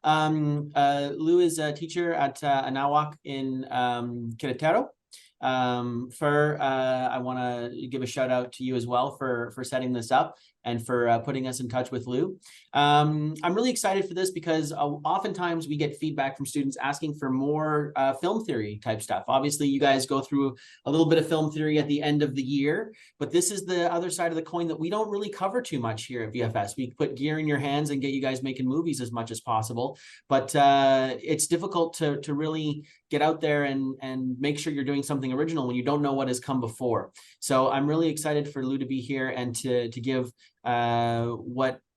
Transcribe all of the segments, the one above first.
Lu is a teacher at Anáhuac in Querétaro. I want to give a shout out to you as well for setting this up and for putting us in touch with Lu. I'm really excited for this because oftentimes we get feedback from students asking for more film theory type stuff. Obviously, you guys go through a little bit of film theory at the end of the year, but this is the other side of the coin that we don't really cover too much here at VFS. We put gear in your hands and get you guys making movies as much as possible, but it's difficult to really get out there and make sure you're doing something original when you don't know what has come before. So I'm really excited for Lu to be here and to give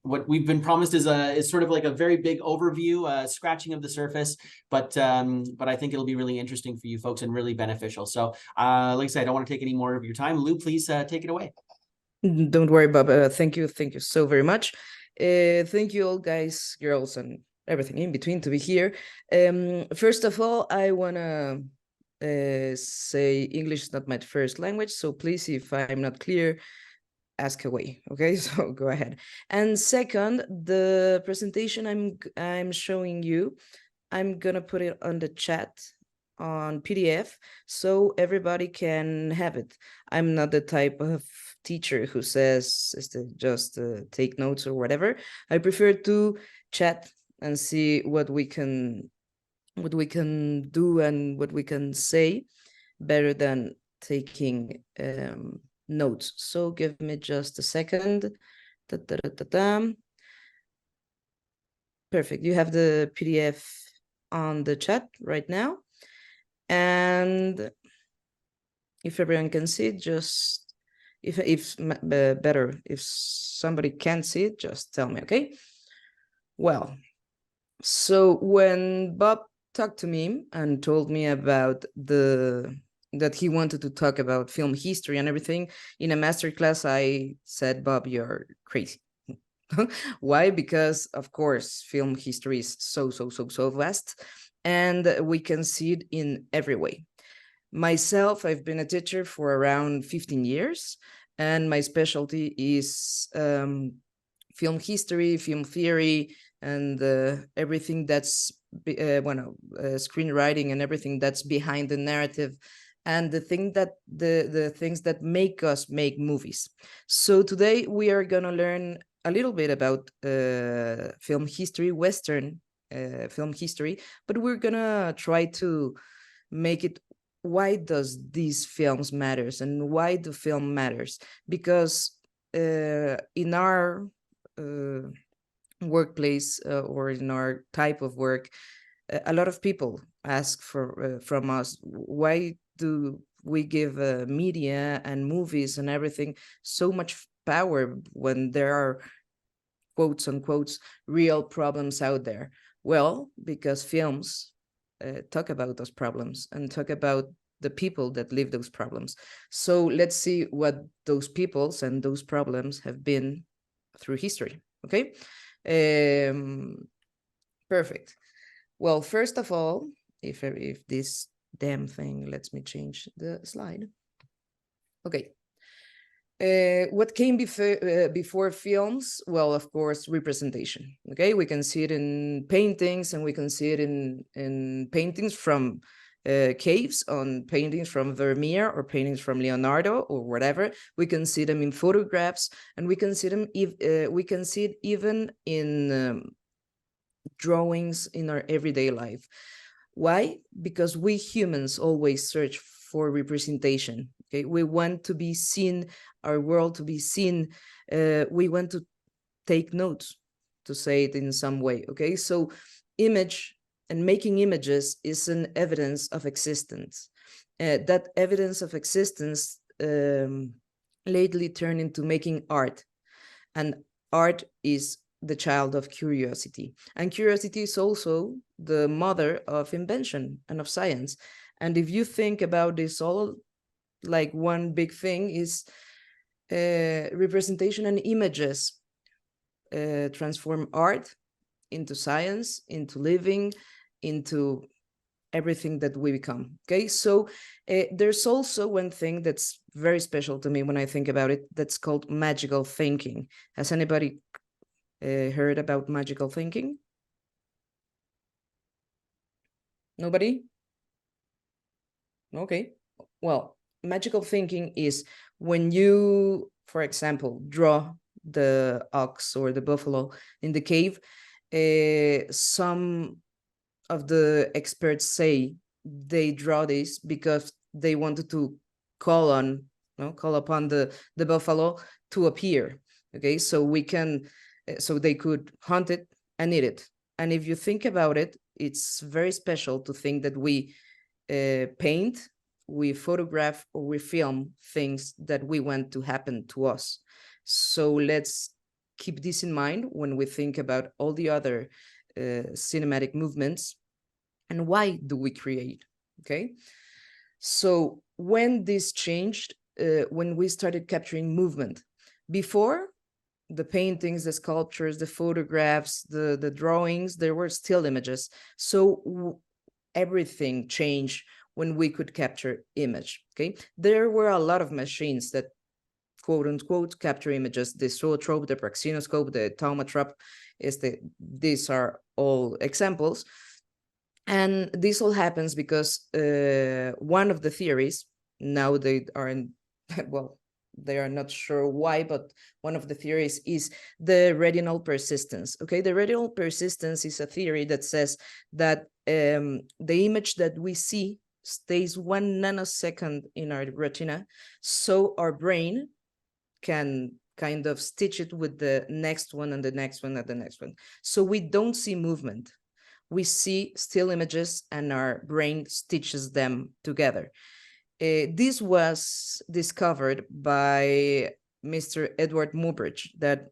what we've been promised is sort of like a very big overview, scratching of the surface, but I think it'll be really interesting for you folks and really beneficial. So like I said, I don't want to take any more of your time. Lu, please take it away. Don't worry, Bob. Thank you so very much. Thank you all, guys, girls, and everything in between to be here. First of all, I want to say English is not my first language, so please, if I'm not clear, ask away. Okay, so go ahead. And second, the presentation I'm showing you, I'm gonna put it on the chat on PDF so everybody can have it. I'm not the type of teacher who says just take notes or whatever. I prefer to chat and see what we can do and what we can say better than taking notes. So give me just a second. Perfect. You have the PDF on the chat right now. And if everyone can see it, just if better, if somebody can't see it, just tell me, okay? Well, so when Bob talked to me and told me about that he wanted to talk about film history and everything in a masterclass, I said, Bob, you're crazy. Why? Because of course, film history is so vast, and we can see it in every way. Myself, I've been a teacher for around 15 years, and my specialty is film history, film theory, and everything that's screenwriting and everything that's behind the narrative and the things that make us make movies. So today we are going to learn a little bit about film history, Western film history, but we're going to try to make it, why does these films matters and why do film matters? Because in our workplace or in our type of work, a lot of people ask from us, why do we give media and movies and everything so much power when there are quotes unquote real problems out there? Well, because films talk about those problems and talk about the people that live those problems. So let's see what those peoples and those problems have been through history. Okay. Perfect. Well, first of all, if this damn thing lets me change the slide. Okay. What came before films? Well, of course, representation. Okay, we can see it in paintings, and we can see it in paintings from caves, on paintings from Vermeer or paintings from Leonardo or whatever. We can see them in photographs, and we can see them. We can see it even in drawings in our everyday life. Why? Because we humans always search for representation. Okay, we want to be seen, our world to be seen. We want to take notes, to say it in some way. Okay, so image and making images is an evidence of existence. That evidence of existence lately turned into making art, and art is the child of curiosity, and curiosity is also the mother of invention and of science. And if you think about this, all like one big thing is representation and images transform art into science, into living, into everything that we become. Okay, so there's also one thing that's very special to me when I think about it, that's called magical thinking. Has anybody heard about magical thinking? Nobody? Okay. Well, magical thinking is when you, for example, draw the ox or the buffalo in the cave. Some of the experts say they draw this because they wanted to call on, call upon the buffalo to appear. Okay, so we can, so they could hunt it and eat it. And if you think about it, it's very special to think that we paint, we photograph, or we film things that we want to happen to us. So let's keep this in mind when we think about all the other cinematic movements and why do we create. Okay, so when this changed, when we started capturing movement, before the paintings, the sculptures, the photographs, the drawings, there were still images. So everything changed when we could capture image. Okay, there were a lot of machines that quote unquote capture images. The zoetrope, the praxinoscope, the taumatrope, these are all examples. And this all happens because one of the theories, now they are in, well, they are not sure why, but one of the theories is the retinal persistence. Okay, the retinal persistence is a theory that says that the image that we see stays 1 nanosecond in our retina, so our brain can kind of stitch it with the next one and the next one and the next one. So we don't see movement. We see still images and our brain stitches them together. This was discovered by Mr. Edward Muybridge, that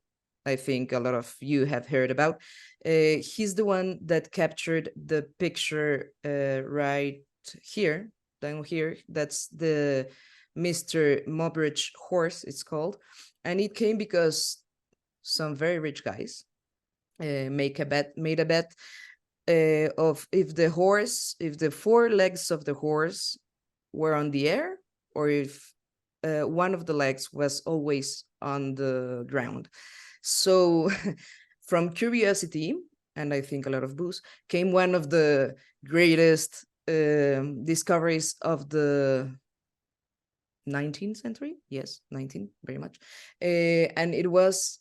I think a lot of you have heard about. He's the one that captured the picture right here, down here. That's the Mr. Muybridge horse, it's called. And it came because some very rich guys made a bet of if the four legs of the horse were on the air, or if one of the legs was always on the ground. So from curiosity, and I think a lot of booze, came one of the greatest discoveries of the 19th century. Yes, 19, very much. And it was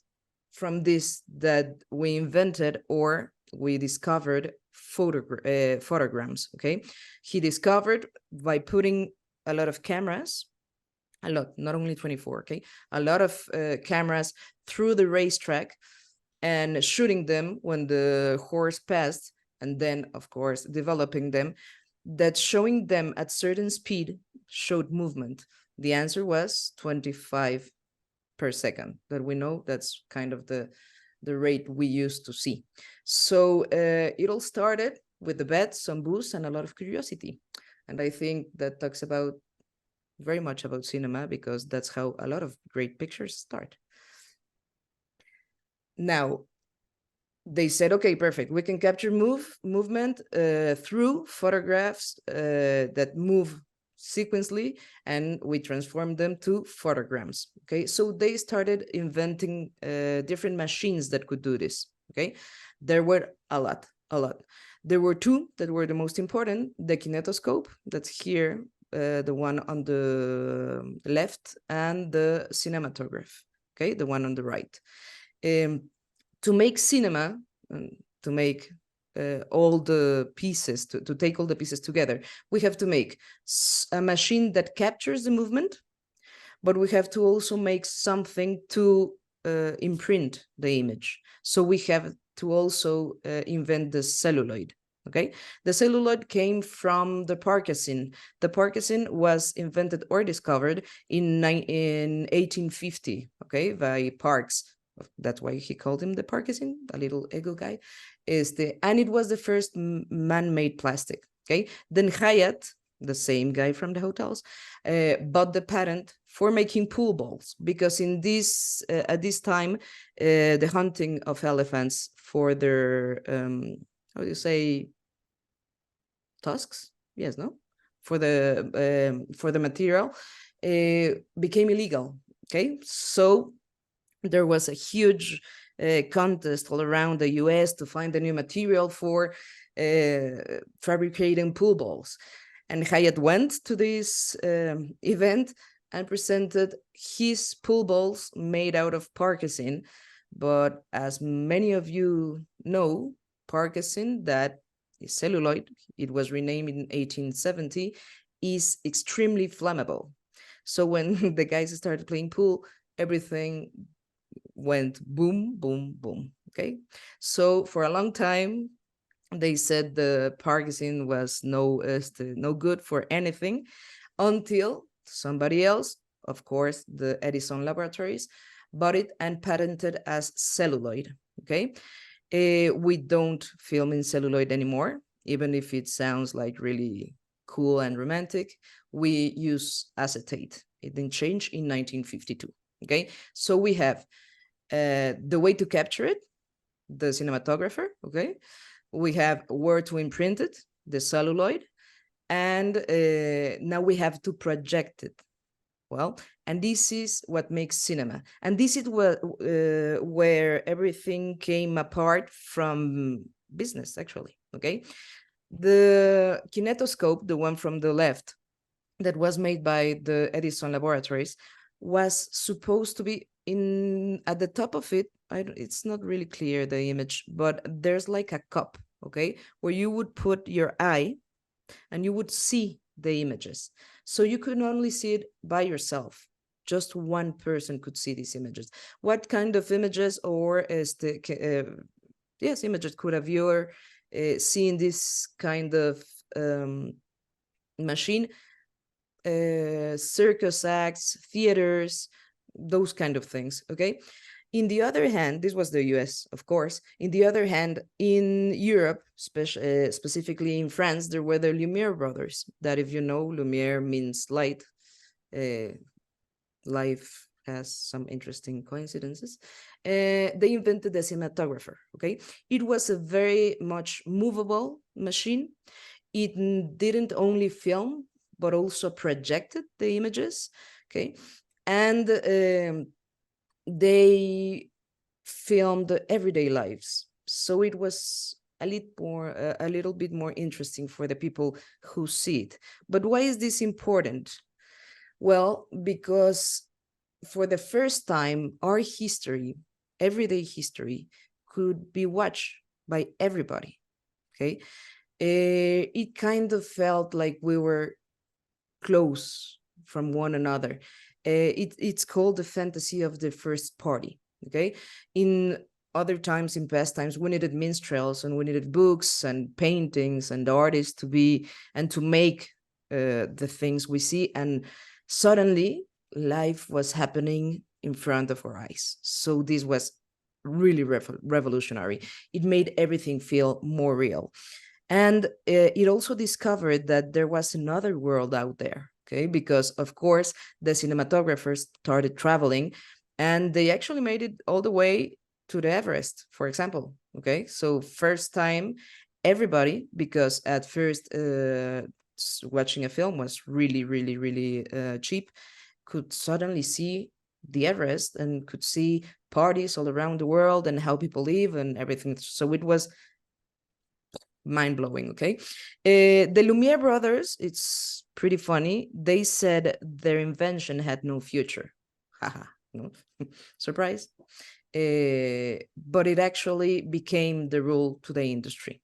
from this that we invented, or we discovered photograms. Okay, he discovered by putting a lot of cameras, a lot, not only 24, okay, a lot of cameras through the racetrack and shooting them when the horse passed, and then of course developing them, that showing them at certain speed showed movement. The answer was 25 per second, that we know that's kind of the rate we used to see. So it all started with the bets, some booze, and a lot of curiosity. And I think that talks about very much about cinema, because that's how a lot of great pictures start. Now, they said, okay, perfect. We can capture movement through photographs that move sequentially, and we transform them to photograms. Okay, so they started inventing different machines that could do this. Okay, there were a lot. There were two that were the most important: the kinetoscope, that's here, the one on the left, and the cinematograph, okay, the one on the right. To make cinema, to make all the pieces, to take all the pieces together, we have to make a machine that captures the movement, but we have to also make something to imprint the image. So we have to also invent the celluloid. Okay, the celluloid came from the Parkinson. The Parkinson was invented or discovered in 1850, okay, by Parks. That's why he called him the Parkinson, a little ego guy. And it was the first man-made plastic. Okay, then Hyatt, the same guy from the hotels, bought the patent for making pool balls, because in this at this time, the hunting of elephants for their how do you say, tusks? Yes, no, for the material became illegal. Okay, so there was a huge contest all around the US to find a new material for fabricating pool balls. And Hyatt went to this event and presented his pool balls made out of Parkesin. But as many of you know, Parkesin, that is celluloid, it was renamed in 1870, is extremely flammable. So when the guys started playing pool, everything went boom, boom, boom. Okay. So for a long time, they said the Parkinson was no good for anything until somebody else, of course, the Edison laboratories, bought it and patented as celluloid. Okay. We don't film in celluloid anymore, even if it sounds like really cool and romantic. We use acetate. It didn't change in 1952. Okay. So we have the way to capture it, the cinematographer. Okay. We have where to imprint it, the celluloid, and now we have to project it. Well, and this is what makes cinema. And this is where everything came apart from business, actually, okay? The kinetoscope, the one from the left, that was made by the Edison laboratories, was supposed to be at the top of it. It's not really clear, the image, but there's like a cup, okay, where you would put your eye and you would see the images. So you could only see it by yourself. Just one person could see these images. What kind of images or images could a viewer see in this kind of machine? Circus acts, theaters, those kind of things, okay? In the other hand, this was the US, of course. In the other hand, in Europe, specifically in France, there were the Lumiere brothers. That, if you know, Lumiere means light. Life has some interesting coincidences. They invented the cinematographer, okay? It was a very much movable machine. It didn't only film, but also projected the images, okay? And they filmed everyday lives. So it was a little bit more interesting for the people who see it. But why is this important? Well, because for the first time, our history, everyday history, could be watched by everybody, okay? It kind of felt like we were close from one another. It's called the fantasy of the first party, okay? In other times, in past times, we needed minstrels and we needed books and paintings and artists to be and to make the things we see. And suddenly life was happening in front of our eyes. So this was really revolutionary. It made everything feel more real. And it also discovered that there was another world out there, okay? Because, of course, the cinematographers started traveling and they actually made it all the way to the Everest, for example, okay? So first time, everybody, because at first watching a film was really, really, really cheap, could suddenly see the Everest and could see parties all around the world and how people live and everything. So it was mind-blowing, okay? The Lumiere brothers, it's pretty funny. They said their invention had no future. Haha, no surprise. But it actually became the rule to the industry.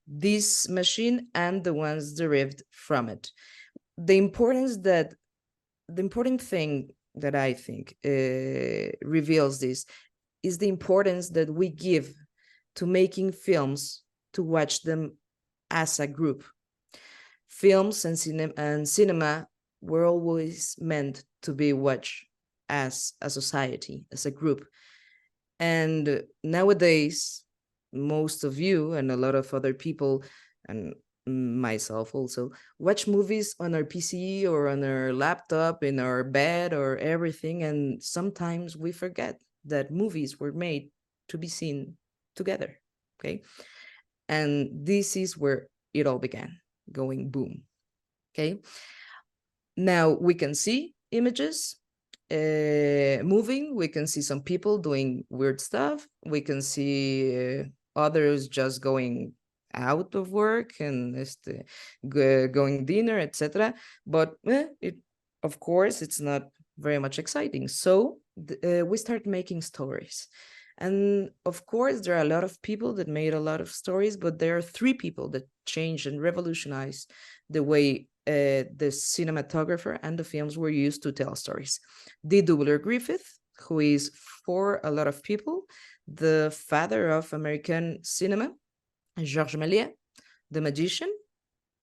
This machine and the ones derived from it. The important thing that I think reveals this is the importance that we give to making films, to watch them as a group. Films and cinema were always meant to be watched as a society, as a group. And nowadays, most of you and a lot of other people, and myself also, watch movies on our PC or on our laptop, in our bed or everything. And sometimes we forget that movies were made to be seen together, okay? And this is where it all began, going boom, okay? Now we can see images moving. We can see some people doing weird stuff. We can see others just going out of work and going dinner, etc. But of course, it's not very much exciting. So we start making stories. And of course, there are a lot of people that made a lot of stories, but there are three people that changed and revolutionized the way the cinematographer and the films were used to tell stories. D.W. Griffith, who is, for a lot of people, the father of American cinema. Georges Méliès, the magician,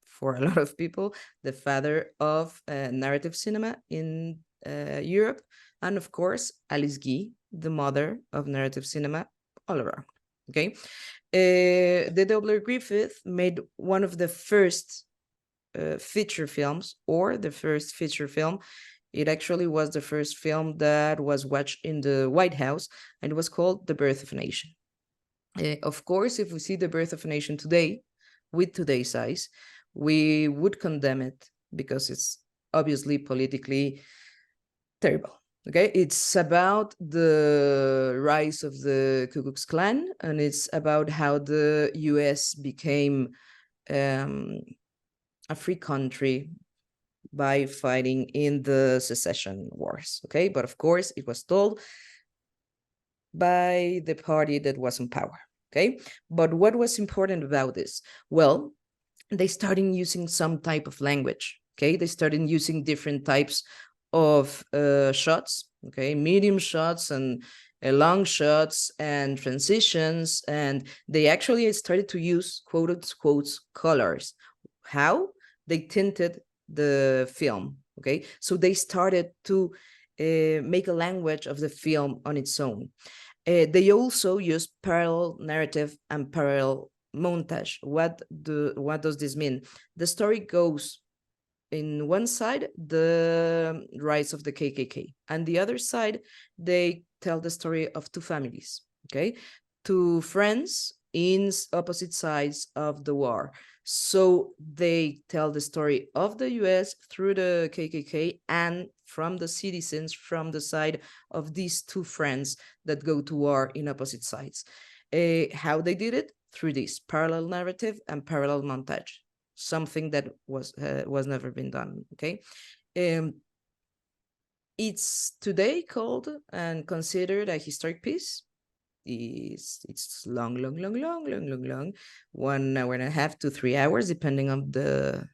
for a lot of people, the father of narrative cinema in Europe. And of course, Alice Guy, the mother of narrative cinema all around. Okay. D.W. Griffith made one of the first feature films, or the first feature film. It actually was the first film that was watched in the White House, and it was called The Birth of a Nation. Of course, if we see The Birth of a Nation today, with today's eyes, we would condemn it because it's obviously politically terrible. Okay, it's about the rise of the Ku Klux Klan, and it's about how the U.S. became a free country by fighting in the secession wars. Okay, but of course, it was told by the party that was in power. Okay, but what was important about this? Well, they started using some type of language. Okay, they started using different types of shots. Okay, medium shots and long shots and transitions, and they actually started to use quote unquote colors. How? They tinted the film. Okay, so they started to make a language of the film on its own. They also use parallel narrative and parallel montage. What does this mean? The story goes in one side, the rise of the KKK, and the other side, they tell the story of two families, okay? Two friends in opposite sides of the war. So they tell the story of the US through the KKK and from the citizens from the side of these two friends that go to war in opposite sides. How they did it? Through this parallel narrative and parallel montage, something that was never been done. Okay, it's today called and considered a historic piece. It's long, 1 hour and a half to 3 hours, depending on the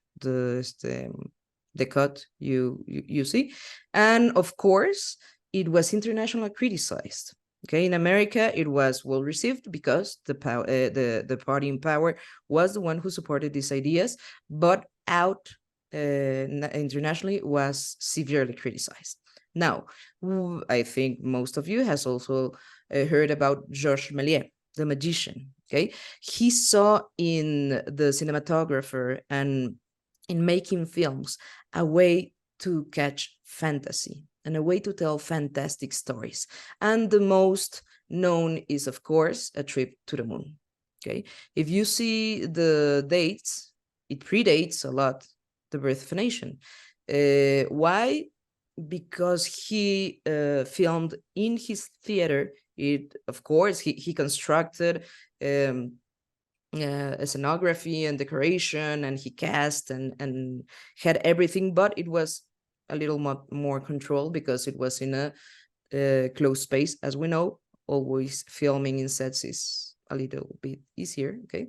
cut you see, and of course it was internationally criticized. Okay, in America, it was well received because the party in power was the one who supported these ideas, but internationally was severely criticized. Now, I think most of you has also heard about Georges Méliès, the magician. Okay, he saw in the cinematographer and in making films a way to catch fantasy and a way to tell fantastic stories. And the most known is, of course, A Trip to the Moon. Okay, if you see the dates, it predates a lot The Birth of a Nation. Why? Because he filmed in his theater. It, of course, he constructed a scenography and decoration, and he cast and had everything, but it was a little more controlled because it was in a closed space. As we know, always filming in sets is a little bit easier. Okay,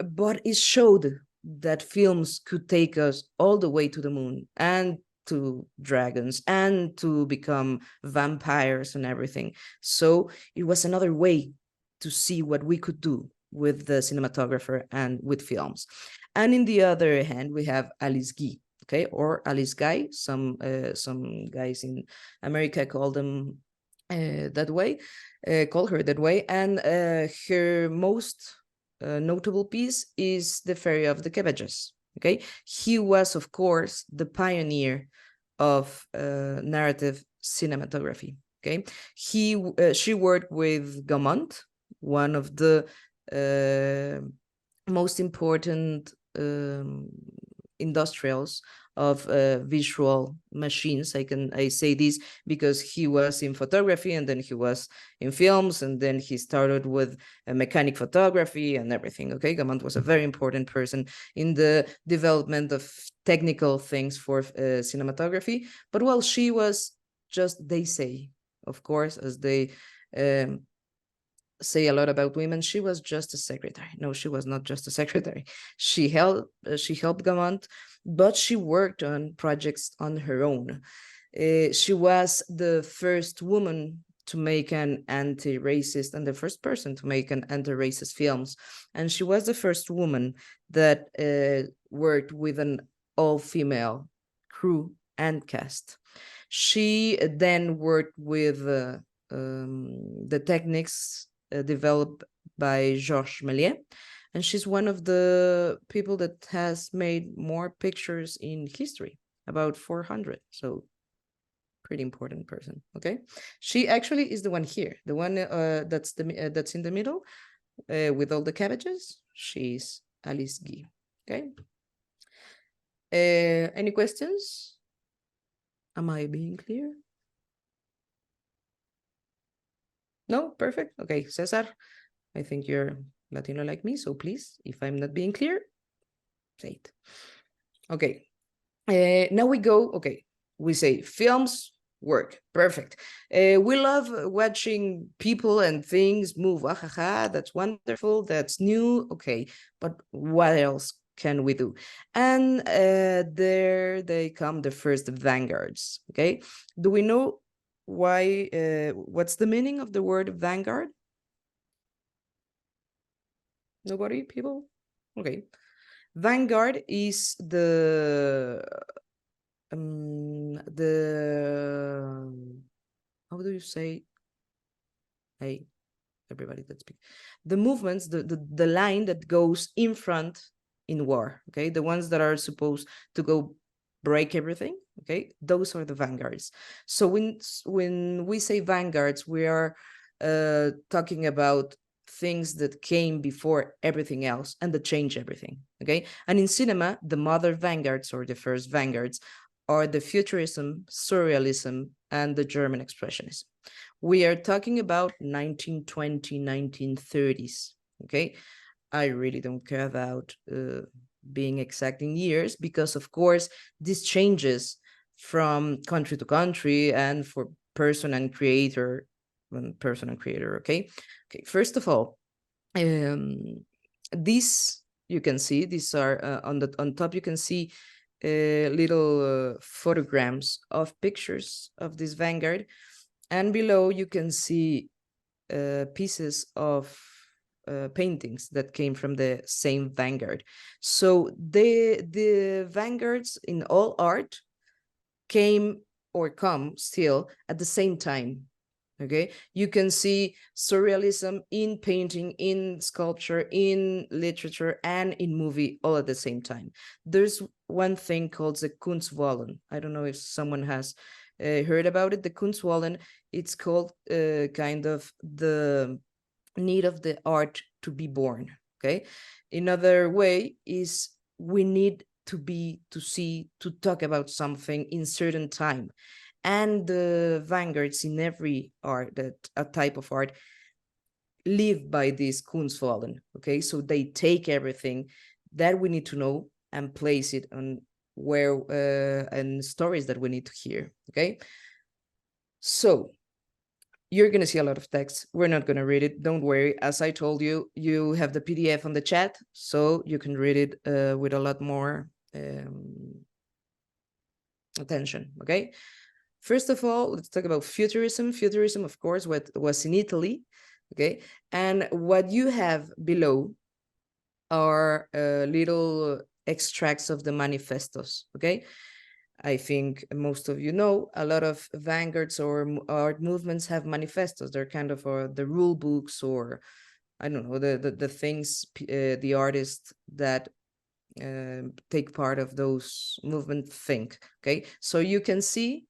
but it showed that films could take us all the way to the moon and to dragons and to become vampires and everything. So it was another way to see what we could do with the cinematographer and with films. And in the other hand, we have Alice Guy, okay, or Alice Guy. Some guys in America call them that way, call her that way. And her most notable piece is The Ferry of the Cabbages. Okay, he was, of course, the pioneer of narrative cinematography. Okay, she worked with Gaumont, one of the most important industrials of visual machines. I say this because he was in photography, and then he was in films, and then he started with mechanic photography and everything. Okay, Gamont was a very important person in the development of technical things for cinematography. But well, she was just, they say, of course, as they say a lot about women, she was just a secretary. No, she was not just a secretary. She helped Gamont, but she worked on projects on her own. She was the first woman to make an anti-racist, and the first person to make an anti-racist films. And she was the first woman that worked with an all-female crew and cast. She then worked with the techniques developed by Georges Méliès, and she's one of the people that has made more pictures in history, about 400. So pretty important person. Okay, she actually is the one here, the one that's in the middle with all the cabbages. She's Alice Guy. Okay. Any questions? Am I being clear? No, perfect. Okay, Cesar, I think you're Latino like me, so please, if I'm not being clear, say it. Okay, now we go, okay, we say films work, perfect. We love watching people and things move, that's wonderful, that's new, okay, but what else can we do? And there they come, the first vanguards, okay? Do we know why, what's the meaning of the word vanguard? Nobody, people? Okay. Vanguard is the how do you say, hey, everybody that speaks, the movements, the line that goes in front in war, okay, the ones that are supposed to go break everything, okay, those are the vanguards. So when we say vanguards, we are talking about things that came before everything else and that change everything, okay? And in cinema, the mother vanguards, or the first vanguards, are the futurism, surrealism, and the German expressionism. We are talking about 1920, 1930s, okay? I really don't care about being exact in years, because of course this changes from country to country and for person and creator, okay? Okay, first of all, these you can see, these are on top you can see little photograms of pictures of this vanguard, and below you can see pieces of paintings that came from the same vanguard. So the vanguards in all art came or come still at the same time. Okay, you can see surrealism in painting, in sculpture, in literature, and in movie all at the same time. There's one thing called the Kunstwollen. I don't know if someone has heard about it. The Kunstwollen, it's called kind of the need of the art to be born. Okay, another way is we need to see, to talk about something in certain time. And the vanguards in every art, that a type of art, live by this Kunstwollen, okay? So they take everything that we need to know and place it on where, and stories that we need to hear, okay? So you're gonna see a lot of text. We're not gonna read it, don't worry. As I told you, you have the PDF on the chat, so you can read it with a lot more attention, okay? First of all, let's talk about futurism. Futurism, of course, was in Italy, okay? And what you have below are little extracts of the manifestos, okay? I think most of you know, a lot of vanguards or art movements have manifestos. They're kind of the rule books, or I don't know, the things the artists that take part of those movements think, okay? So you can see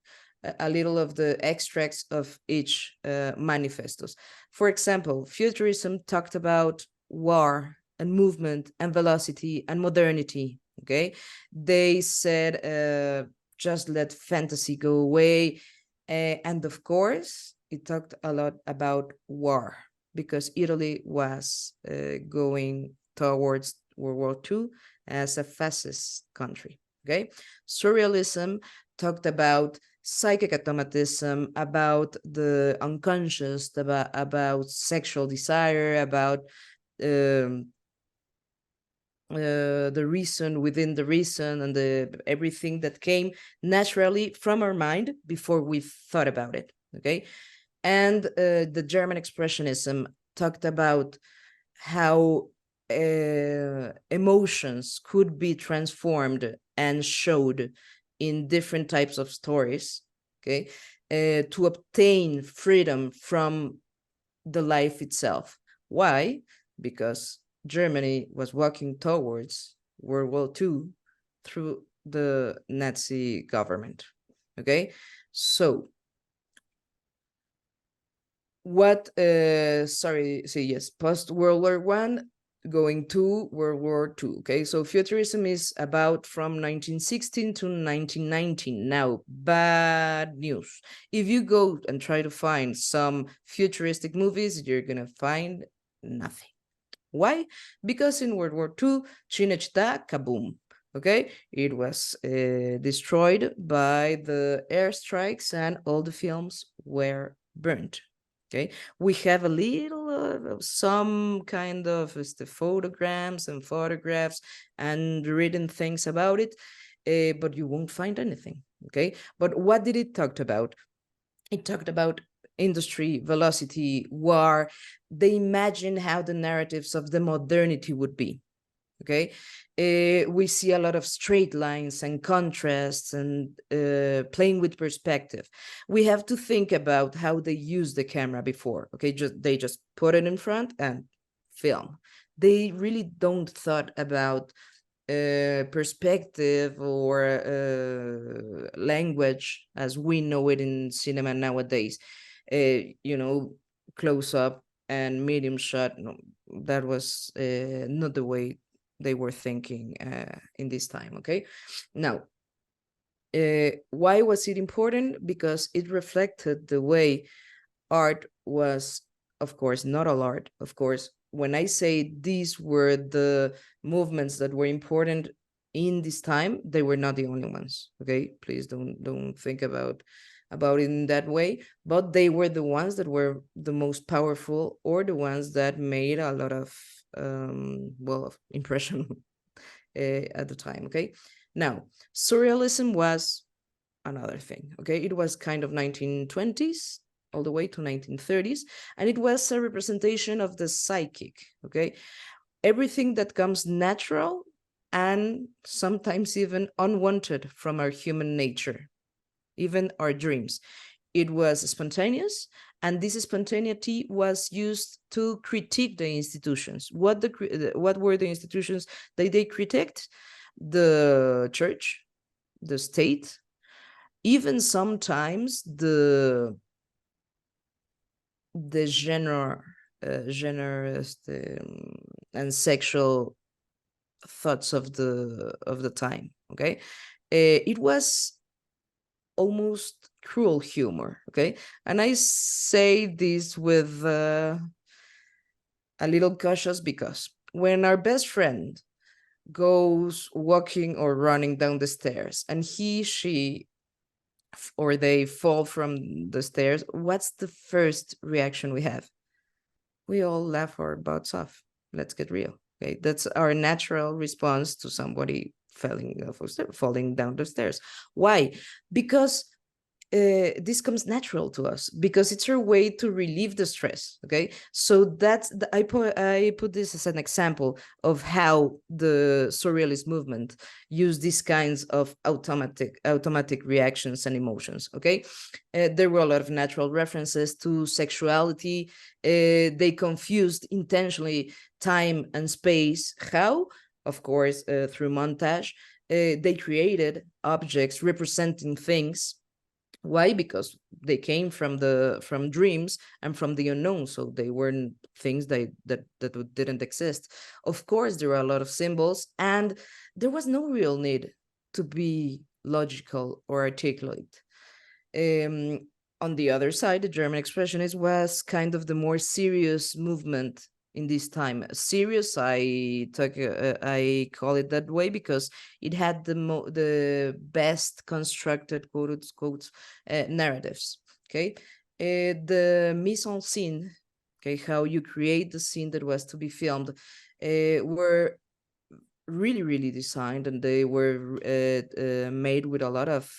a little of the extracts of each manifestos. For example, futurism talked about war and movement and velocity and modernity, Okay, they said just let fantasy go away, and of course it talked a lot about war, because Italy was going towards World War II as a fascist country. Okay, surrealism talked about psychic automatism, about the unconscious, about sexual desire, about um, the reason within the reason, and everything that came naturally from our mind before we thought about it. Okay, and the German expressionism talked about how emotions could be transformed and showed in different types of stories, okay, to obtain freedom from the life itself. Why? Because Germany was walking towards World War II through the Nazi government. Okay, so what post World War One going to World War II. Okay, so futurism is about from 1916 to 1919. Now, bad news. If you go and try to find some futuristic movies, you're gonna find nothing. Why? Because in World War II, Cinecittà, kaboom. Okay, it was destroyed by the airstrikes, and all the films were burnt. Okay, we have a little some kind of photograms and photographs and written things about it, but you won't find anything. Okay, but what did it talk about? It talked about industry, velocity, war. They imagine how the narratives of the modernity would be. Okay, we see a lot of straight lines and contrasts and playing with perspective. We have to think about how they use the camera before. Okay, they just put it in front and film. They really don't thought about perspective or language as we know it in cinema nowadays. Close up and medium shot. No, that was not the way they were thinking in this time. Okay, now why was it important? Because it reflected the way art was, of course, not all art. Of course, when I say these were the movements that were important in this time, they were not the only ones. Okay, please don't think about it in that way. But they were the ones that were the most powerful, or the ones that made a lot of impression at the time. Okay, now surrealism was another thing. Okay, it was kind of 1920s all the way to 1930s, and it was a representation of the psychic. Okay, everything that comes natural and sometimes even unwanted from our human nature, even our dreams. It was spontaneous, and this spontaneity was used to critique the institutions. What were the institutions that they critiqued? The church, the state, even sometimes the generous and sexual thoughts of the time. Okay, it was almost cruel humor. Okay, and I say this with a little cautious, because when our best friend goes walking or running down the stairs and she or they fall from the stairs, what's the first reaction we have? We all laugh our butts off. Let's get real. Okay, that's our natural response to somebody falling down the stairs. Why? Because this comes natural to us, because it's our way to relieve the stress. Okay, so I put this as an example of how the surrealist movement used these kinds of automatic reactions and emotions. Okay, there were a lot of natural references to sexuality. They confused intentionally time and space. How? Of course, through montage. They created objects representing things. Why? Because they came from dreams and from the unknown, so they weren't things that didn't exist. Of course, there are a lot of symbols, and there was no real need to be logical or articulate. Um, on the other side, the German Expressionist was kind of the more serious movement in this time. Serious, I call it that way because it had the best constructed quotes narratives. Okay, the mise en scene, okay, how you create the scene that was to be filmed, were really designed, and they were made with a lot of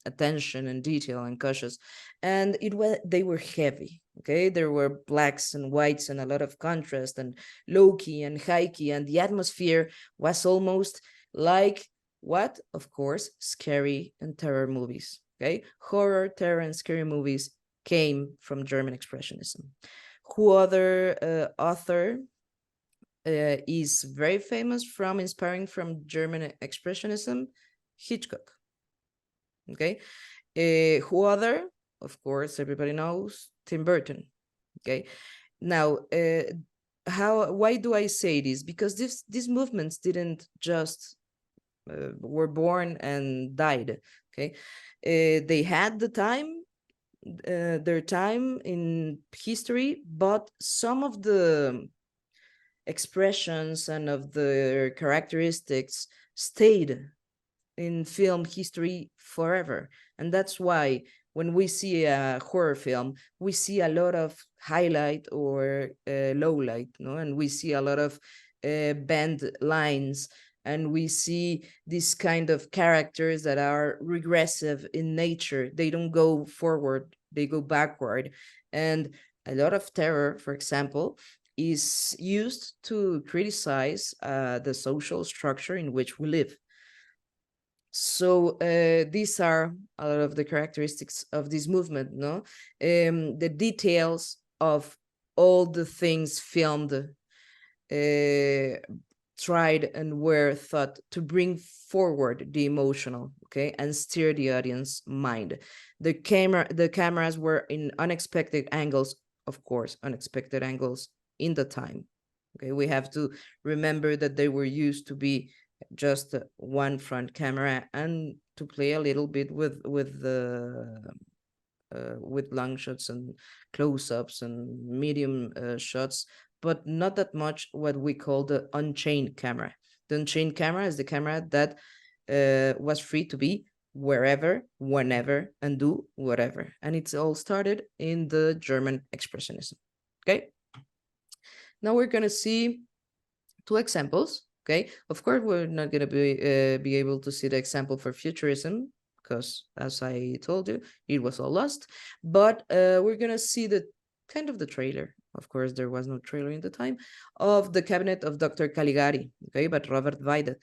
attention and detail and cautious, and they were heavy. Okay, there were blacks and whites and a lot of contrast and low key and high key, and the atmosphere was almost like what, of course, scary and terror movies. Okay, horror, terror, and scary movies came from German Expressionism. Who other author is very famous from inspiring from German Expressionism? Hitchcock. Okay. Who other? Of course, everybody knows Tim Burton. Okay. Now, why do I say this? Because these movements didn't just were born and died. Okay. They had their time in history, but some of the expressions and of their characteristics stayed in film history forever. And that's why when we see a horror film, we see a lot of highlight or low light, no? And we see a lot of bend lines, and we see these kind of characters that are regressive in nature. They don't go forward, they go backward. And a lot of terror, for example, is used to criticize the social structure in which we live. So these are a lot of the characteristics of this movement, no? The details of all the things filmed, tried and were thought to bring forward the emotional, okay, and steer the audience mind. The cameras were in unexpected angles, of course, unexpected angles in the time. Okay, we have to remember that they were used to be just one front camera and to play a little bit with long shots and close-ups and medium shots, but not that much what we call the unchained camera. The unchained camera is the camera that was free to be wherever, whenever, and do whatever. And it's all started in the German Expressionism. Okay. Now we're going to see two examples. Okay. Of course, we're not going to be able to see the example for Futurism because, as I told you, it was all lost. But we're going to see the kind of the trailer. Of course, there was no trailer in the time of The Cabinet of Dr. Caligari, okay, but Robert Weide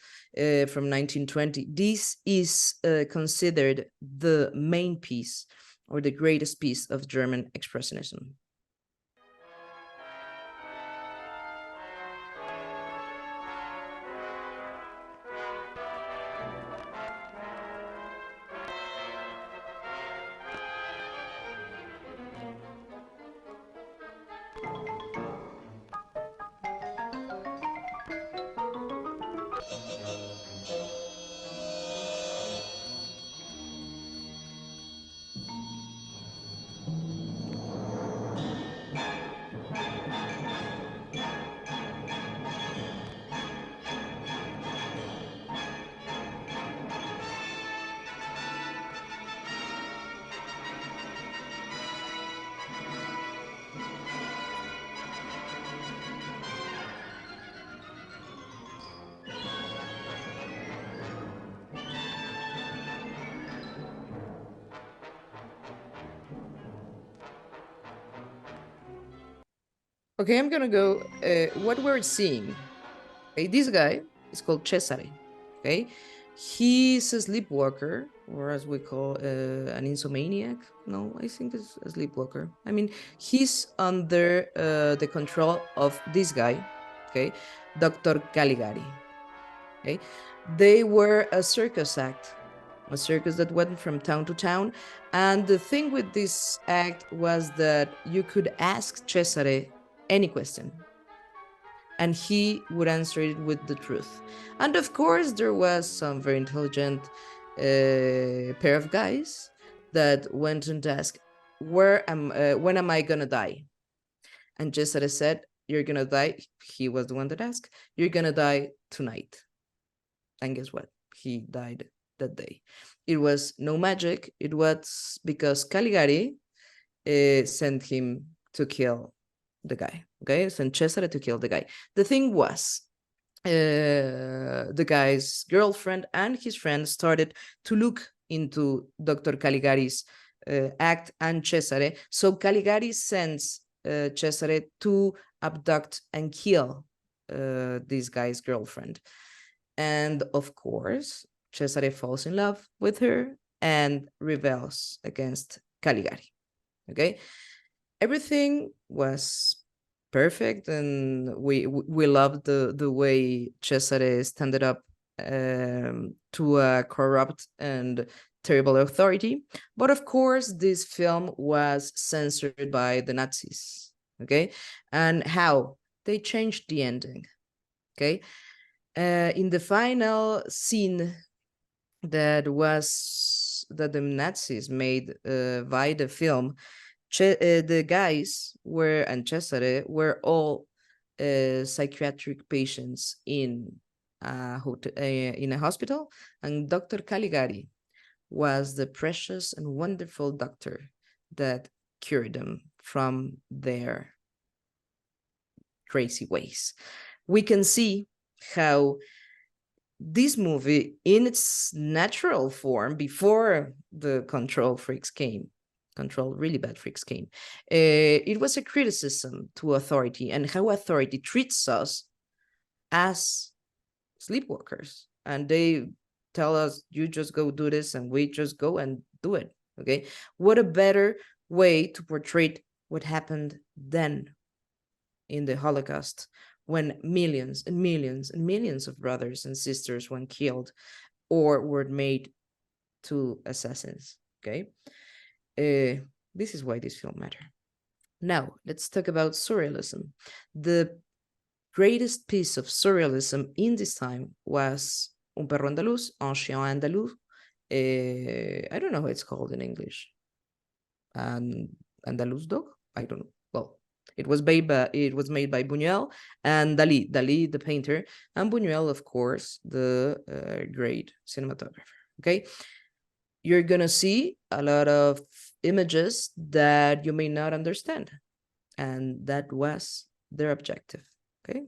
from 1920. This is considered the main piece or the greatest piece of German Expressionism. Okay, I'm gonna go, what we're seeing, okay, this guy is called Cesare, okay? He's a sleepwalker, or as we call an insomniac. No, I think it's a sleepwalker. I mean, he's under the control of this guy, okay? Dr. Caligari, okay? They were a circus act, a circus that went from town to town. And the thing with this act was that you could ask Cesare any question. and he would answer it with the truth. And of course, there was some very intelligent pair of guys that went and asked, when am I gonna die? And Cesare said, you're gonna die. He was the one that asked, you're gonna die tonight. And guess what? He died that day. It was no magic. It was because Caligari sent him to kill the guy. Okay, sent Cesare to kill the guy. The thing was, the guy's girlfriend and his friend started to look into Dr. Caligari's act and Cesare. So Caligari sends Cesare to abduct and kill this guy's girlfriend. And of course, Cesare falls in love with her and rebels against Caligari. Okay, everything was perfect, and we loved the way Cesare standed up to a corrupt and terrible authority. But of course, this film was censored by the Nazis. Okay, and how they changed the ending. Okay, in the final scene that the Nazis made by the film, the guys and Cesare were all psychiatric patients in a hospital, and Dr. Caligari was the precious and wonderful doctor that cured them from their crazy ways. We can see how this movie, in its natural form, before the control really bad freaks came, it was a criticism to authority and how authority treats us as sleepwalkers. And they tell us, you just go do this, and we just go and do it. Okay, what a better way to portray what happened then in the Holocaust, when millions and millions and millions of brothers and sisters were killed or were made to assassins. Okay, this is why this film matters. Now let's talk about surrealism. The greatest piece of surrealism in this time was Un perro andaluz, un chien andalou. I don't know how it's called in English. Andaluz dog? I don't know. Well, it was made by Buñuel and Dali, the painter, and Buñuel, of course, the great cinematographer. Okay, you're gonna see a lot of images that you may not understand, and that was their objective. Okay.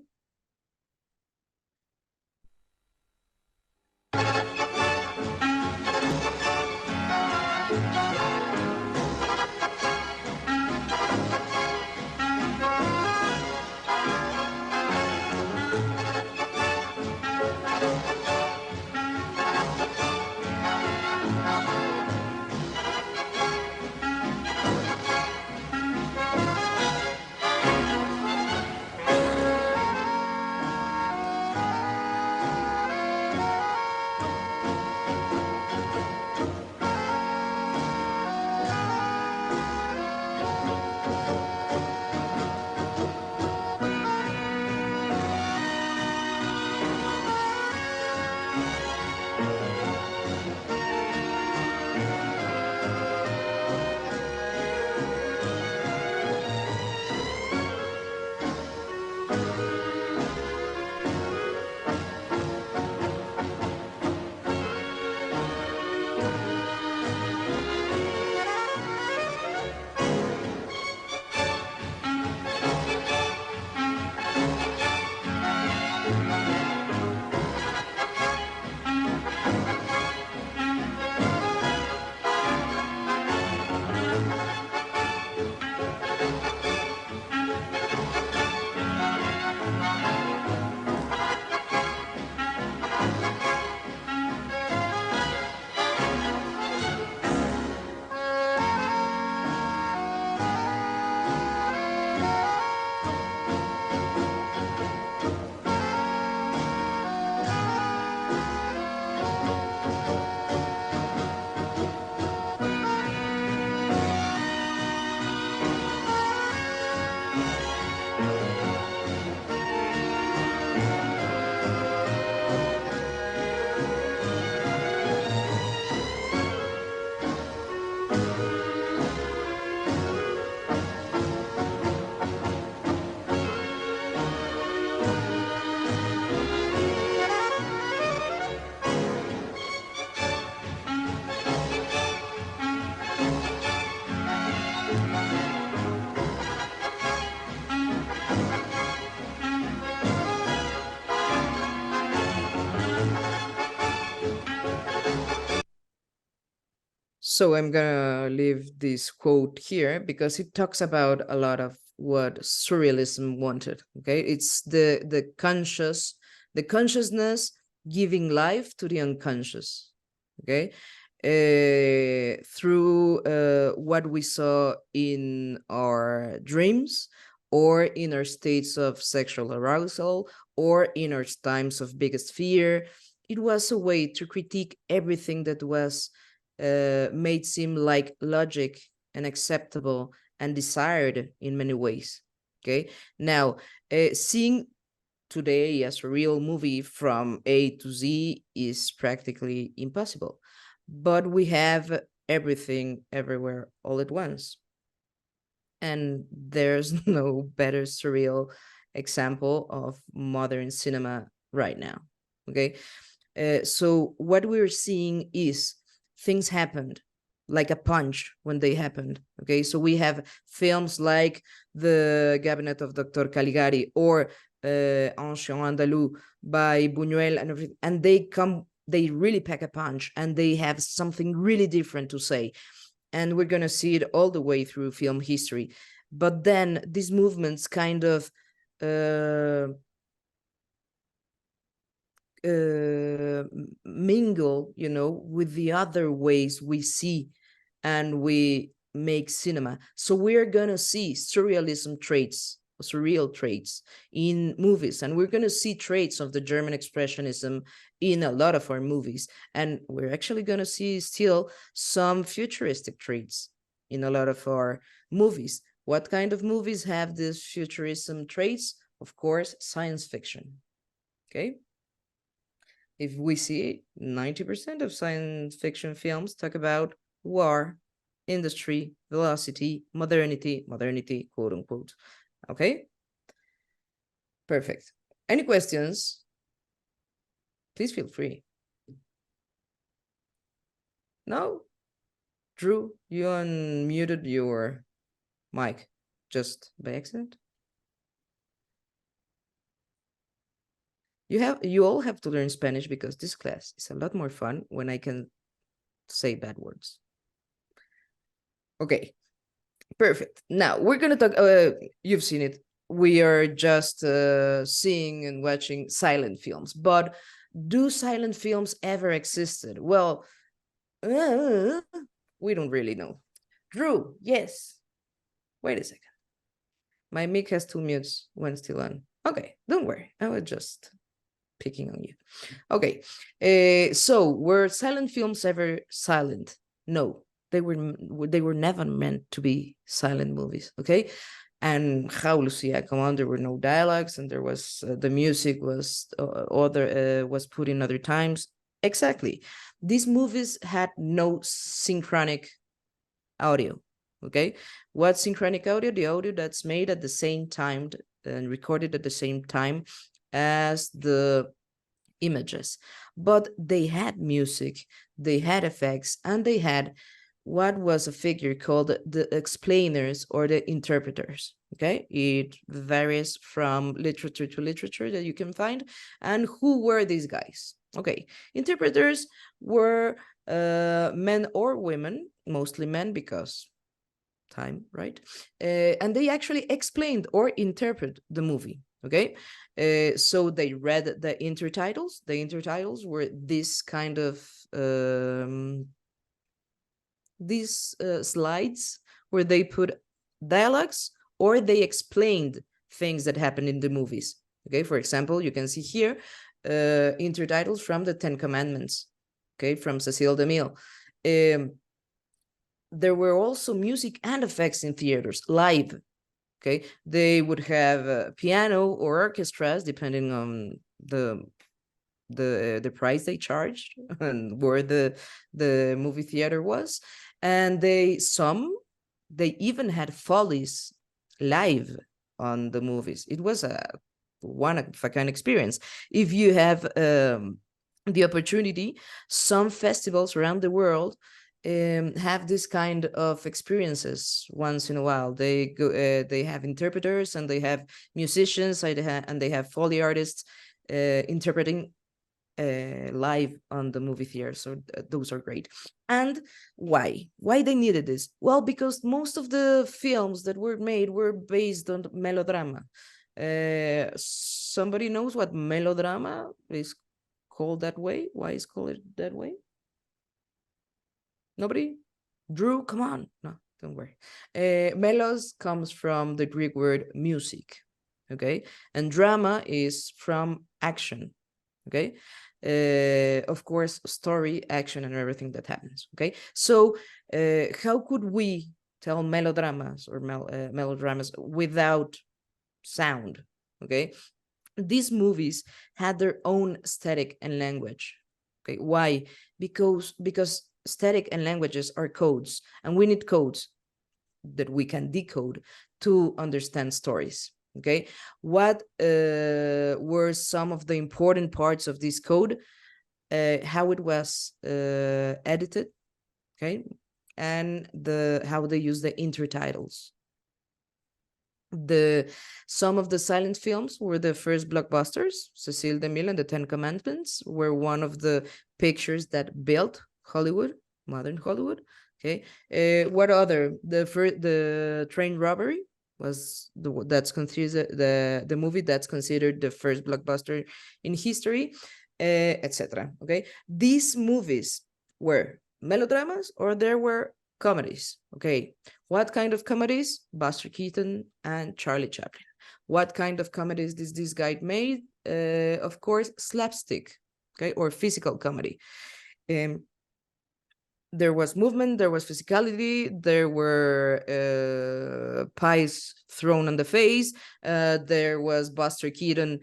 So I'm gonna leave this quote here because it talks about a lot of what surrealism wanted. Okay, it's the consciousness giving life to the unconscious. Okay, through what we saw in our dreams, or in our states of sexual arousal, or in our times of biggest fear. It was a way to critique everything that was made seem like logic and acceptable and desired in many ways. Okay, now seeing today as a real movie from A to Z is practically impossible, but we have everything everywhere all at once, and there's no better surreal example of modern cinema right now. Okay, so what we're seeing is things happened like a punch when they happened. Okay, so we have films like The Cabinet of Dr. Caligari, or Un Chien Andalou by Buñuel, and they really pack a punch, and they have something really different to say. And we're going to see it all the way through film history. But then these movements kind of mingle, with the other ways we see and we make cinema. So we're going to see surrealism traits, surreal traits in movies, and we're going to see traits of the German expressionism in a lot of our movies. And we're actually going to see still some futuristic traits in a lot of our movies. What kind of movies have these futurism traits? Of course, science fiction. Okay. If we see 90% of science fiction films talk about war, industry, velocity, modernity, quote unquote. Okay? Perfect. Any questions? Please feel free. No? Drew, you unmuted your mic just by accident? You all have to learn Spanish because this class is a lot more fun when I can say bad words. Okay, perfect. Now we're gonna talk. You've seen it. We are just seeing and watching silent films. But do silent films ever existed? Well, we don't really know. Drew, yes. Wait a second. My mic has 2 mutes when still on. Okay, don't worry. I was just picking on you. Okay, so were silent films ever silent? No, they were never meant to be silent movies. Okay, and how, Lucia, come on, there were no dialogues, and there was the music was was put in other times. Exactly, these movies had no synchronic audio. Okay, what's synchronic audio? The audio that's made at the same time and recorded at the same time as the images. But they had music, they had effects, and they had what was a figure called the explainers or the interpreters. Okay, it varies from literature to literature that you can find. And who were these guys? Okay, interpreters were men or women, mostly men because time, right? And they actually explained or interpret the movie. Okay, so they read the intertitles. The intertitles were this kind of these slides where they put dialogues or they explained things that happened in the movies. Okay, for example, you can see here intertitles from the 10 Commandments. Okay, from Cecile DeMille. There were also music and effects in theaters, live. Okay, they would have piano or orchestras depending on the price they charged and where the movie theater was, and they even had follies live on the movies. It was a one of a kind experience. If you have the opportunity, some festivals around the world have this kind of experiences once in a while. They go, they have interpreters and they have musicians and they have Foley artists interpreting live on the movie theater. So those are great. And why they needed this? Well, because most of the films that were made were based on melodrama. Somebody knows what melodrama is called that way? Why is called that way? Nobody? Drew, come on. No, don't worry. Melos comes from the Greek word music, okay? And drama is from action, okay? Of course, story, action, and everything that happens, okay? So how could we tell melodramas or melodramas without sound, okay? These movies had their own aesthetic and language, okay? Why? Because aesthetic and languages are codes, and we need codes that we can decode to understand stories, okay? What were some of the important parts of this code? How it was edited, okay? And how they use the intertitles. Some of the silent films were the first blockbusters. Cecile DeMille and the Ten Commandments were one of the pictures that built Hollywood, modern Hollywood. Okay, what other? The train robbery was that's considered the movie that's considered the first blockbuster in history, etc. Okay, these movies were melodramas or there were comedies. Okay, what kind of comedies? Buster Keaton and Charlie Chaplin. What kind of comedies did this guy made? Of course, slapstick, okay, or physical comedy. There was movement, there was physicality, there were pies thrown on the face, there was Buster Keaton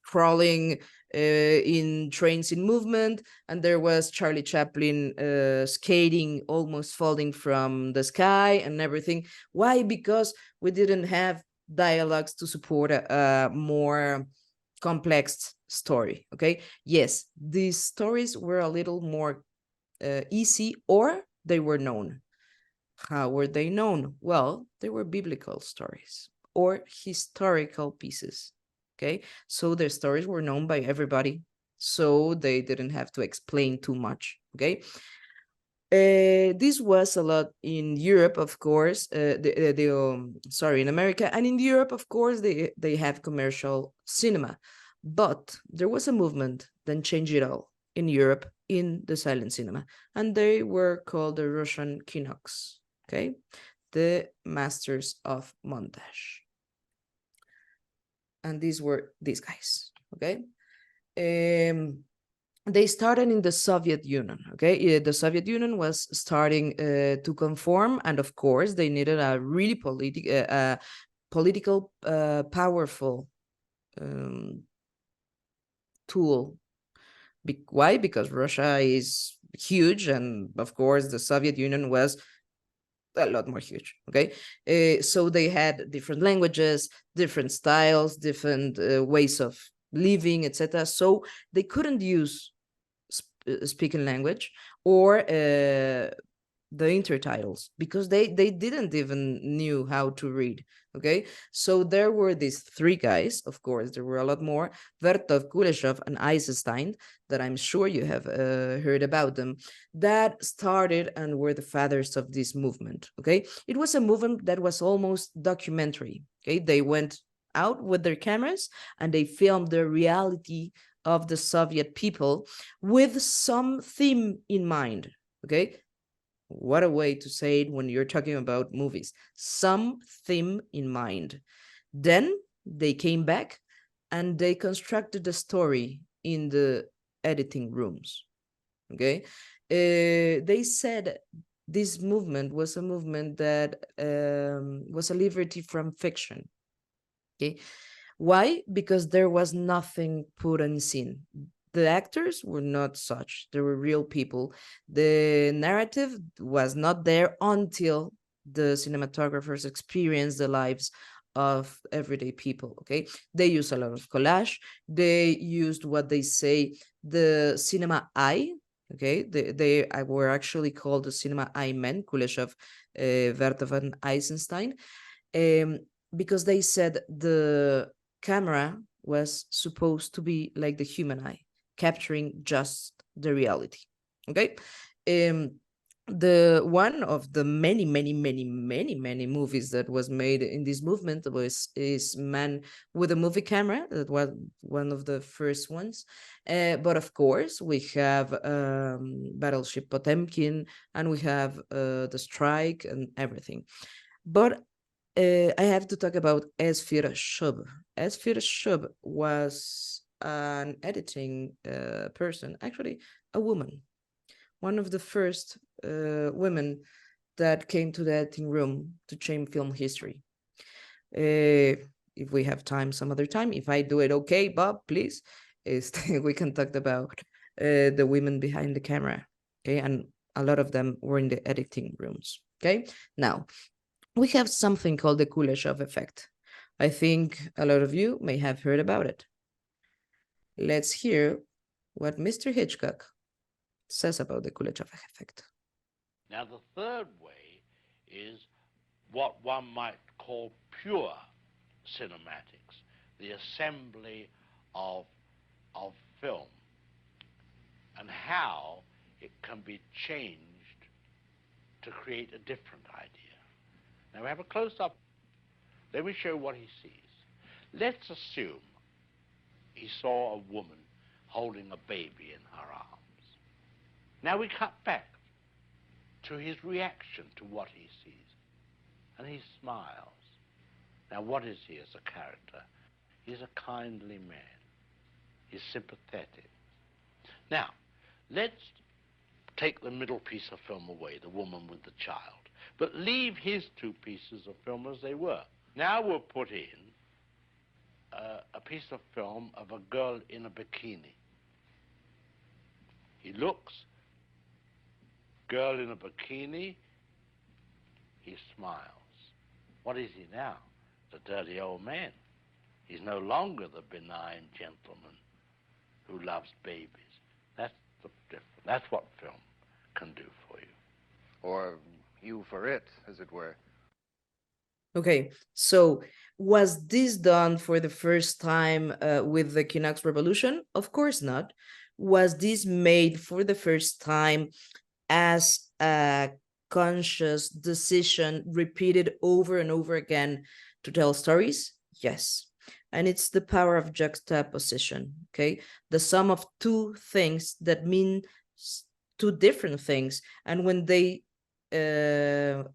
crawling in trains in movement, and there was Charlie Chaplin skating, almost falling from the sky and everything. Why? Because we didn't have dialogues to support a more complex story, okay? Yes, these stories were a little more easy, or they were known. How were they known? Well, they were biblical stories or historical pieces. Okay, so their stories were known by everybody, so they didn't have to explain too much. Okay, this was a lot in Europe, of course. Sorry, in America, and in Europe, of course, they have commercial cinema, but there was a movement that changed it all in Europe in the silent cinema, and they were called the Russian Kinoks. Okay, the masters of montage, and these were these guys. Okay. They started in the Soviet Union, okay? The Soviet Union was starting to conform, and of course, they needed a really political, powerful tool. Why? Because Russia is huge, and of course, the Soviet Union was a lot more huge, okay? So they had different languages, different styles, different ways of living, etc. So they couldn't use speaking language or the intertitles because they didn't even knew how to read. Okay, so there were these three guys. Of course, there were a lot more: Vertov, Kuleshov, and Eisenstein, that I'm sure you have heard about them, that started and were the fathers of this movement. Okay, it was a movement that was almost documentary. Okay, they went out with their cameras and they filmed the reality of the Soviet people with some theme in mind. Okay, what a way to say it when you're talking about movies. Some theme in mind. Then they came back and they constructed the story in the editing rooms. Okay, they said this movement was a movement that was a liberty from fiction. Okay, why? Because there was nothing put on scene. The actors were not such. They were real people. The narrative was not there until the cinematographers experienced the lives of everyday people. Okay, they used a lot of collage. They used what they say the cinema eye. Okay, they were actually called the cinema eye men: Kuleshov, Vertov, and Eisenstein, because they said the camera was supposed to be like the human eye. capturing just the reality. Okay. The one of the many movies that was made in this movement is Man with a Movie Camera. That was one of the first ones. But of course we have Battleship Potemkin, and we have The Strike and everything. But I have to talk about Esfir Shub. Esfir Shub was an editing person, actually a woman, one of the first women that came to the editing room to change film history. If we have time some other time, if I do it okay, Bob, please, we can talk about the women behind the camera. Okay, and a lot of them were in the editing rooms. Okay, now we have something called the Kuleshov effect. I think a lot of you may have heard about it. Let's hear what Mr. Hitchcock says about the Kuleshov effect. Now, the third way is what one might call pure cinematics, the assembly of film, and how it can be changed to create a different idea. Now, we have a close-up. Let me show what he sees. Let's assume he saw a woman holding a baby in her arms. Now we cut back to his reaction to what he sees, and he smiles. Now, what is he as a character? He's a kindly man. He's sympathetic. Now, let's take the middle piece of film away, the woman with the child, but leave his two pieces of film as they were. Now we'll put in a piece of film of a girl in a bikini. He looks, girl in a bikini, he smiles. What is he now? The dirty old man. He's no longer the benign gentleman who loves babies. That's the difference. That's what film can do for you. Or you for it, as it were. Okay, so was this done for the first time with the Kinox Revolution? Of course not. Was this made for the first time as a conscious decision repeated over and over again to tell stories? Yes. And it's the power of juxtaposition, okay? The sum of two things that mean two different things. And when they add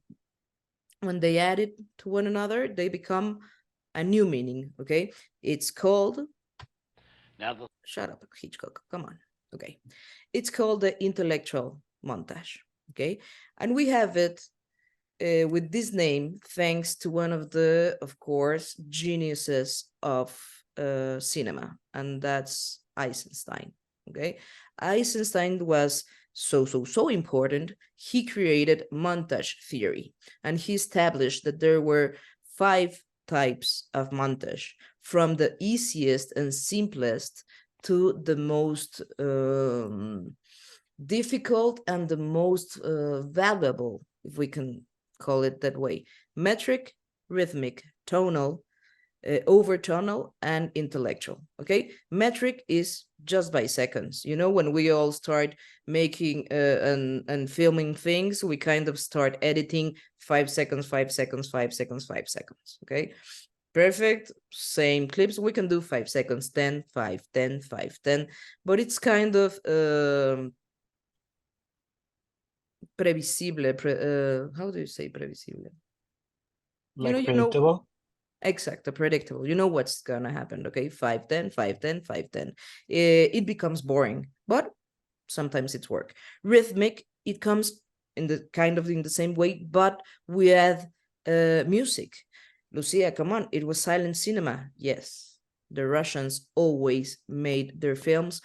it to one another, they become a new meaning, okay? It's called... Now Shut up, Hitchcock, come on. Okay. It's called the intellectual montage, okay? And we have it with this name thanks to one of the, of course, geniuses of cinema, and that's Eisenstein, okay? Eisenstein was so important. He created montage theory, and he established that there were 5 types of montage, from the easiest and simplest to the most difficult and the most valuable, if we can call it that way: metric, rhythmic, tonal, overtonal, and intellectual. Okay, metric is just by seconds. You know, when we all start making and filming things, we kind of start editing 5 seconds, 5 seconds, 5 seconds, 5 seconds. Okay, perfect. Same clips, we can do 5 seconds, 10, 5, 10, 5, 10, but it's kind of previsible. How do you say previsible? Like predictable? Exactly, predictable. You know what's gonna happen, okay? 5, 10, 5, 10, 5, 10. It becomes boring, but sometimes it's work. Rhythmic, it comes in the kind of in the same way, but we add music. Lucia, come on, it was silent cinema. Yes, the Russians always made their films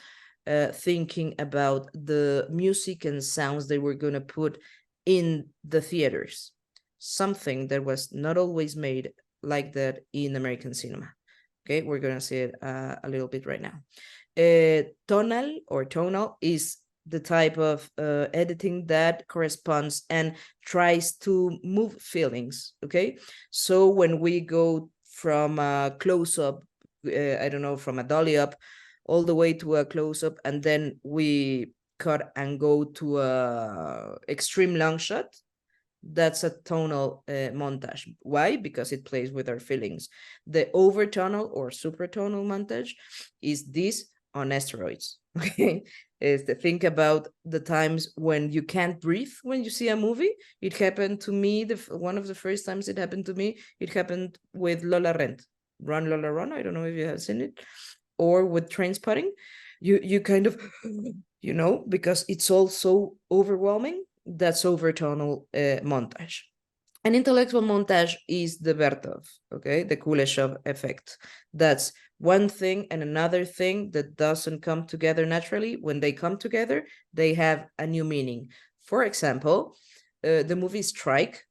thinking about the music and sounds they were gonna put in the theaters. Something that was not always made like that in American cinema. Okay, we're gonna see it a little bit right now. Tonal is the type of editing that corresponds and tries to move feelings. Okay, so when we go from a close-up, I don't know, from a dolly up all the way to a close-up, and then we cut and go to a extreme long shot, that's a tonal montage. Why? Because it plays with our feelings. The overtonal or supratonal montage is this on steroids. Okay, is to think about the times when you can't breathe when you see a movie. It happened to me. One of the first times it happened to me, it happened with Lola Rent, Run Lola Run. I don't know if you have seen it, or with Trainspotting. You kind of, you know, because it's all so overwhelming. That's overtonal montage. An intellectual montage is the Bertov, okay, the Kuleshov effect. That's one thing and another thing that doesn't come together naturally. When they come together, they have a new meaning. For example, the movie Strike,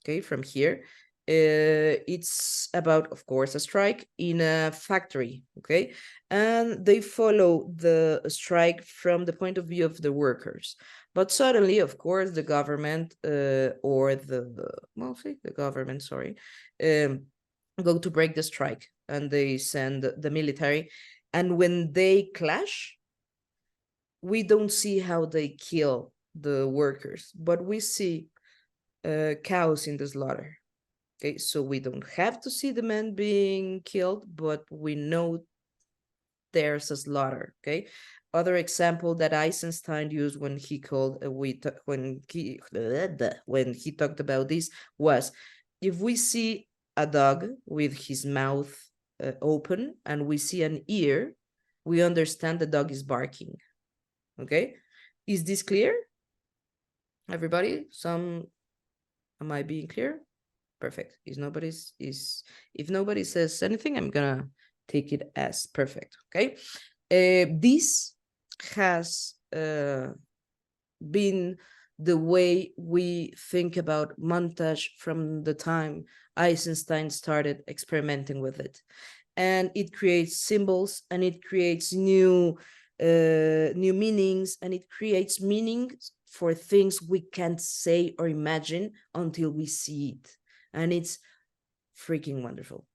okay, from here, it's about, of course, a strike in a factory, okay, and they follow the strike from the point of view of the workers. But suddenly, of course, the government or the government, sorry, go to break the strike, and they send the military. And when they clash, we don't see how they kill the workers, but we see cows in the slaughter. Okay, so we don't have to see the men being killed, but we know there's a slaughter. Okay, other example that Eisenstein used when he called when he talked about this was, if we see a dog with his mouth open and we see an ear, we understand the dog is barking. Okay, is this clear, everybody? Am I being clear? Perfect. If nobody says anything, I'm gonna take it as perfect. Okay. This has been the way we think about montage from the time Eisenstein started experimenting with it, and it creates symbols, and it creates new meanings, and it creates meanings for things we can't say or imagine until we see it. And it's freaking wonderful.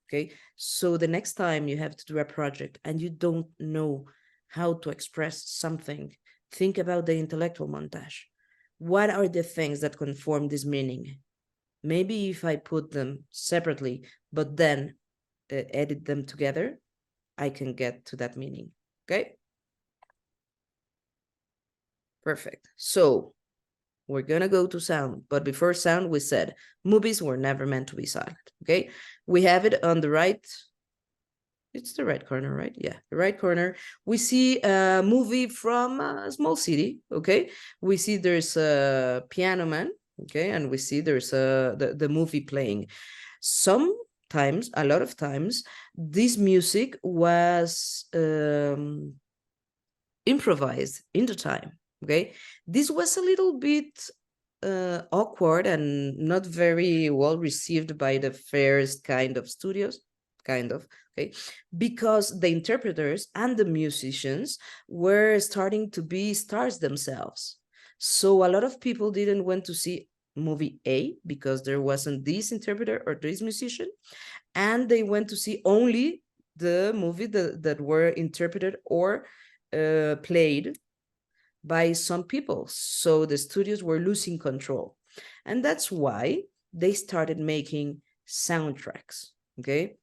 Okay, so the next time you have to do a project and you don't know how to express something, think about the intellectual montage. What are the things that conform this meaning? Maybe if I put them separately, but then edit them together, I can get to that meaning. Okay, perfect. So we're gonna go to sound, but before sound, we said movies were never meant to be silent. Okay, we have it on the right. It's the right corner, right? Yeah, the right corner. We see a movie from a small city. Okay, we see there's a piano man. Okay, and we see there's the movie playing. Sometimes, a lot of times, this music was improvised in the time. Okay, this was a little bit awkward and not very well received by the first kind of studios, okay, because the interpreters and the musicians were starting to be stars themselves. So a lot of people didn't want to see movie A because there wasn't this interpreter or this musician, and they went to see only the movie that were interpreted or played by some people. So the studios were losing control. And that's why they started making soundtracks, okay?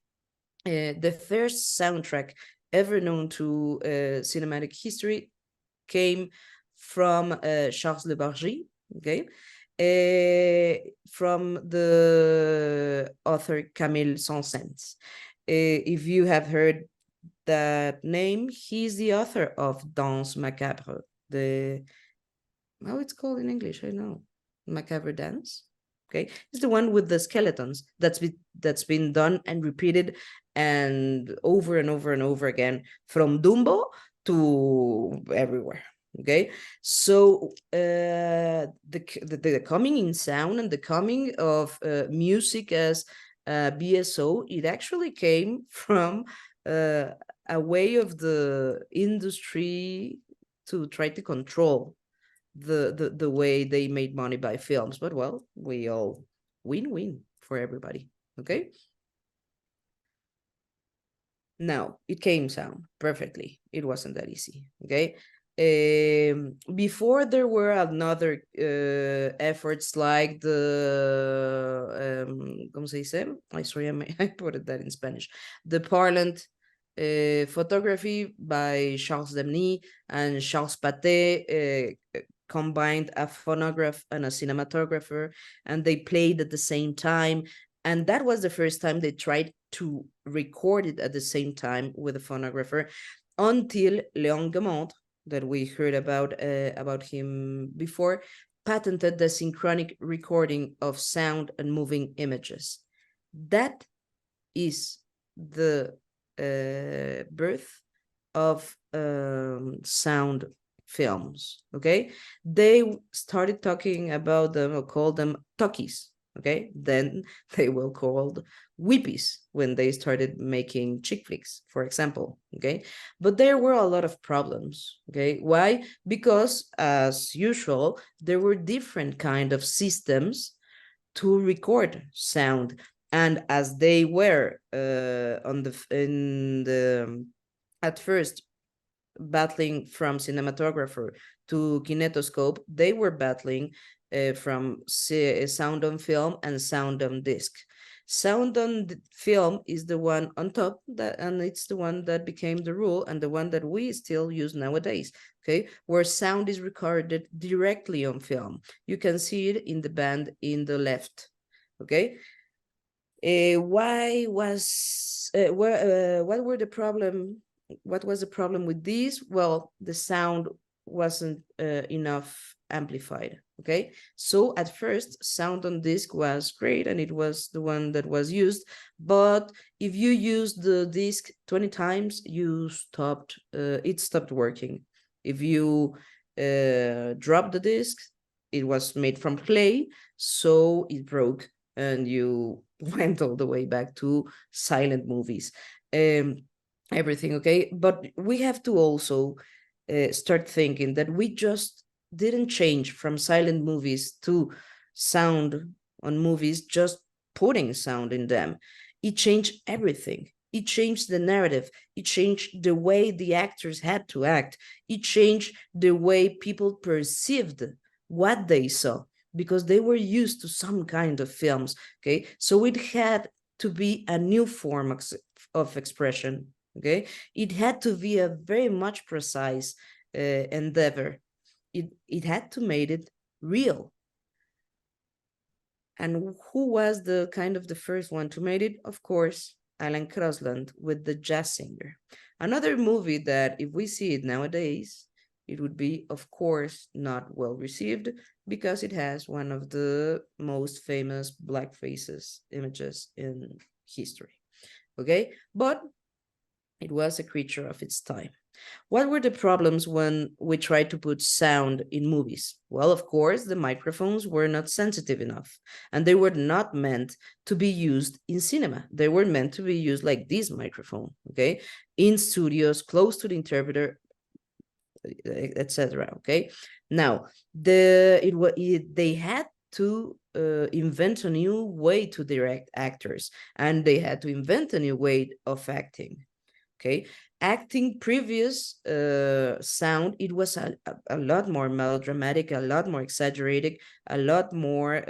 The first soundtrack ever known to cinematic history came from Charles Le Bargy, okay? From the author Camille Saint-Saëns. If you have heard that name, he's the author of Danse Macabre, how it's called in English, I know, Macabre Dance. Okay, it's the one with the skeletons that's been done and repeated and over and over and over again, from Dumbo to everywhere. Okay, so the coming in sound and the coming of music as BSO, it actually came from a way of the industry to try to control the way they made money by films. But well, we all win-win for everybody. Okay, Now, it came sound perfectly. It wasn't that easy, okay? Before there were another efforts like the, ¿cómo se dice? Sorry, I put it that in Spanish. The parlant photography by Charles Demny and Charles Paté combined a phonograph and a cinematographer, and they played at the same time. And that was the first time they tried to record it at the same time with a phonographer, until Léon Gaumont, that we heard about him before, patented the synchronic recording of sound and moving images. That is the birth of sound films, okay? They started talking about them, or called them talkies, okay? Then they were called weepies when they started making chick flicks, for example, okay? But there were a lot of problems, okay? Why? Because, as usual, there were different kind of systems to record sound, and as they were at first battling from cinematographer to kinetoscope, they were battling from sound on film and sound on disc. Sound on film is the one on top, and it's the one that became the rule, and the one that we still use nowadays, okay, where sound is recorded directly on film. You can see it in the band in the left, okay. What was the problem with these? Well, the sound wasn't enough amplified, okay? So at first, sound on disc was great, and it was the one that was used, but if you used the disc 20 times, it stopped working. If you drop the disc, it was made from clay, so it broke, and you went all the way back to silent movies. Everything, okay? But we have to also start thinking that we just didn't change from silent movies to sound on movies, just putting sound in them. It changed everything. It changed the narrative. It changed the way the actors had to act. It changed the way people perceived what they saw, because they were used to some kind of films, okay? So it had to be a new form of expression, okay? It had to be a very much precise endeavor. It had to make it real. And who was the kind of the first one to make it? Of course, Alan Crosland with The Jazz Singer. Another movie that, if we see it nowadays, it would be, of course, not well received, because it has one of the most famous black faces images in history, okay? But it was a creature of its time. What were the problems when we tried to put sound in movies? Well, of course, the microphones were not sensitive enough, and they were not meant to be used in cinema. They were meant to be used like this microphone, okay? In studios, close to the interpreter, etc. Okay. Now, they had to invent a new way to direct actors, and they had to invent a new way of acting. Okay, acting previous sound, it was a lot more melodramatic, a lot more exaggerated, a lot more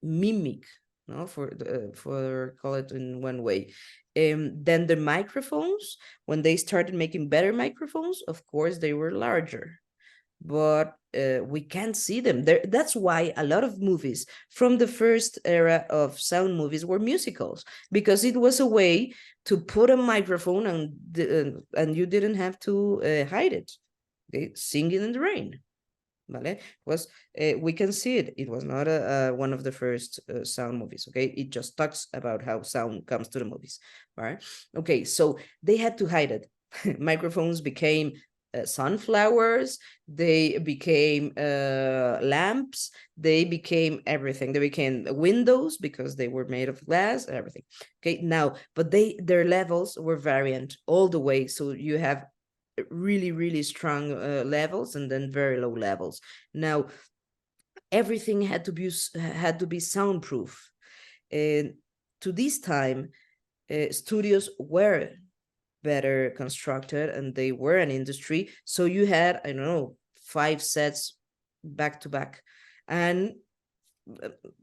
mimic, no, for call it in one way. Then the microphones, when they started making better microphones, of course they were larger, but we can't see them there. That's why a lot of movies from the first era of sound movies were musicals, because it was a way to put a microphone and you didn't have to hide it. Okay, Singing in the Rain. Vale? Was we can see it. It was not one of the first sound movies. Okay, it just talks about how sound comes to the movies. Right? Okay, so they had to hide it. Microphones became sunflowers. They became lamps. They became everything. They became windows because they were made of glass. Everything. Okay, now, but their levels were variant all the way. So you have really strong levels, and then very low levels. Now everything had to be soundproof, and to this time studios were better constructed and they were an industry. So you had, I don't know, 5 sets back to back. And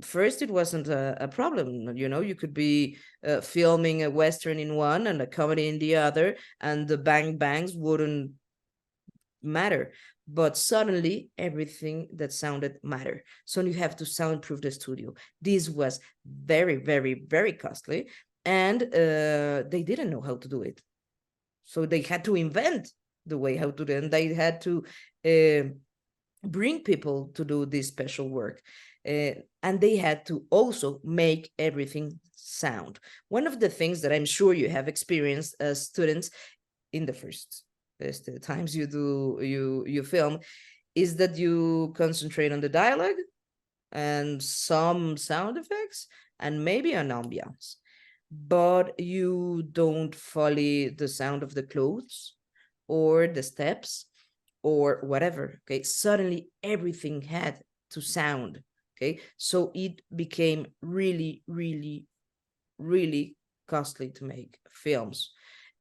first it wasn't a problem, you could be filming a Western in one and a comedy in the other, and the bangs wouldn't matter. But suddenly everything that sounded mattered. So you have to soundproof the studio. This was very, very, very costly, and they didn't know how to do it. So they had to invent the way how to do it, and they had to bring people to do this special work. And they had to also make everything sound. One of the things that I'm sure you have experienced as students in the first times you film is that you concentrate on the dialogue and some sound effects and maybe an ambiance, but you don't follow the sound of the clothes or the steps or whatever. Okay, suddenly everything had to sound. Okay, so it became really, really, really costly to make films.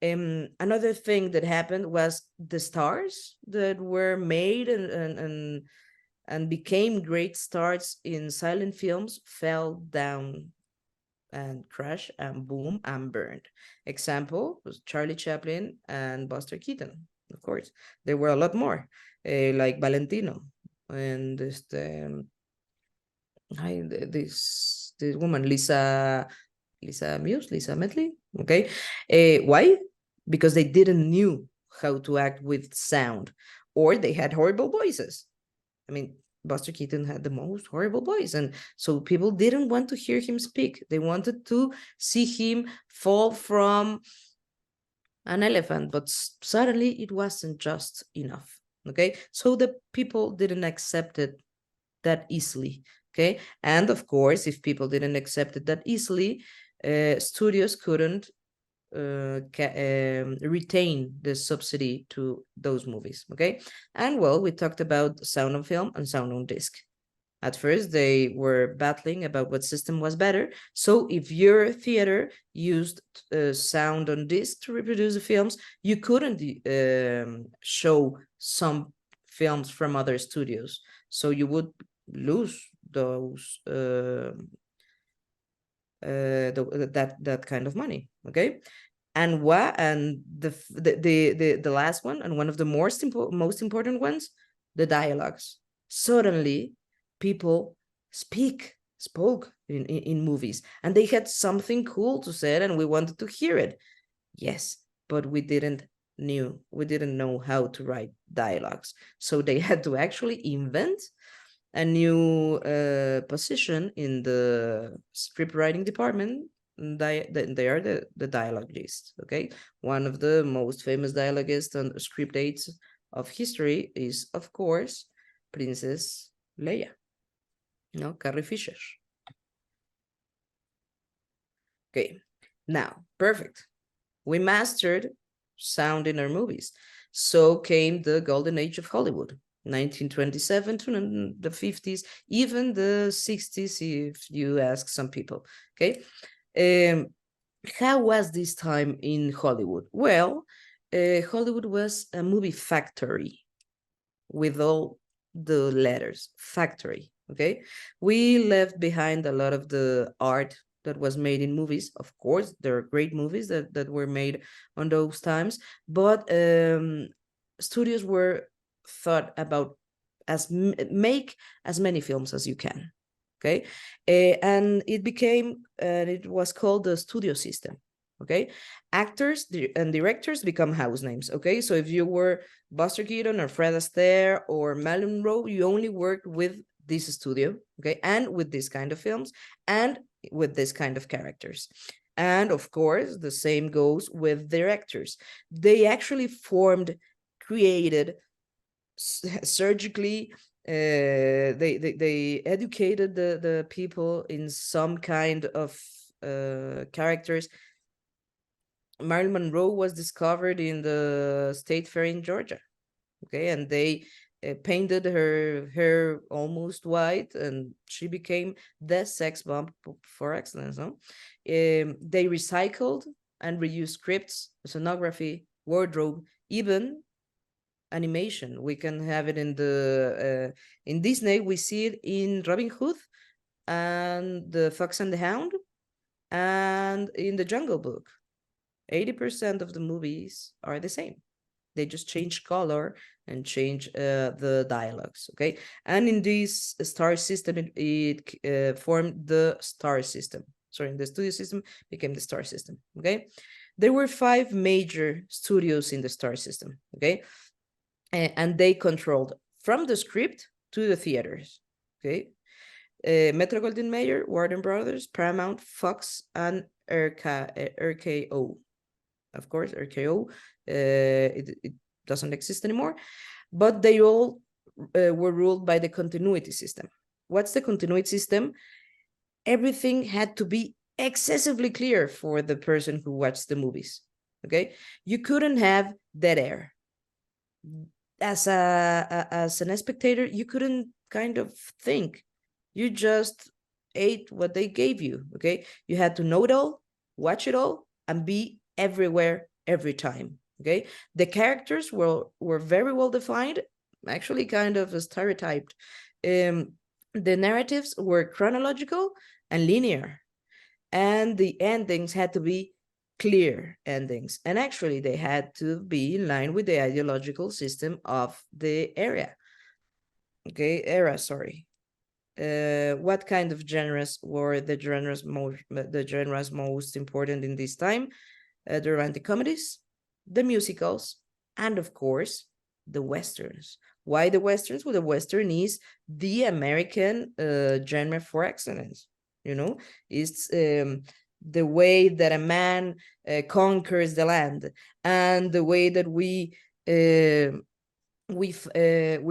Another thing that happened was the stars that were made and became great stars in silent films fell down and crashed and boom and burned. Example was Charlie Chaplin and Buster Keaton. Of course, there were a lot more, like Valentino and this woman Lisa Medley. Okay, why? Because they didn't knew how to act with sound, or they had horrible voices. I mean, Buster Keaton had the most horrible voice, and so people didn't want to hear him speak. They wanted to see him fall from an elephant, but suddenly it wasn't just enough. Okay, so the people didn't accept it that easily. Okay, and of course, if people didn't accept it that easily, studios couldn't retain the subsidy to those movies. Okay, and well, we talked about sound on film and sound on disc. At first, they were battling about what system was better. So if your theater used sound on disc to reproduce the films, you couldn't show some films from other studios. So you would lose those that kind of money. Okay, and the last one, and one of the most important ones, the dialogues. Suddenly people spoke in movies, and they had something cool to say, and we wanted to hear it. Yes, but we didn't know how to write dialogues, so they had to actually invent a new position in the script writing department. They are the dialogists. Okay, one of the most famous dialogists and script aides of history is, of course, Princess Leia, Carrie Fisher. Okay, now, perfect. We mastered sound in our movies. So came the golden age of Hollywood, 1927 to the 50s, even the 60s, if you ask some people. Okay, how was this time in Hollywood? Well, Hollywood was a movie factory with all the letters, factory. Okay, we left behind a lot of the art that was made in movies. Of course, there are great movies that were made on those times, but studios were thought about as make as many films as you can. Okay, and it was called the studio system. Okay, actors and directors become house names. Okay, so if you were Buster Keaton or Fred Astaire or Marilyn Monroe, you only worked with this studio. Okay, and with this kind of films and with this kind of characters. And of course, the same goes with directors. They actually created surgically. They educated the people in some kind of characters. Marilyn Monroe was discovered in the State Fair in Georgia. Okay, and they painted her hair almost white, and she became the sex bomb for excellence. No? They recycled and reused scripts, sonography, wardrobe, even animation. We can have it in Disney. We see it in Robin Hood and the Fox and the Hound, and in the Jungle Book. 80% of the movies are the same. They just change color and change the dialogues, okay? And in this star system, it formed the star system. Sorry, the studio system became the star system, okay? There were 5 major studios in the star system, okay? And they controlled from the script to the theaters, okay? Metro-Goldwyn-Mayer, Warner Brothers, Paramount, Fox, and RKO. Of course, RKO, it doesn't exist anymore, but they all were ruled by the continuity system. What's the continuity system? Everything had to be excessively clear for the person who watched the movies, okay? You couldn't have dead air. As an spectator, you couldn't kind of think. You just ate what they gave you, okay? You had to know it all, watch it all, and be everywhere, every time, okay? The characters were very well defined, actually kind of stereotyped. The narratives were chronological and linear, and the endings had to be clear endings. And actually, they had to be in line with the ideological system of the era. Okay, sorry. What kind of genres were the genres most important in this time? The romantic comedies, the musicals, and of course, the westerns. Why the westerns? Well, the western is the American genre for excellence. You know, it's the way that a man conquers the land, and the way that we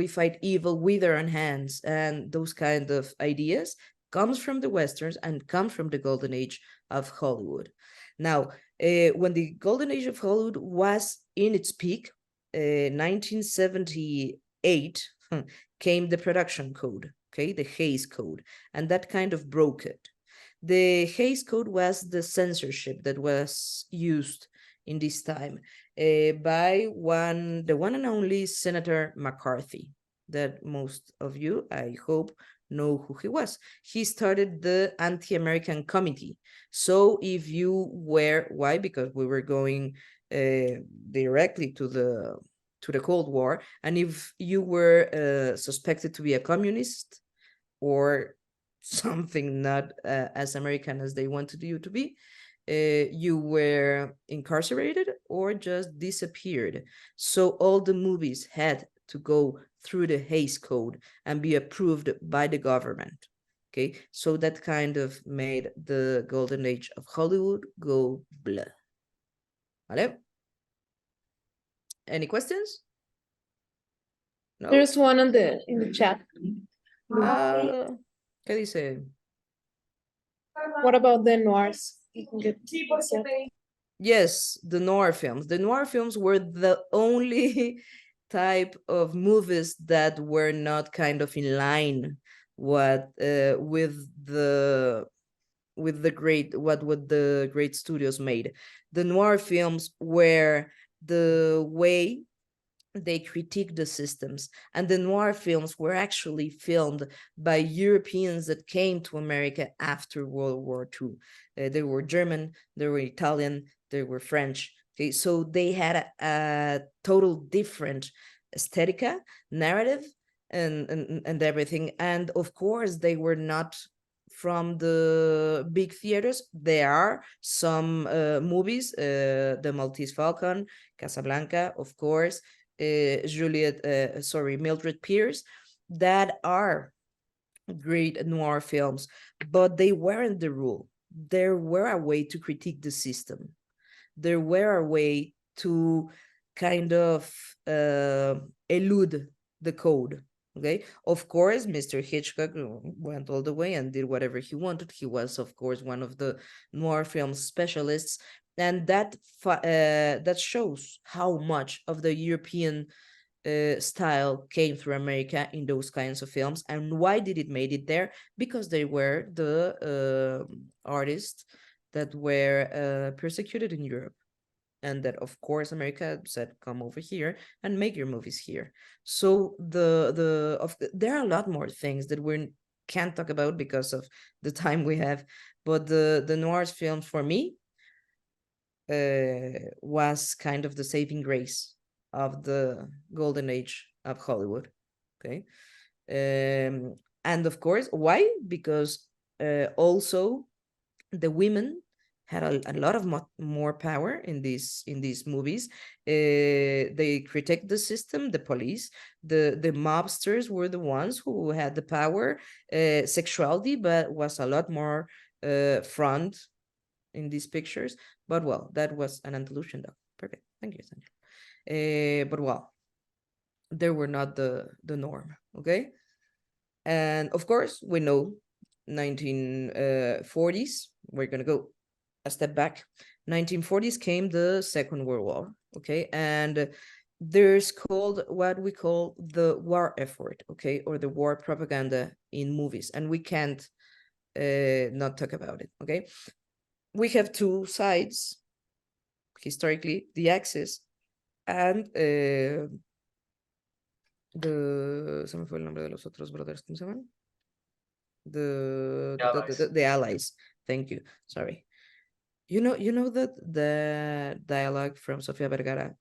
fight evil with our own hands, and those kind of ideas comes from the westerns and come from the golden age of Hollywood. Now, when the golden age of Hollywood was in its peak, 1978, came the production code, okay, the Hays Code, and that kind of broke it. The Hays Code was the censorship that was used in this time by the one and only Senator McCarthy, that most of you, I hope, know who he was. He started the Anti-American Committee. So if you were, why? Because we were going directly to the Cold War, and if you were suspected to be a communist or something not as American as they wanted you to be, you were incarcerated or just disappeared. So all the movies had to go through the Hays Code and be approved by the government. Okay, so that kind of made the golden age of Hollywood go blah. ¿Vale? Any questions? No? There's one in the chat. ¿Qué dice? What about the noirs? Yes, the noir films. The noir films were the only type of movies that were not kind of in line with the great studios made. The noir films were the way they critiqued the systems, and the noir films were actually filmed by Europeans that came to America after World War II. They were German, they were Italian, they were French. Okay, so they had a total different aesthetica, narrative, and everything. And of course, they were not from the big theaters. There are some movies, The Maltese Falcon, Casablanca, of course, Mildred Pierce, that are great noir films, but they weren't the rule. There were a way to critique the system. There were a way to kind of elude the code. Okay, of course, Mr. Hitchcock went all the way and did whatever he wanted. He was, of course, one of the noir film specialists, and that shows how much of the European style came through America in those kinds of films. And why did it made it there? Because they were the artists that were persecuted in Europe. And that, of course, America said, come over here and make your movies here. So there are a lot more things that we can't talk about because of the time we have. But the noir films, for me, was kind of the saving grace of the golden age of Hollywood. Okay. And of course, why? Because also the women had a lot of more power in these movies. They critique the system, the police, the mobsters were the ones who had the power. Sexuality, but was a lot more front in these pictures. But well, that was an andalusian though. Perfect, thank you, Sandra. But well, they were not the norm. Okay. And of course, we know 1940s. We're gonna go a step back. 1940s came the Second World War. Okay, and there's called what we call the war effort. Okay, or the war propaganda in movies, and we can't not talk about it. Okay, we have two sides historically: the Axis and se me fue el nombre de los otros brothers, ¿cómo se llaman? The Allies. Thank you. Sorry. You know that the dialogue from Sofia Vergara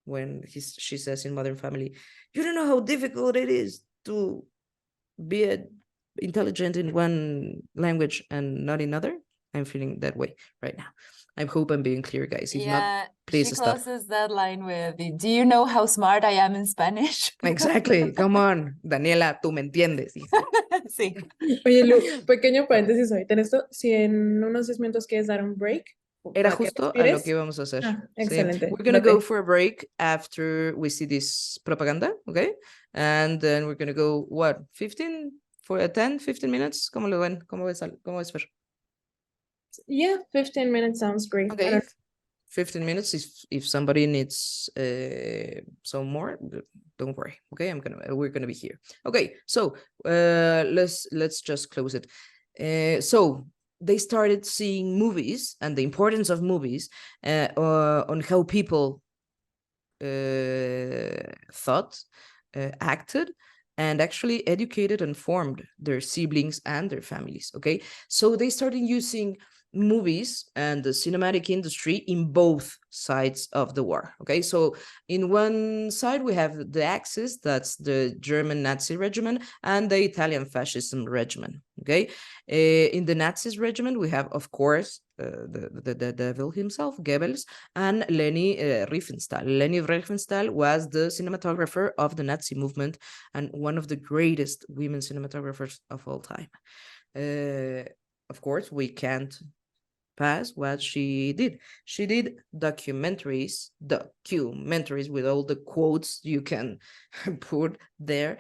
when she says in Modern Family, you don't know how difficult it is to be intelligent in one language and not in other. I'm feeling that way right now. I hope I'm being clear, guys. If not, please she stop. closes that line with, do you know how smart I am in Spanish? Exactly. Come on, Daniela, tú me entiendes. Sí. Oye, Lu, pequeño paréntesis ahorita en esto. Si en unos 10 minutos quieres dar un break. Era para que justo a lo respires. que íbamos a hacer. Excelente. We're gonna Date. go for a break after we see this propaganda, okay? And then we're gonna go, what, 15 minutes? ¿Cómo lo ven? ¿Cómo ves, Fer? Yeah, 15 minutes sounds great. Okay, 15 minutes. If somebody needs some more, don't worry. Okay, we're gonna be here. Okay, so let's just close it. So they started seeing movies and the importance of movies on how people thought, acted, and actually educated and formed their siblings and their families. Okay, so they started using movies and the cinematic industry in both sides of the war. Okay, so in one side we have the Axis, that's the German Nazi regiment, and the Italian fascism regiment. Okay, in the Nazis regiment we have, of course, the devil himself, Goebbels, and Leni Riefenstahl. Leni Riefenstahl was the cinematographer of the Nazi movement and one of the greatest women cinematographers of all time. Of course, we can't pass what she did. She did documentaries with all the quotes you can put there.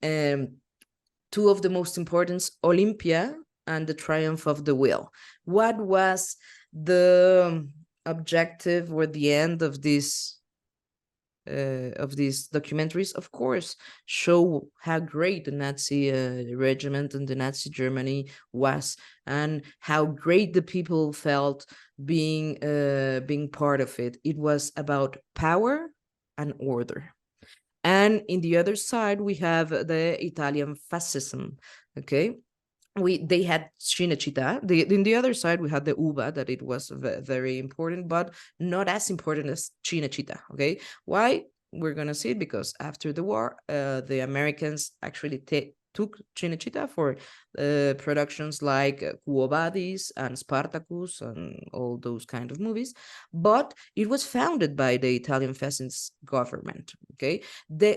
Two of the most important, Olympia and The Triumph of the Will. What was the objective or the end of these documentaries? Of course, show how great the Nazi regiment and the Nazi Germany was, and how great the people felt being part of it. It was about power and order. And in the other side, we have the Italian fascism. Okay, they had Cinecittà. In the other side, we had the UBA, that it was very important, but not as important as Cinecittà. Okay, why? We're gonna see it because after the war, the Americans actually took Cinecittà for productions like Quo Vadis and Spartacus and all those kind of movies. But it was founded by the Italian fascist government. Okay,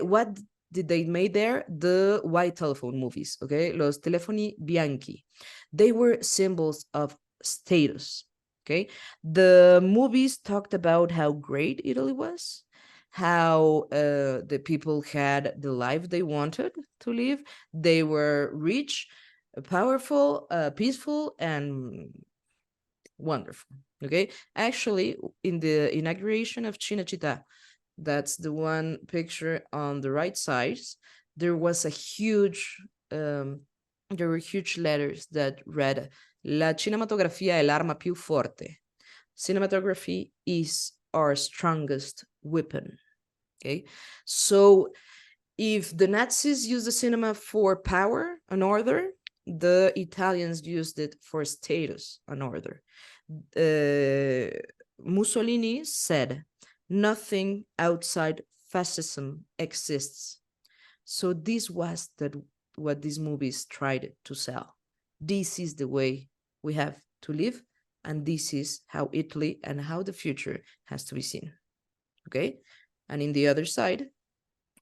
what did they made there? The white telephone movies. Okay, Los Telefoni Bianchi. They were symbols of status. Okay, the movies talked about how great Italy was, how the people had the life they wanted to live. They were rich, powerful, peaceful, and wonderful. Okay, actually, in the inauguration of Cinecittà, that's the one picture on the right side, there was a huge, there were huge letters that read, La cinematografia è l'arma più forte. Cinematography is our strongest weapon. Okay, so if the Nazis used the cinema for power and order, the Italians used it for status and order. Mussolini said, nothing outside fascism exists. So this was what these movies tried to sell. This is the way we have to live, and this is how Italy and how the future has to be seen. Okay, and in the other side,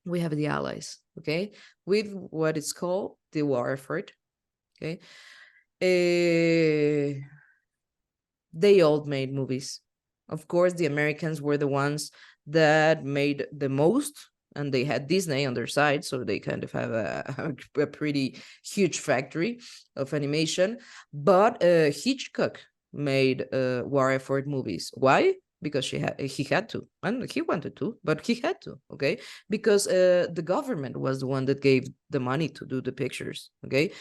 we have the Allies. Okay, with what is called the war effort. Okay, they all made movies. Of course, the Americans were the ones that made the most, and they had Disney on their side, so they kind of have a pretty huge factory of animation. But Hitchcock made war effort movies. Why? Because he had to, and he wanted to, but he had to. Okay, because the government was the one that gave the money to do the pictures. Okay,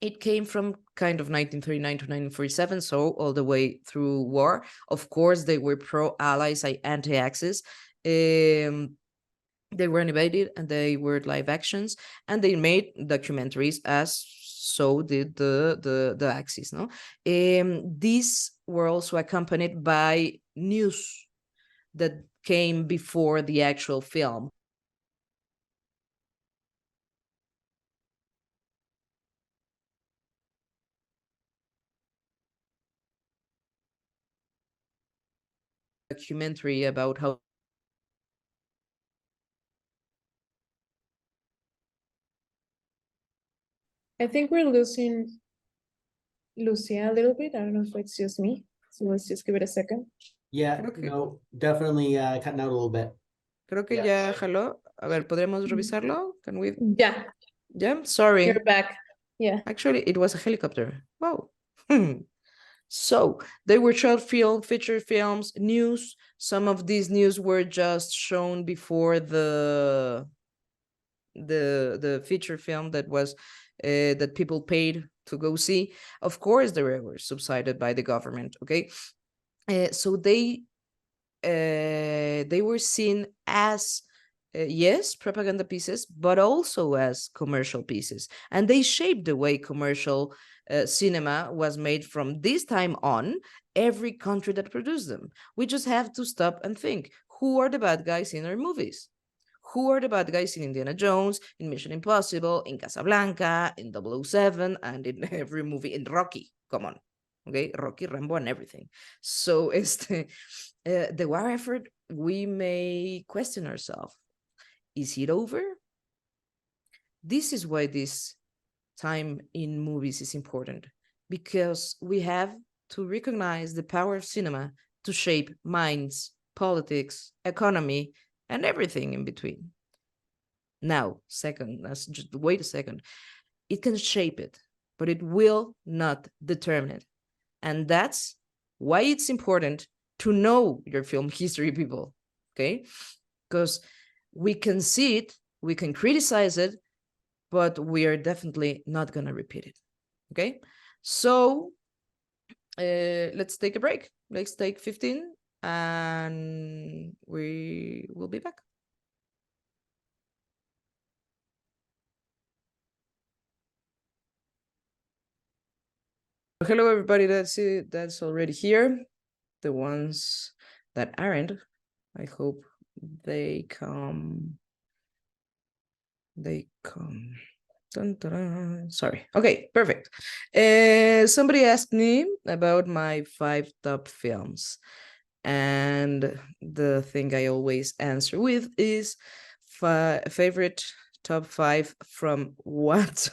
it came from kind of 1939 to 1947, so all the way through war. Of course, they were pro-Allies, anti-Axis. They were animated and they were live actions, and they made documentaries, as so did the Axis. No, these were also accompanied by news that came before the actual film. Documentary about how I think we're losing Lucia a little bit. I don't know if it's just me. So let's just give it a second. Yeah, Creo que- no, definitely cutting out a little bit. Creo que ya jaló. A ver, ¿podremos revisarlo? Can we? Yeah, Yeah, sorry. you're back. Yeah. Actually, it was a helicopter. Wow. So they were short film, feature films, news. Some of these news were just shown before the feature film that was that people paid to go see. Of course, they were subsidized by the government. Okay, so they were seen as yes, propaganda pieces, but also as commercial pieces, and they shaped the way commercial cinema was made from this time on. Every country that produced them, we just have to stop and think: who are the bad guys in our movies? Who are the bad guys in Indiana Jones, in Mission Impossible, in Casablanca, in 007, and in every movie, in Rocky? Come on, okay, Rocky, Rambo, and everything. So the war effort, we may question ourselves. Is it over? This is why this time in movies is important, because we have to recognize the power of cinema to shape minds, politics, economy, and everything in between. Now, second, let's just wait a second. It can shape it, but it will not determine it. And that's why it's important to know your film history, people, okay? Because we can see it, we can criticize it, but we are definitely not going to repeat it, okay? So let's take a break. Let's take 15 and we will be back. Hello, everybody. That's it. That's already here. The ones that aren't, I hope they come. Dun, dun, dun. Sorry. Okay, perfect. Somebody asked me about my 5 top films. And the thing I always answer with is favorite top 5 from what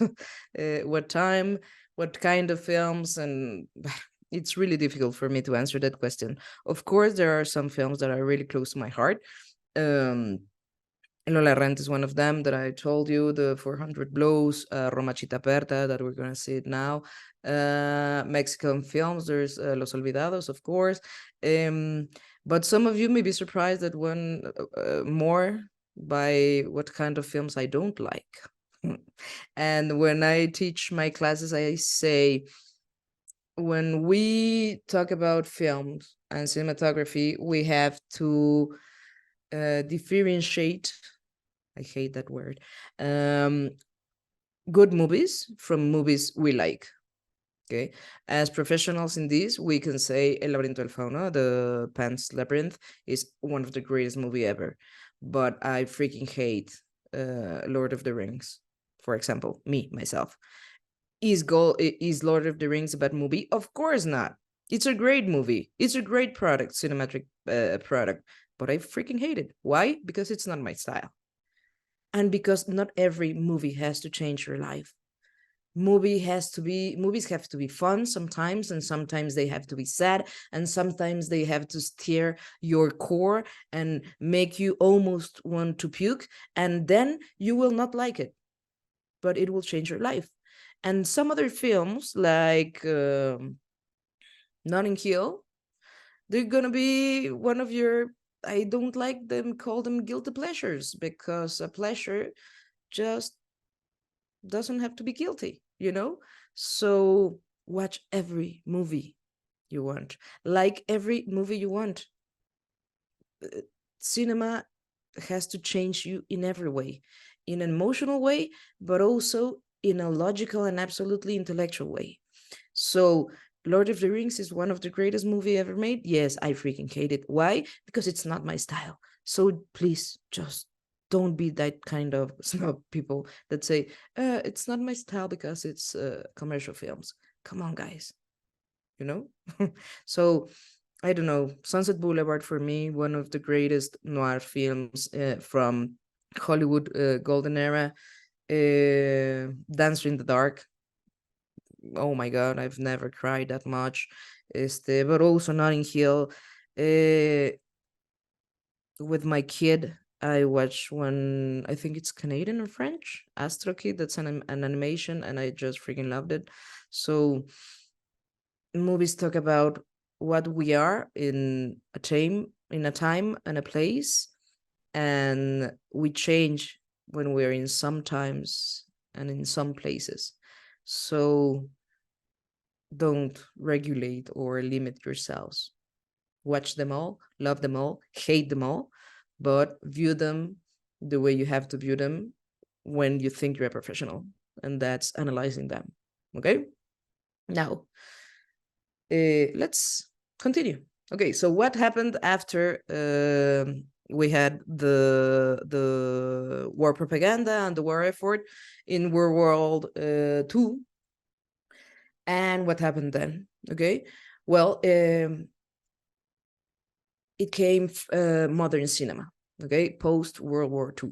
time, what kind of films, and it's really difficult for me to answer that question. Of course, there are some films that are really close to my heart. Lola Rent is one of them that I told you, the 400 Blows, Roma Città Aperta, that we're going to see it now. Mexican films, there's Los Olvidados, of course. But some of you may be surprised that one more by what kind of films I don't like. And when I teach my classes, I say, when we talk about films and cinematography, we have to differentiate, I hate that word, good movies from movies we like. Okay, as professionals in this, we can say El Laberinto del Fauno, the Pan's Labyrinth, is one of the greatest movie ever. But I freaking hate Lord of the Rings, for example, myself. Is Lord of the Rings a bad movie? Of course not. It's a great movie. It's a great product, cinematic product. But I freaking hate it. Why? Because it's not my style. And because not every movie has to change your life. Movies have to be fun sometimes, and sometimes they have to be sad, and sometimes they have to stir your core and make you almost want to puke, and then you will not like it, but it will change your life. And some other films like Notting Hill, they're gonna be one of your, I don't like them, call them guilty pleasures, because a pleasure just doesn't have to be guilty, you know? So watch every movie you want, like every movie you want. Cinema has to change you in every way, in an emotional way, but also in a logical and absolutely intellectual way. So Lord of the Rings is one of the greatest movie ever made. Yes, I freaking hate it. Why? Because it's not my style. So please just don't be that kind of snob people that say, it's not my style because it's commercial films. Come on, guys. You know? So I don't know. Sunset Boulevard, for me, one of the greatest noir films from Hollywood golden era. Dancer in the Dark. Oh my God, I've never cried that much. But also Notting Hill. With my kid, I watched one, I think it's Canadian or French, Astro Kid. That's an animation, and I just freaking loved it. So movies talk about what we are in a time and a place, and we change when we're in some times and in some places. So don't regulate or limit yourselves. Watch them all, love them all, hate them all, but view them the way you have to view them when you think you're a professional, and that's analyzing them. Okay? Now, let's continue. Okay, so what happened after we had the war propaganda and the war effort in World War II? And what happened then? Okay, well, it came modern cinema. Okay, post World War II.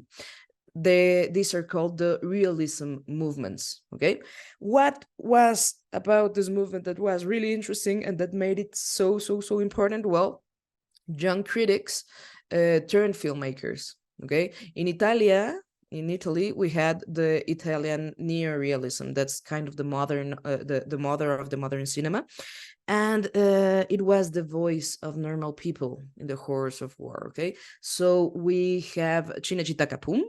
These are called the realism movements. Okay, what was about this movement that was really interesting and that made it so important? Well, young critics turned filmmakers. Okay, in Italy, we had the Italian neorealism. That's kind of the modern, the mother of the modern cinema, and it was the voice of normal people in the horrors of war. Okay, so we have Cinecittà Capum,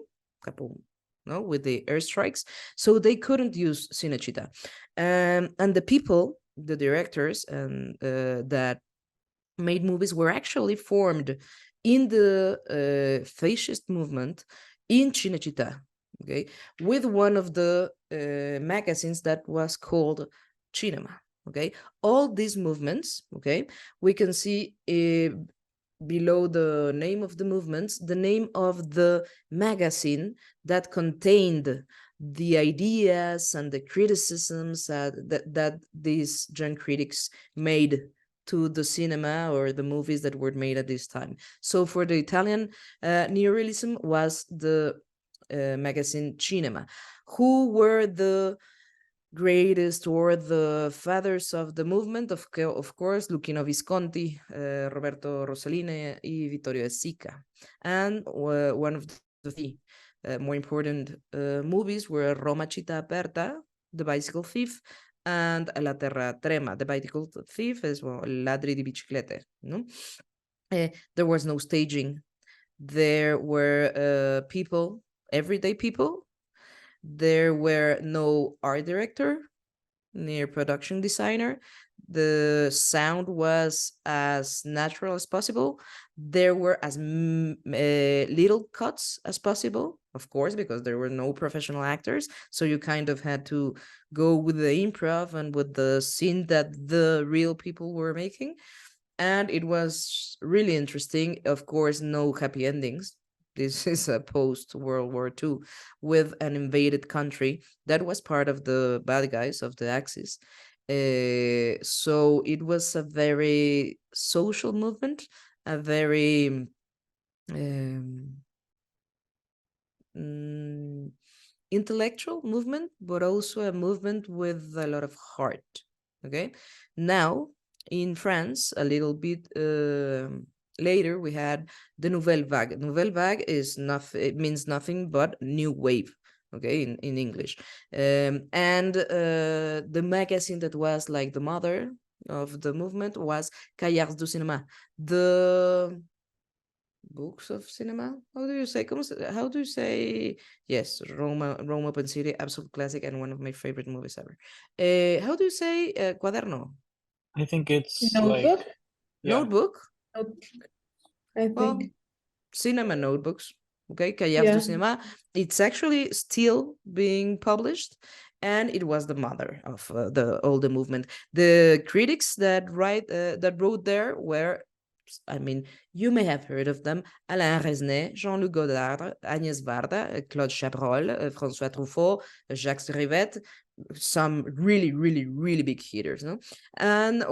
no, with the airstrikes. So they couldn't use Cinecittà, and the people, the directors, and that made movies were actually formed in the fascist movement in Cinecittà, okay, with one of the magazines that was called Cinema. Okay, all these movements, okay, we can see below the name of the movements, the name of the magazine that contained the ideas and the criticisms that these young critics made to the cinema or the movies that were made at this time. So for the Italian neorealism was the magazine Cinema. Who were the greatest or the fathers of the movement? Of course, Luchino Visconti, Roberto Rossellini, y Vittorio De Sica. And one of the three more important movies were Roma Città Aperta, The Bicycle Thief, and La Terra Trema, the bicycle thief, as well, Ladri di biciclette. No? There was no staging. There were people, everyday people. There were no art director, near production designer. The sound was as natural as possible. There were as little cuts as possible, of course, because there were no professional actors. So you kind of had to go with the improv and with the scene that the real people were making. And it was really interesting. Of course, no happy endings. This is a post World War II with an invaded country that was part of the bad guys of the Axis. So it was a very social movement, a very um, intellectual movement, but also a movement with a lot of heart. Okay, now in France, a little bit later, we had the Nouvelle Vague. Nouvelle Vague is nothing; it means nothing but new wave. Okay, in English, and the magazine that was like the mother of the movement was Cahiers du Cinéma, the books of cinema. How do you say? How do you say? Yes, Roma Open City, absolute classic and one of my favorite movies ever. How do you say cuaderno? I think it's Notebook? like, yeah. Notebook? Notebook, I Well, think. cinema notebooks. Okay, Cahiers du Yeah. Cinéma. It's actually still being published, and it was the mother of all the movement. The critics that wrote there were, I mean, you may have heard of them: Alain Resnais, Jean-Luc Godard, Agnès Varda, Claude Chabrol, François Truffaut, Jacques Rivette, some really, really, really big hitters, no? And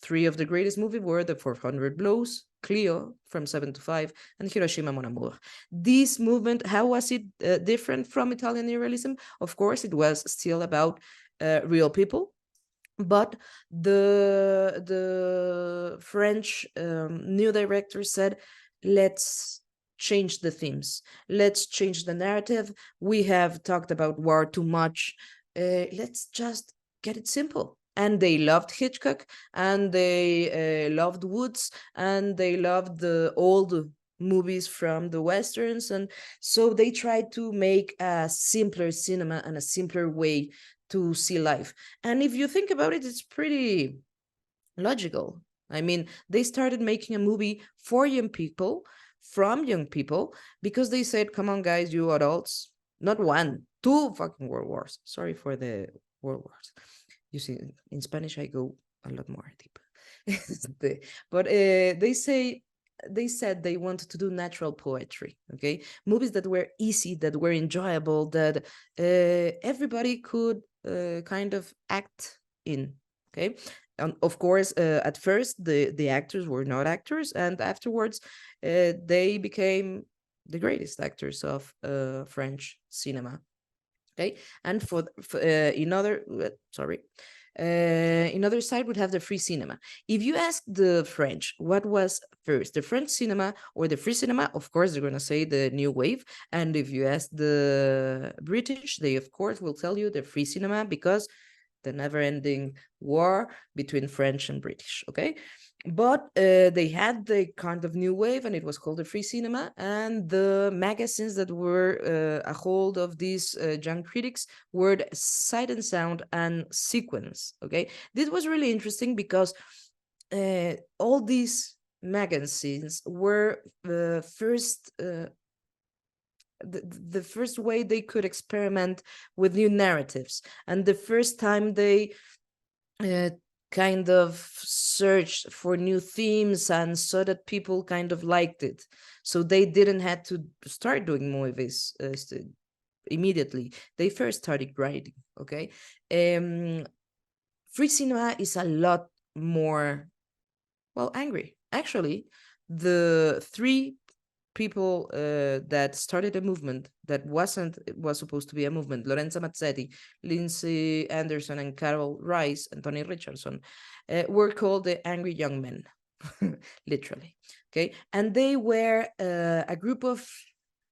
three of the greatest movies were The 400 Blows, Cleo from 7 to 5, and Hiroshima Mon Amour. This movement, how was it different from Italian neorealism? Of course, it was still about real people, but the French new director said, let's change the themes, let's change the narrative. We have talked about war too much. Let's just get it simple. And they loved Hitchcock, and they loved Woods, and they loved the old movies from the westerns, and so they tried to make a simpler cinema and a simpler way to see life. And if you think about it, it's pretty logical. I mean, they started making a movie for young people, from young people, because they said, come on, guys, you adults, not one, two fucking world wars. Sorry for the world wars. You see, in Spanish, I go a lot more deep. But they said they wanted to do natural poetry. Okay, movies that were easy, that were enjoyable, that everybody could kind of act in. Okay, and of course, at first the actors were not actors, and afterwards they became the greatest actors of French cinema. Okay, and in other side would have the free cinema. If you ask the French what was first, the French cinema or the free cinema, of course they're going to say the new wave. And if you ask the British, they of course will tell you the free cinema, because the never-ending war between French and British. Okay, but they had the kind of new wave, and it was called the free cinema. And the magazines that were a hold of these young critics were Sight and Sound and Sequence. Okay, this was really interesting because all these magazines were first. The first way they could experiment with new narratives, and the first time they kind of searched for new themes and saw that people kind of liked it, so they didn't have to start doing movies immediately. They first started writing. Okay, free cinema is a lot more, well, angry. Actually, the three people that started a movement that was supposed to be a movement: Lorenzo Mazzetti, Lindsay Anderson, and Carol Rice, and Tony Richardson, were called the Angry Young Men, literally. Okay, and they were a group of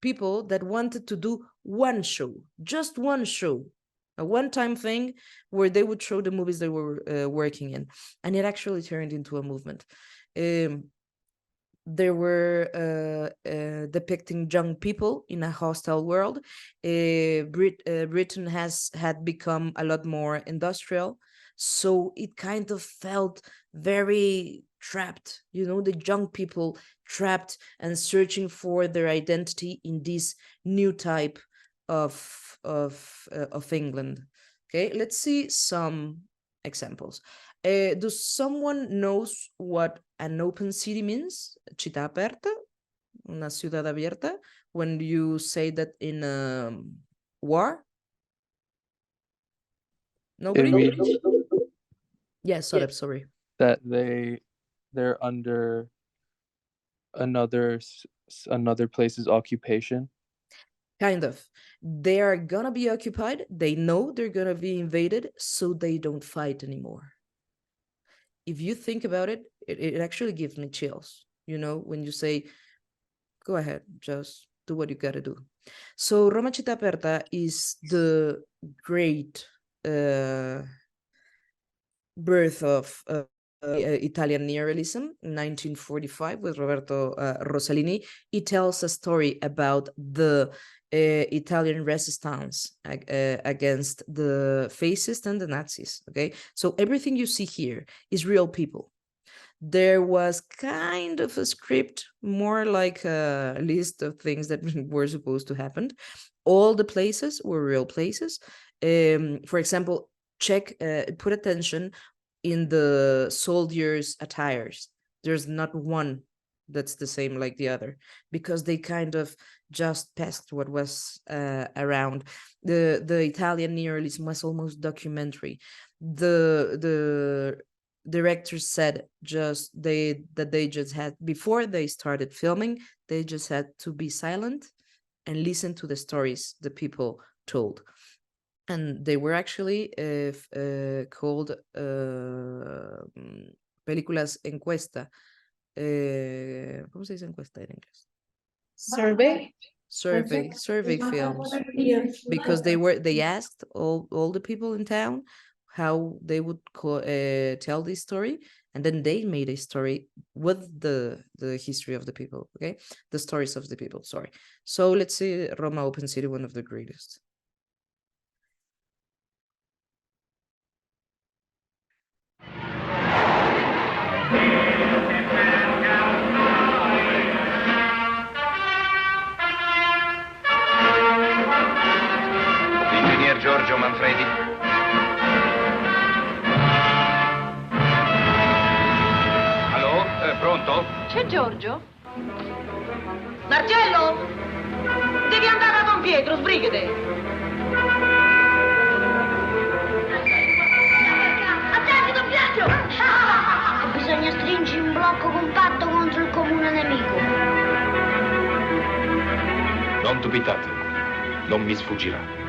people that wanted to do one show, just one show. a one-time thing where they would show the movies they were working in, and it actually turned into a movement. They were depicting young people in a hostile world. Britain had become a lot more industrial, so it kind of felt very trapped, you know, the young people trapped and searching for their identity in this new type of England. Okay, let's see some examples. Does someone knows what an open city means? Città aperta, una ciudad abierta. When you say that in war. Nobody. It means Yes, sorry. that they're under another place's occupation. Kind of. They are gonna be occupied. They know they're gonna be invaded, so they don't fight anymore. If you think about it, it actually gives me chills, you know, when you say, go ahead, just do what you gotta do. So Roma Città Aperta is the great birth of Italian neorealism in 1945 with Roberto Rossellini. It tells a story about the Italian resistance against the fascists and the Nazis. Okay, so everything you see here is real people. There was kind of a script, more like a list of things that were supposed to happen. All the places were real places. For example, put attention in the soldiers' attires. There's not one that's the same like the other, because they kind of just passed what was around. The Italian neorealism was almost documentary. The directors said that they just had, before they started filming, they just had to be silent and listen to the stories the people told. And they were actually called películas encuesta. ¿Cómo se dice encuesta en inglés? Survey films. Yeah. Because they asked all the people in town how they would tell this story, and then they made a story with the history of the people. Okay, the stories of the people. Sorry. So let's see Roma Open City, one of the greatest. Ingegner Giorgio Manfredi. Allo? Pronto? C'è Giorgio? Marcello! Devi andare da Don Pietro, sbrigate! Attenti, Don Pietro! Bisogna stringere un blocco compatto contro il comune nemico. Non dubitate, non mi sfuggirà.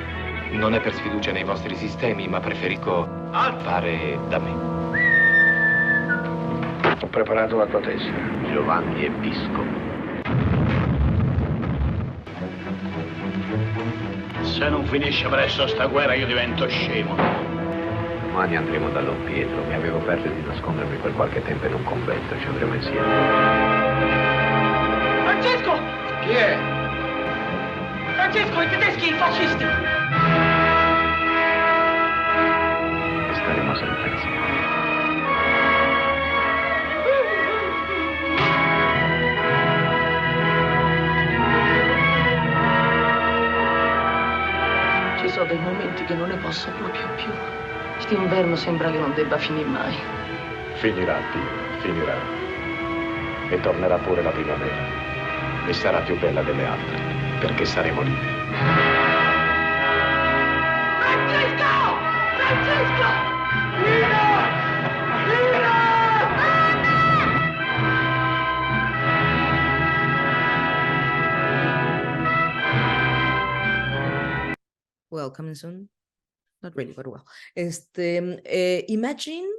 Non è per sfiducia nei vostri sistemi, ma preferisco fare da me. Ho preparato la tua tessera. Giovanni è vescovo. Se non finisce presto sta guerra io divento scemo. Domani andremo da Don Pietro. Mi avevo offerto di nascondermi per qualche tempo in un convento. Ci andremo insieme. Francesco! Chi è? Francesco, i tedeschi, i fascisti! E staremo sempre insieme. Ci sono dei momenti che non ne posso proprio più. Quest'inverno sembra che non debba finire mai. Finirà, Dio, finirà. E tornerà pure la primavera. E sarà più bella delle altre, perché saremo liberi. Francesco! Francesco! Viva! Viva! Well, coming soon. Not really, but well. Imagine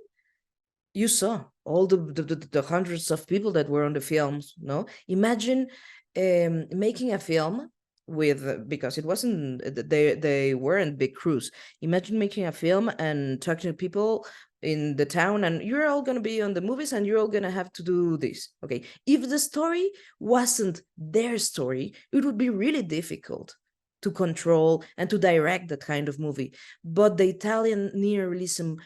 you saw all the hundreds of people that were on the films, no? Imagine making a film with because it wasn't they weren't big crews. Imagine making a film and talking to people in the town, and you're all going to be on the movies and you're all going to have to do this. Okay, if the story wasn't their story, it would be really difficult to control and to direct that kind of movie. But the Italian neorealism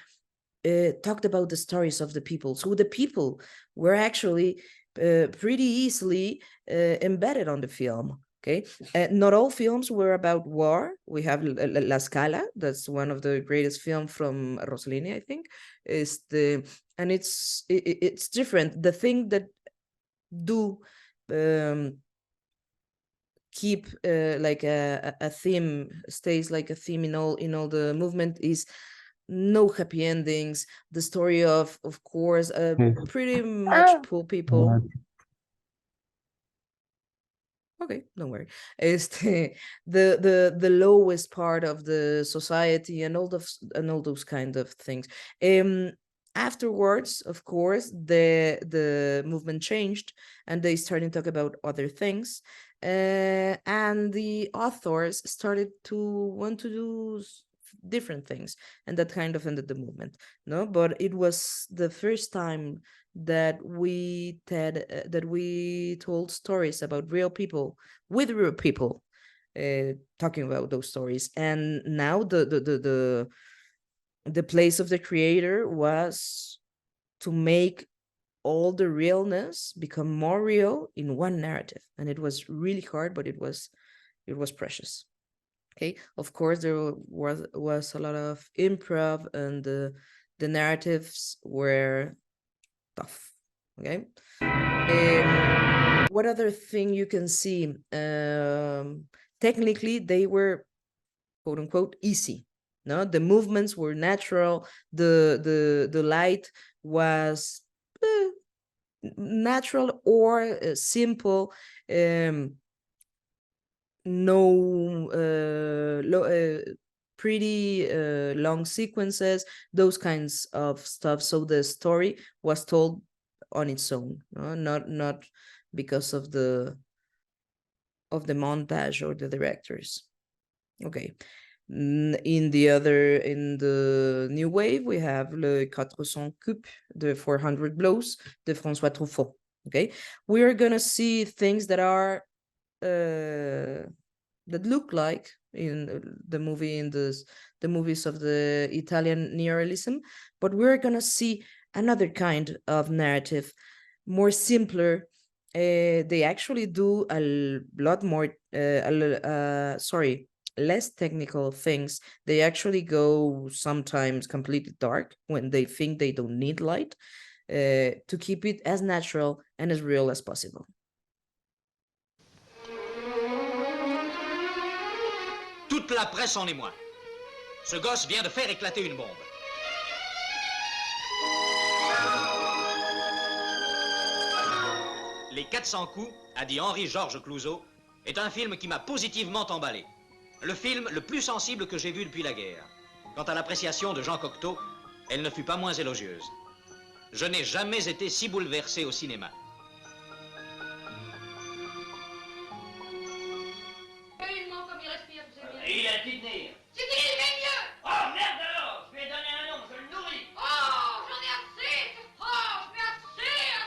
talked about the stories of the people, so the people were actually pretty easily embedded on the film. Okay, not all films were about war. We have La Scala, that's one of the greatest films from Rossellini, I think. And it's different. The thing that do keep like a theme, stays like a theme in all the movement is no happy endings. The story of course, pretty much poor people. Okay, don't worry. The lowest part of the society and all those kind of things. Afterwards, of course, the movement changed and they started to talk about other things. And the authors started to want to do different things, and that kind of ended the movement. No, but it was the first time that we told stories about real people with real people, talking about those stories. And now the place of the creator was to make all the realness become more real in one narrative, and it was really hard, but it was precious. Okay, of course there was a lot of improv, and the narratives were tough. Okay, what other thing you can see? Technically they were quote unquote easy. No, the movements were natural. The light was natural or simple. Pretty long sequences, those kinds of stuff. So the story was told on its own, not because of the montage or the directors. Okay. In the new wave, we have Le 400 coups, the 400 blows, de François Truffaut. Okay, we are gonna see things that are that look like in the movies of the Italian neorealism, but we're gonna see another kind of narrative, more simpler. They actually do a lot more less technical things. They actually go sometimes completely dark when they think they don't need light, to keep it as natural and as real as possible. Toute la presse en émoi. Ce gosse vient de faire éclater une bombe. Les 400 coups, a dit Henri-Georges Clouzot, est un film qui m'a positivement emballé. Le film le plus sensible que j'ai vu depuis la guerre. Quant à l'appréciation de Jean Cocteau, elle ne fut pas moins élogieuse. Je n'ai jamais été si bouleversé au cinéma. Il a qui tenir. C'est qu'il est mieux. Oh merde alors, je lui ai donné un nom, je le nourris. Oh, j'en ai assez, c'est franche, mais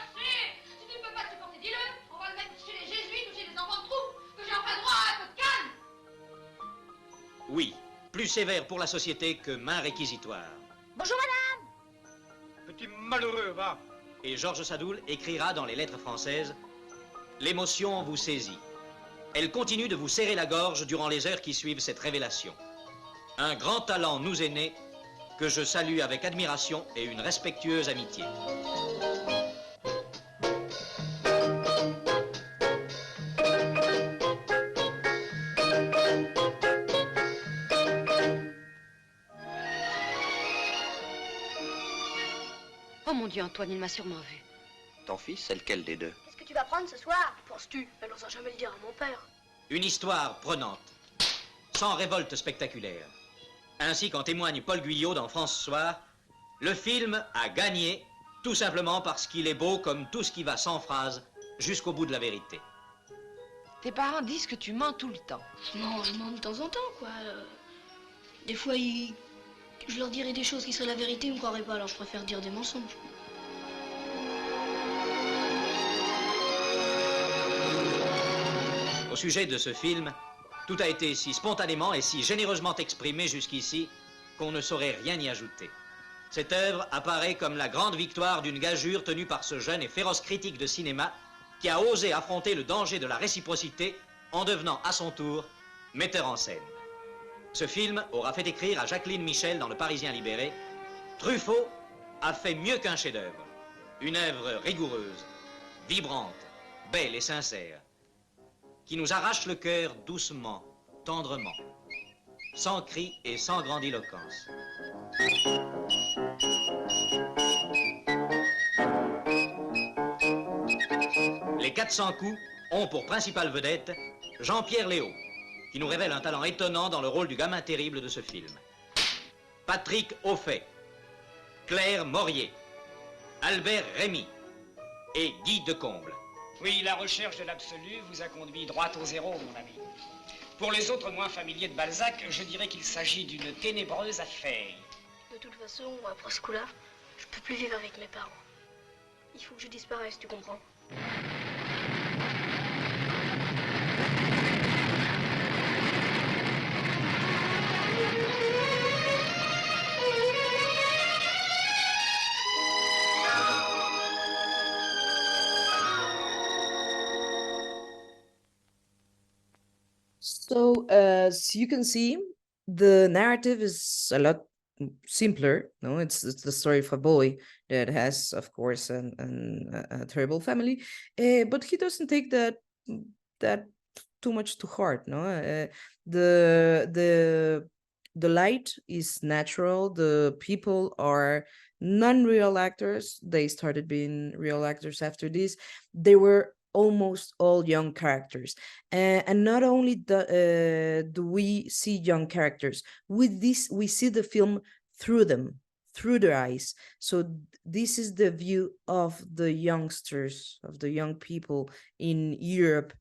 assez. Si tu ne peux pas te supporter, dis-le. On va le mettre chez les jésuites ou chez les enfants de troupe, que j'ai enfin droit à un peu de calme. Oui, plus sévère pour la société que main réquisitoire. Bonjour madame. Petit malheureux, va. Et Georges Sadoul écrira dans les lettres françaises « L'émotion vous saisit. Elle continue de vous serrer la gorge durant les heures qui suivent cette révélation. Un grand talent nous est né, que je salue avec admiration et une respectueuse amitié. » Oh mon Dieu, Antoine, il m'a sûrement vu. Ton fils, c'est lequel des deux? Qu'est-ce que tu vas prendre ce soir? Penses-tu? Elle n'osera jamais le dire à mon père. Une histoire prenante, sans révolte spectaculaire. Ainsi qu'en témoigne Paul Guyot dans France Soir, le film a gagné tout simplement parce qu'il est beau comme tout ce qui va sans phrase jusqu'au bout de la vérité. Tes parents disent que tu mens tout le temps. Non, je mens de temps en temps, quoi. Des fois, je leur dirais des choses qui seraient la vérité, ils me croiraient pas, alors je préfère dire des mensonges. Au sujet de ce film, tout a été si spontanément et si généreusement exprimé jusqu'ici qu'on ne saurait rien y ajouter. Cette œuvre apparaît comme la grande victoire d'une gageure tenue par ce jeune et féroce critique de cinéma qui a osé affronter le danger de la réciprocité en devenant à son tour metteur en scène. Ce film aura fait écrire à Jacqueline Michel dans Le Parisien libéré « Truffaut a fait mieux qu'un chef-d'œuvre. Une œuvre rigoureuse, vibrante, belle et sincère, qui nous arrache le cœur doucement, tendrement, sans cri et sans grandiloquence. » Les 400 coups ont pour principale vedette Jean-Pierre Léaud, qui nous révèle un talent étonnant dans le rôle du gamin terrible de ce film. Patrick Auffay, Claire Morier, Albert Rémy et Guy Decomble. Oui, la recherche de l'absolu vous a conduit droit au zéro, mon ami. Pour les autres moins familiers de Balzac, je dirais qu'il s'agit d'une ténébreuse affaire. De toute façon, après ce coup-là, je peux plus vivre avec mes parents. Il faut que je disparaisse, tu comprends? So, as you can see, the narrative is a lot simpler. No, it's the story of a boy that has, of course, a terrible family, but he doesn't take that too much to heart. No, the light is natural. The people are non-real actors. They started being real actors after this. They were almost all young characters, and not only do we see young characters, with this we see the film through them, through their eyes. So this is the view of the youngsters, of the young people in Europe.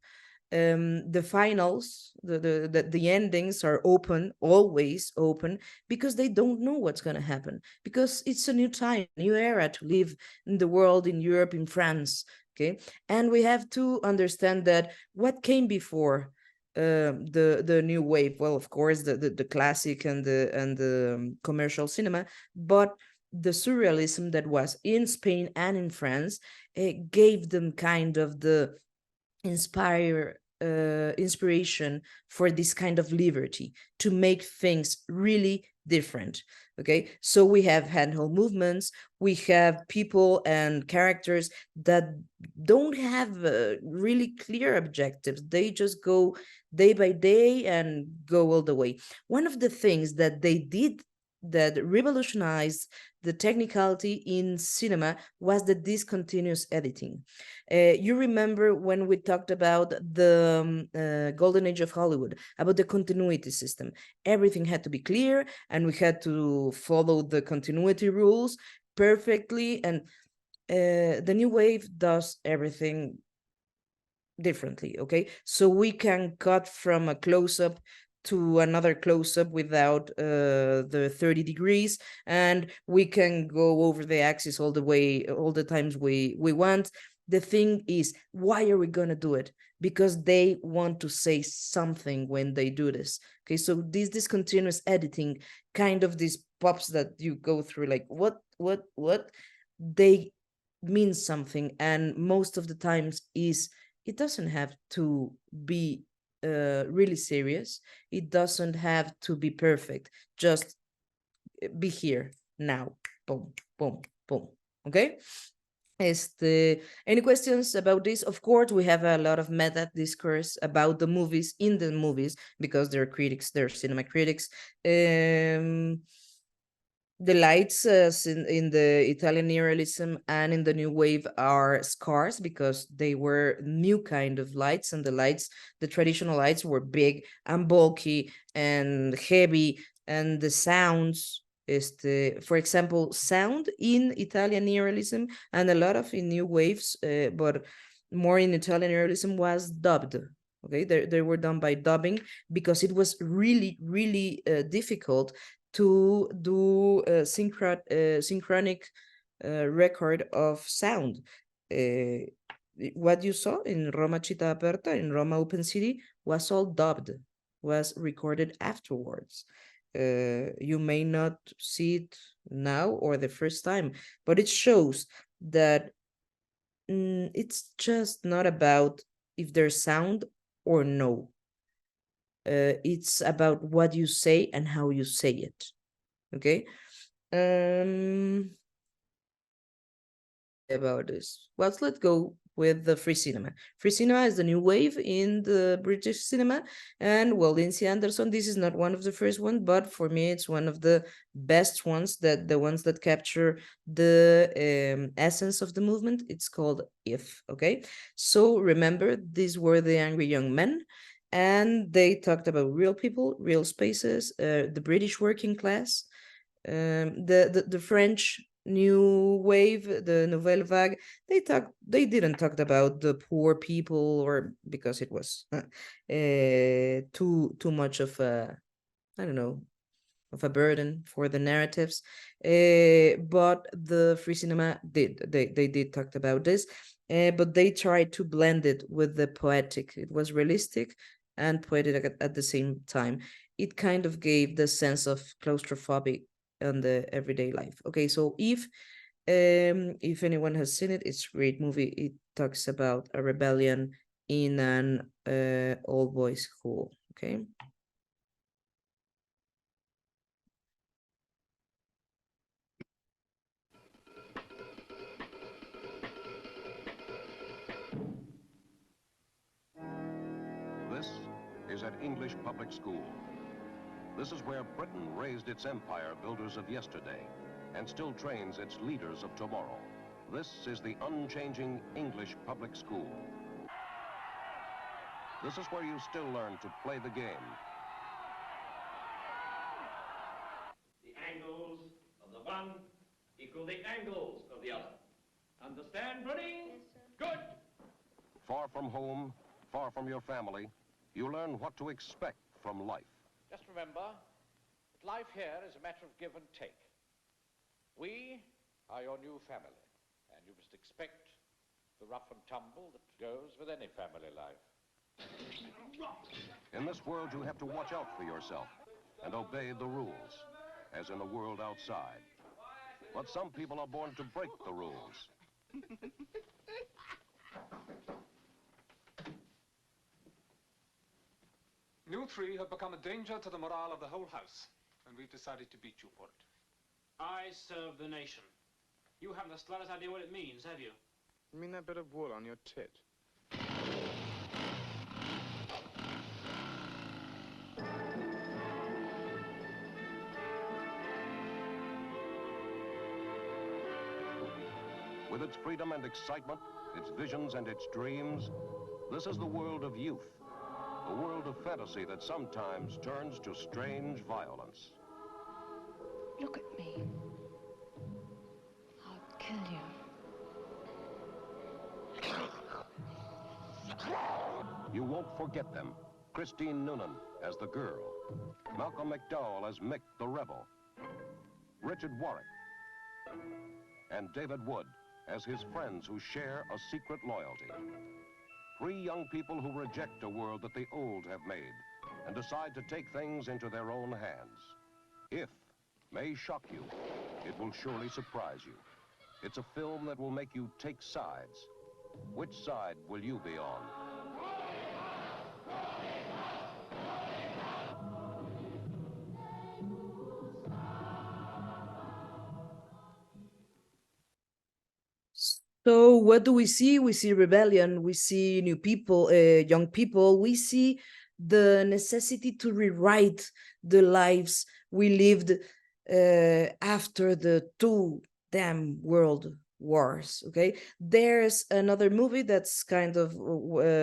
The finals, the endings are open, always open, because they don't know what's going to happen, because it's a new time, new era to live in the world, in Europe, in France. Okay, and we have to understand that what came before the new wave, well, of course, the classic and the commercial cinema, but the surrealism that was in Spain and in France, it gave them kind of the inspiration for this kind of liberty to make things really different. Okay, so we have handheld movements, we have people and characters that don't have really clear objectives. They just go day by day and go all the way. One of the things that they did that revolutionized the technicality in cinema was the discontinuous editing. You remember when we talked about the golden age of Hollywood, about the continuity system. Everything had to be clear, and we had to follow the continuity rules perfectly. And the new wave does everything differently. Okay, so we can cut from a close-up to another close-up without the 30 degrees, and we can go over the axis all the way, all the times we want. The thing is, why are we gonna do it? Because they want to say something when they do this. Okay, so this discontinuous editing, kind of these pops that you go through, like what, they mean something, and most of the times it doesn't have to be really serious. It doesn't have to be perfect. Just be here now. Boom, boom, boom. Okay. Any questions about this? Of course, we have a lot of meta discourse about the movies in the movies, because they're critics, they're cinema critics. The lights in the Italian neorealism and in the new wave are scarce because they were new kind of lights, and the traditional lights were big and bulky and heavy, and the sounds, for example, sound in Italian neorealism and a lot of in new waves, but more in Italian neorealism, was dubbed. Okay, they were done by dubbing because it was really, really difficult to do a synchronic record of sound. What you saw in Roma Città Aperta, in Roma Open City, was all dubbed, was recorded afterwards. You may not see it now or the first time, but it shows that it's just not about if there's sound or no. It's about what you say and how you say it. Okay. About this. Well, let's go with the free cinema. Free cinema is the new wave in the British cinema. And well, Lindsay Anderson, this is not one of the first ones, but for me, it's one of the best ones, that the ones that capture the essence of the movement. It's called If, okay? So remember, these were the angry young men, and they talked about real people, real spaces, the British working class, the French new wave, the Nouvelle Vague. They didn't talk about the poor people, or because it was too much of a, I don't know, of a burden for the narratives. But the free cinema they did talk about this, but they tried to blend it with the poetic. It was realistic and poetic at the same time. It kind of gave the sense of claustrophobic on the everyday life. Okay, so if anyone has seen it, it's a great movie. It talks about a rebellion in an all boys school. Okay. This is an English public school. This is where Britain raised its empire builders of yesterday and still trains its leaders of tomorrow. This is the unchanging English public school. This is where you still learn to play the game. The angles of the one equal the angles of the other. Understand, Pudding? Yes, sir. Good. Far from home, far from your family, you learn what to expect from life. Just remember that life here is a matter of give and take. We are your new family, and you must expect the rough and tumble that goes with any family life. In this world, you have to watch out for yourself and obey the rules, as in the world outside. But some people are born to break the rules. You three have become a danger to the morale of the whole house, and we've decided to beat you for it. I serve the nation. You haven't the slightest idea what it means, have you? You mean that bit of wool on your tit? With its freedom and excitement, its visions and its dreams, this is the world of youth, a world of fantasy that sometimes turns to strange violence. Look at me. I'll kill you. You won't forget them. Christine Noonan as the girl, Malcolm McDowell as Mick the rebel, Richard Warwick, and David Wood as his friends who share a secret loyalty. Three young people who reject a world that the old have made and decide to take things into their own hands. If may shock you, it will surely surprise you. It's a film that will make you take sides. Which side will you be on? So what do we see? We see rebellion, we see new people, young people, we see the necessity to rewrite the lives we lived after the two damn world wars. Okay, there's another movie that's kind of the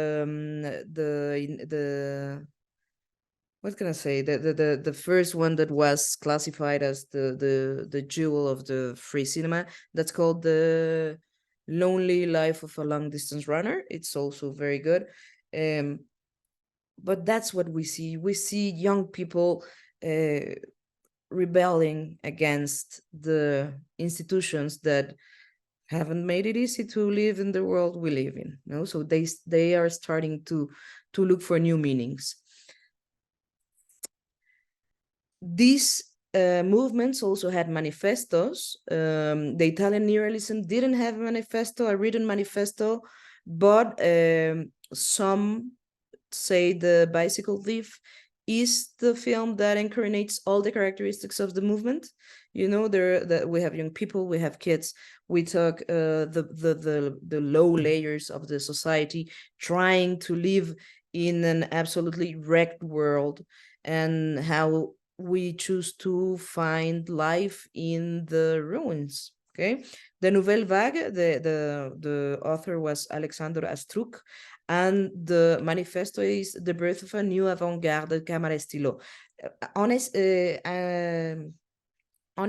what can I say, the first one that was classified as the jewel of the free cinema, that's called The Lonely Life of a Long Distance Runner. It's also very good. but that's what we see. We see young people rebelling against the institutions that haven't made it easy to live in the world we live in. No, so they are starting to look for new meanings. These movements also had manifestos. The Italian neorealism didn't have a manifesto, a written manifesto, but some say The Bicycle Thief is the film that incarnates all the characteristics of the movement. You know, we have young people, we have kids, we talk the low layers of the society trying to live in an absolutely wrecked world, and how we choose to find life in the ruins. Okay, the Nouvelle Vague, the author was Alexander Astruc, and the manifesto is the birth of a new avant-garde camera stylo. On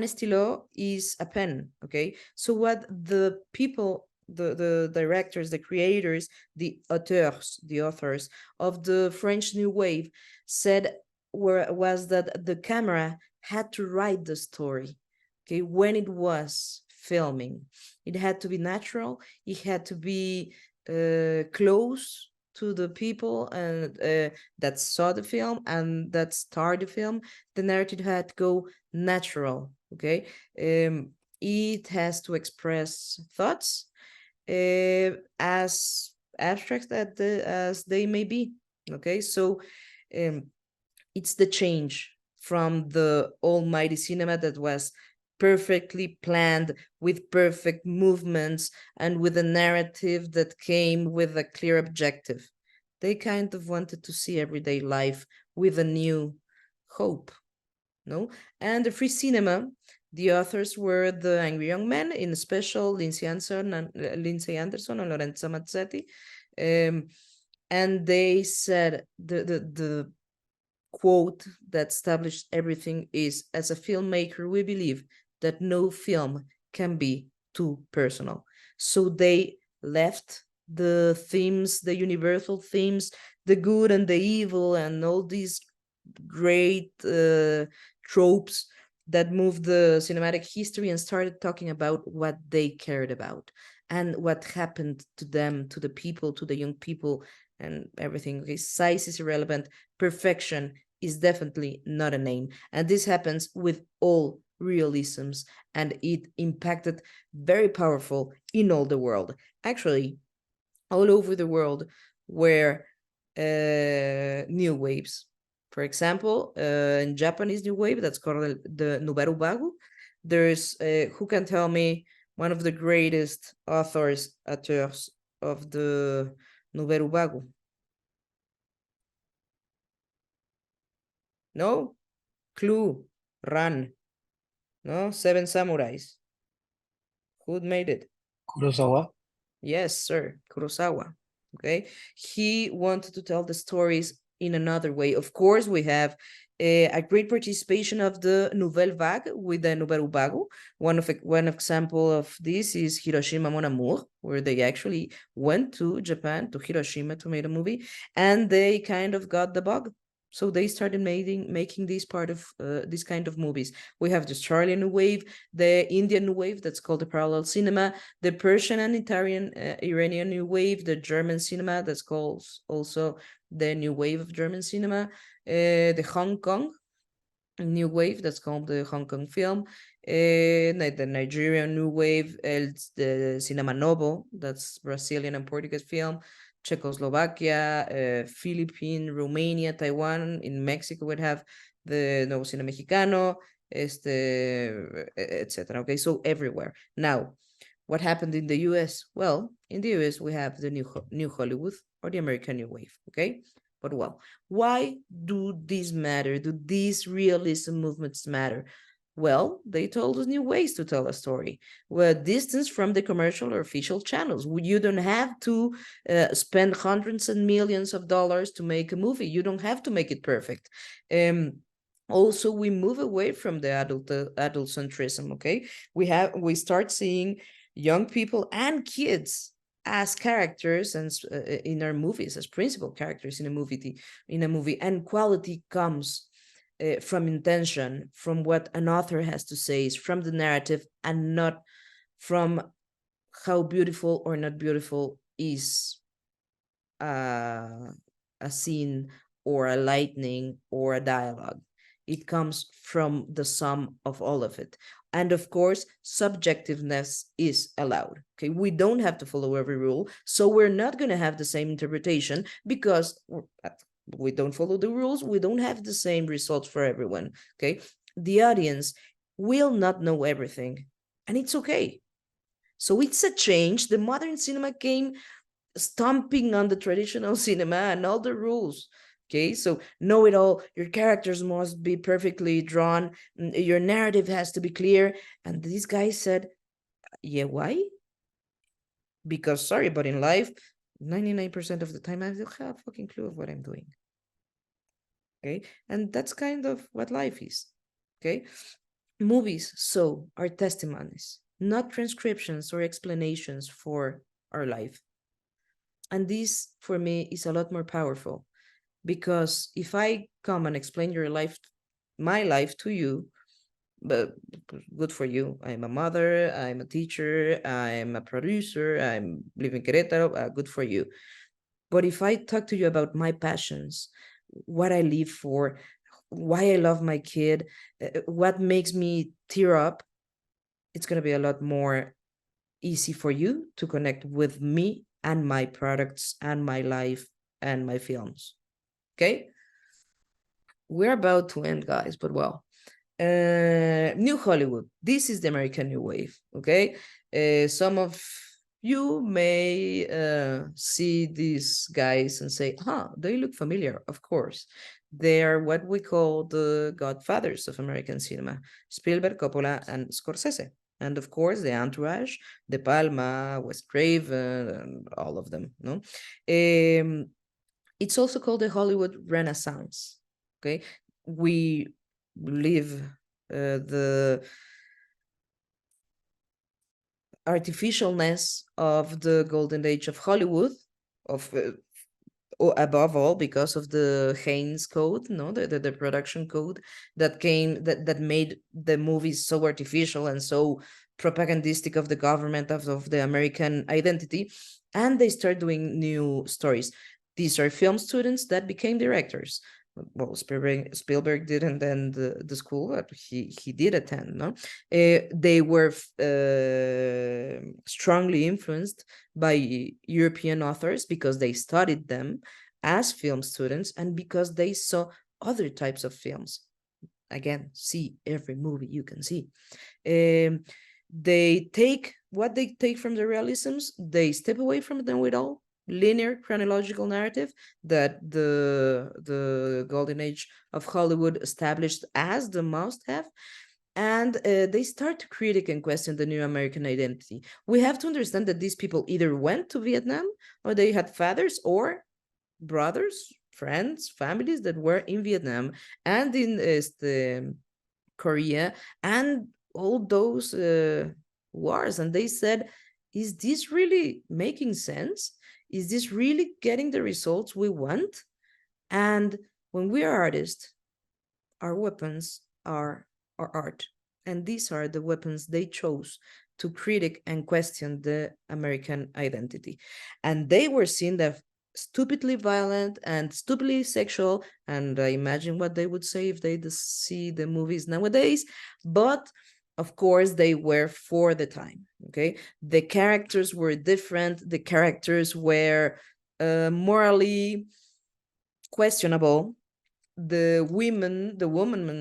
stylo is a pen. Okay, so what the people, the directors, the creators, the authors of the French New Wave said was that the camera had to write the story. Okay, when it was filming, it had to be natural, it had to be close to the people and that saw the film and that starred the film. The narrative had to go natural. Okay, it has to express thoughts as abstract as they may be. Okay, so it's the change from the almighty cinema that was perfectly planned with perfect movements and with a narrative that came with a clear objective. They kind of wanted to see everyday life with a new hope. No, and the free cinema, the authors were the Angry Young Men, in special Lindsay Anderson and Lorenzo Mazzetti, and they said the quote that established everything is, as a filmmaker, we believe that no film can be too personal. So they left the themes, the universal themes, the good and the evil, and all these great tropes that moved the cinematic history, and started talking about what they cared about and what happened to them, to the people, to the young people, and everything. Okay, size is irrelevant. Perfection is definitely not a name. And this happens with all realisms, and it impacted very powerful in all the world. Actually, all over the world were new waves. For example, in Japanese new wave, that's called the Nubaru Bagu. There's, who can tell me one of the greatest auteurs of the Nubaru Bagu? No? Clue, Run, no? Seven Samurais. Who made it? Kurosawa. Yes, sir, Kurosawa. Okay, he wanted to tell the stories in another way. Of course, we have a great participation of the Nouvelle Vague with the Nouvelle Bagu. One example of this is Hiroshima Mon Amour, where they actually went to Japan, to Hiroshima, to make a movie, and they kind of got the bug. So they started making this part of this kind of movies. We have the Australian New Wave, the Indian New Wave, that's called the parallel cinema, the Persian and Iranian New Wave, the German cinema, that's called also the New Wave of German cinema, the Hong Kong New Wave, that's called the Hong Kong film, the Nigerian New Wave, the Cinema Novo, that's Brazilian and Portuguese film, Czechoslovakia, Philippines, Romania, Taiwan. In Mexico, we'd have the Nuevo Cine Mexicano, etc. Okay, so everywhere. Now, what happened in the US? Well, in the US, we have the new Hollywood, or the American New Wave. Okay, but well, why do these matter? Do these realism movements matter? Well, they told us new ways to tell a story. We're distance from the commercial or official channels. You don't have to spend hundreds and millions of dollars to make a movie. You don't have to make it perfect. Also, we move away from the adult centrism. Okay, we start seeing young people and kids as characters and in our movies, as principal characters in a movie, and quality comes from intention, from what an author has to say, is from the narrative, and not from how beautiful or not beautiful is a scene or a lightning or a dialogue. It comes from the sum of all of it. And of course, subjectiveness is allowed. Okay, we don't have to follow every rule, so we're not going to have the same interpretation because we don't follow the rules. We don't have the same results for everyone. Okay, the audience will not know everything, and it's okay. So it's a change. The modern cinema came stomping on the traditional cinema and all the rules. Okay, so know it all. Your characters must be perfectly drawn. Your narrative has to be clear. And this guy said, yeah, why? Because, sorry, but in life, 99% of the time, I don't have a fucking clue of what I'm doing. Okay, and that's kind of what life is. Okay, movies, so, are testimonies, not transcriptions or explanations for our life. And this, for me, is a lot more powerful, because if I come and explain my life to you, but good for you. I'm a mother, I'm a teacher, I'm a producer, I'm living in Querétaro, good for you. But if I talk to you about my passions, what I live for, why I love my kid, what makes me tear up, it's going to be a lot more easy for you to connect with me and my products and my life and my films. Okay, we're about to end, guys, but well, New Hollywood, this is the American New Wave. Okay, some of you may see these guys and say, they look familiar. Of course, they are what we call the godfathers of American cinema: Spielberg, Coppola, and Scorsese. And of course, the entourage, De Palma, Wes Craven, and all of them. No, it's also called the Hollywood Renaissance. Okay, we live the artificialness of the golden age of Hollywood, of above all because of the Haynes Code, no, the production code that made the movies so artificial and so propagandistic of the government, of the American identity, and they start doing new stories. These are film students that became directors. Well, Spielberg didn't attend the school, but he did attend. No, they were strongly influenced by European authors because they studied them as film students and because they saw other types of films. Again, see every movie you can see. They take what they take from the realisms. They step away from them with all linear chronological narrative that the golden age of Hollywood established as the must-have, and they start to critique and question the new American identity. We have to understand that these people either went to Vietnam, or they had fathers or brothers, friends, families that were in Vietnam and in Korea and all those wars, and they said, is this really making sense? Is this really getting the results we want? And when we are artists, our weapons are our art. And these are the weapons they chose to critique and question the American identity. And they were seen as stupidly violent and stupidly sexual. And I imagine what they would say if they see the movies nowadays. But of course, they were for the time. Okay, the characters were different. The characters were morally questionable. The woman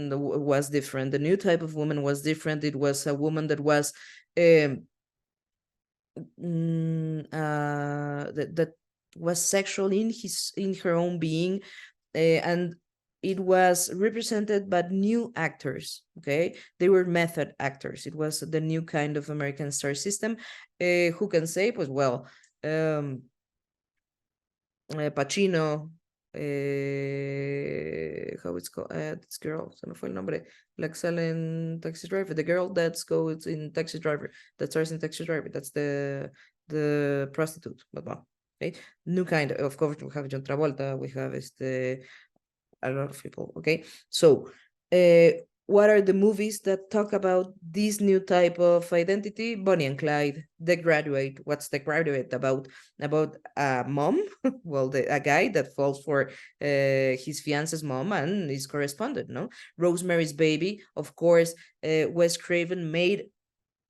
was different. The new type of woman was different. It was a woman that was that was sexual in her own being, and it was represented by new actors. Okay, they were method actors. It was the new kind of American star system. Who can say? Pues well, Pacino. How it's called? This girl, se me fue el nombre. Like selling Taxi Driver. The girl that goes in Taxi Driver. That stars in Taxi Driver. That's the the prostitute, but well, okay. New kind of course we have John Travolta, we have a lot of people, okay. So what are the movies that talk about this new type of identity? Bonnie and Clyde, The Graduate. What's The Graduate about? About a mom, well, a guy that falls for his fiance's mom and is correspondent, no? Rosemary's Baby, of course. Wes Craven made,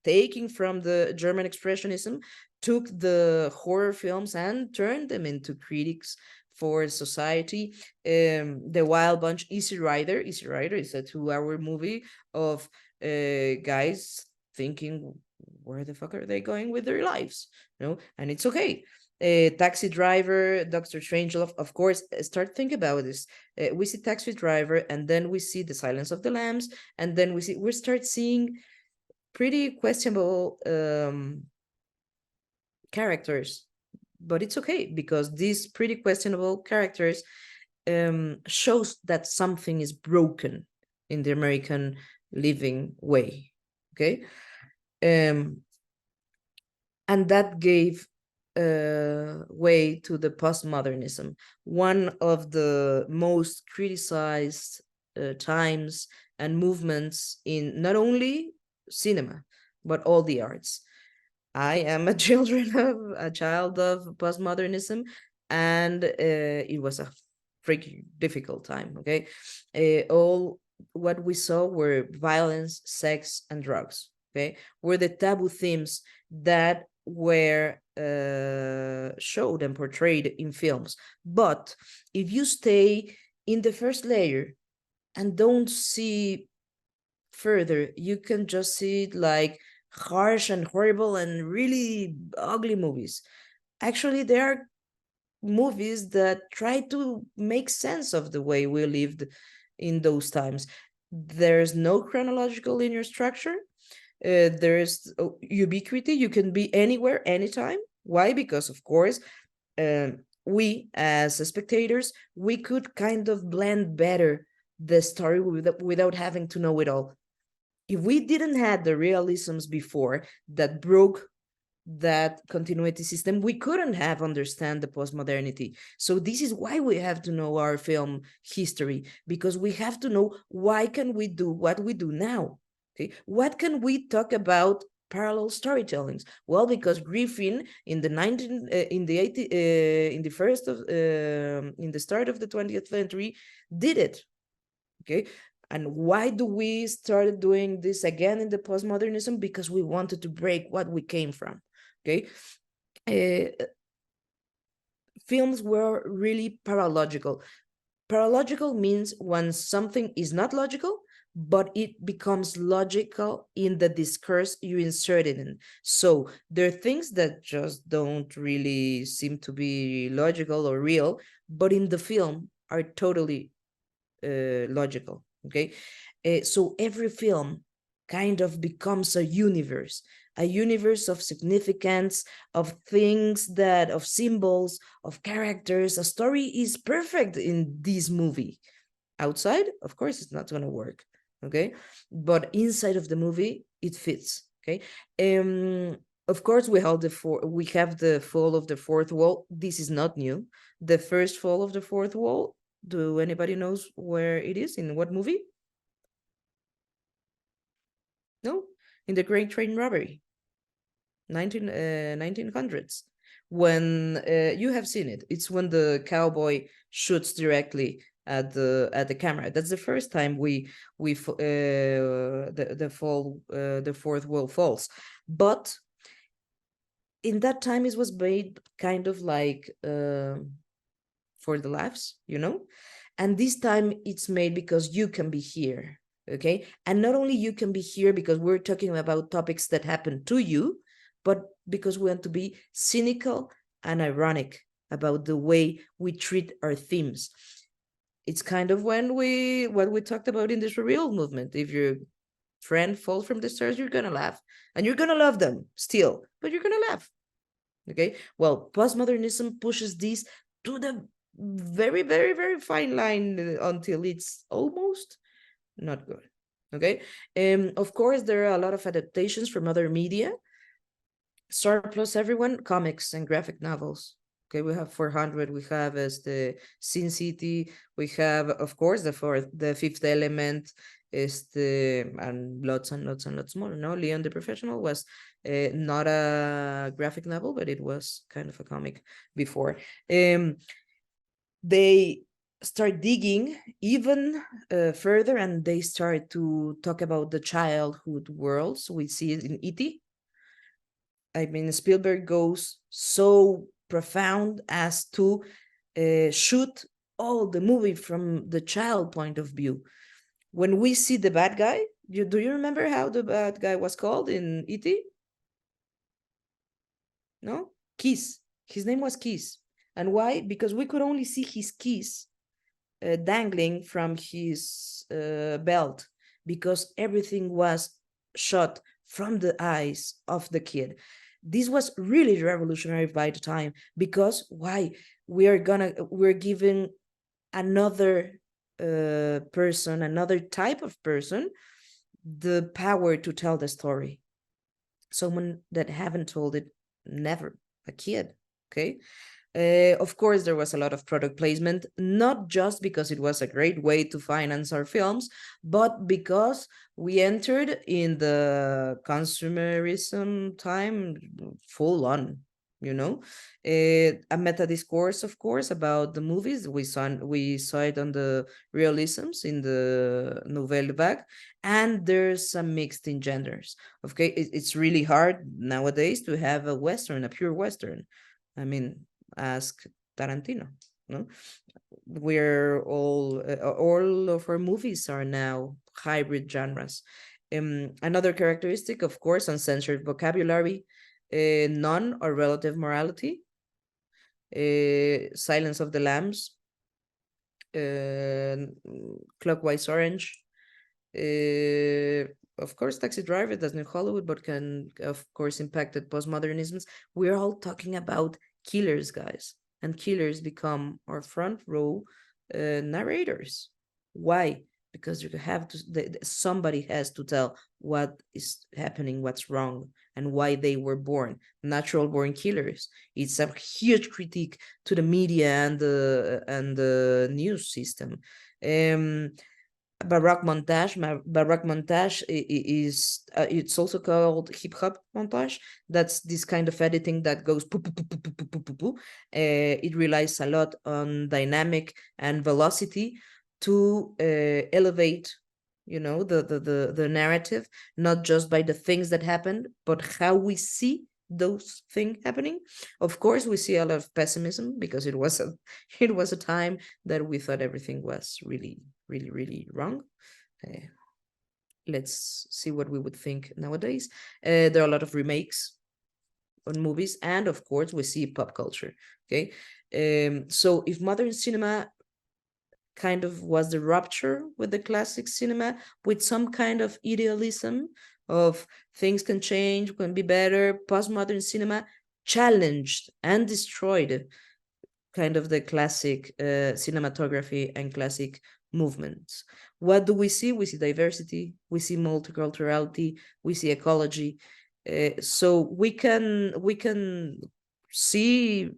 taking from the German Expressionism, took the horror films and turned them into critics for society. The Wild Bunch, Easy Rider. Easy Rider is a 2-hour movie of guys thinking, where the fuck are they going with their lives? And it's okay. Taxi Driver, Doctor Strangelove, of course. Start think about this. We see Taxi Driver, and then we see The Silence of the Lambs, and then we start seeing pretty questionable characters, but it's okay because these pretty questionable characters shows that something is broken in the American living way, okay. And that gave way to the postmodernism, one of the most criticized times and movements in not only cinema but all the arts. I am a child of postmodernism, and it was a freaking difficult time, okay. All what we saw were violence, sex, and drugs, okay, were the taboo themes that were showed and portrayed in films. But if you stay in the first layer and don't see further, you can just see it like harsh and horrible and really ugly movies. Actually, there are movies that try to make sense of the way we lived in those times. There's no chronological linear structure. There's ubiquity. You can be anywhere, anytime. Why? Because, of course, we as spectators, we could kind of blend better the story without having to know it all. If we didn't have the realisms before that broke that continuity system, we couldn't have understand the postmodernity. So this is why we have to know our film history, because we have to know why can we do what we do now. Okay, what can we talk about parallel storytellings? Well, because Griffin in the 19 in the 80 in the first of in the start of the 20th century did it. Okay, and why do we start doing this again in the postmodernism? Because we wanted to break what we came from. Okay, films were really paralogical. Paralogical means when something is not logical, but it becomes logical in the discourse you insert it in. So there are things that just don't really seem to be logical or real, but in the film are totally logical. Okay, so every film kind of becomes a universe of significance, of things that, of symbols, of characters. A story is perfect in this movie. Outside, of course, it's not going to work. Okay, but inside of the movie, it fits. Okay, of course, we have the fall of the fourth wall. This is not new. The first fall of the fourth wall. Do anybody knows where it is? In what movie? No, in the Great Train Robbery, 1900s. When you have seen it, it's when the cowboy shoots directly at the camera. That's the first time the fourth wall falls. But in that time, it was made kind of like for the laughs, and this time it's made because you can be here. Okay, and not only you can be here because we're talking about topics that happen to you, but because we want to be cynical and ironic about the way we treat our themes. It's kind of what we talked about in the surreal movement. If your friend falls from the stairs, you're gonna laugh, and you're gonna love them still, but you're gonna laugh. Okay, well, postmodernism pushes this to the very, very, very fine line until it's almost not good. Okay, of course, there are a lot of adaptations from other media. Star Plus everyone, comics and graphic novels. Okay, we have 400. We have as the Sin City. We have, of course, the Fifth Element. Is the and lots and lots and lots more. No, Leon the Professional was not a graphic novel, but it was kind of a comic before. They start digging even further, and they start to talk about the childhood worlds. We see it in E.T. I mean, Spielberg goes so profound as to shoot all the movie from the child point of view. When we see the bad guy, do you remember how the bad guy was called in E.T.? No? Keys. His name was Keys. And why? Because we could only see his keys dangling from his belt, because everything was shot from the eyes of the kid. This was really revolutionary by the time, because why? We're giving another person, another type of person, the power to tell the story. Someone that haven't told it, never, a kid. Okay. Of course, there was a lot of product placement, not just because it was a great way to finance our films, but because we entered in the consumerism time full on, you know. A meta discourse, of course, about the movies. We saw it on the realisms in the Nouvelle Vague, and there's some mixed in genders. Okay, it's really hard nowadays to have a Western, a pure Western. I mean, ask Tarantino. No, we're all of our movies are now hybrid genres. Another characteristic, of course, uncensored vocabulary, non or relative morality, Silence of the Lambs, Clockwise Orange, of course, Taxi Driver, that's New Hollywood, but can, of course, impacted postmodernisms. We're all talking about killers, guys, and killers become our front row narrators. Why? Because you have to, somebody has to tell what is happening, what's wrong, and why they were born. Natural born killers. It's a huge critique to the media and the news system. Baroque montage is it's also called hip hop montage. That's this kind of editing that goes poo, poo, poo, poo, poo, poo, poo, poo. It relies a lot on dynamic and velocity to elevate, you know, the narrative, not just by the things that happened, but how we see those things happening. Of course, we see a lot of pessimism, because it was a time that we thought everything was really, really, really wrong. Let's see what we would think nowadays. There are a lot of remakes on movies, and of course, we see pop culture. Okay, so if modern cinema kind of was the rupture with the classic cinema, with some kind of idealism of things can change, can be better, postmodern cinema challenged and destroyed kind of the classic cinematography and classic movements. What do we see? We see diversity, we see multiculturality, we see ecology. So we can see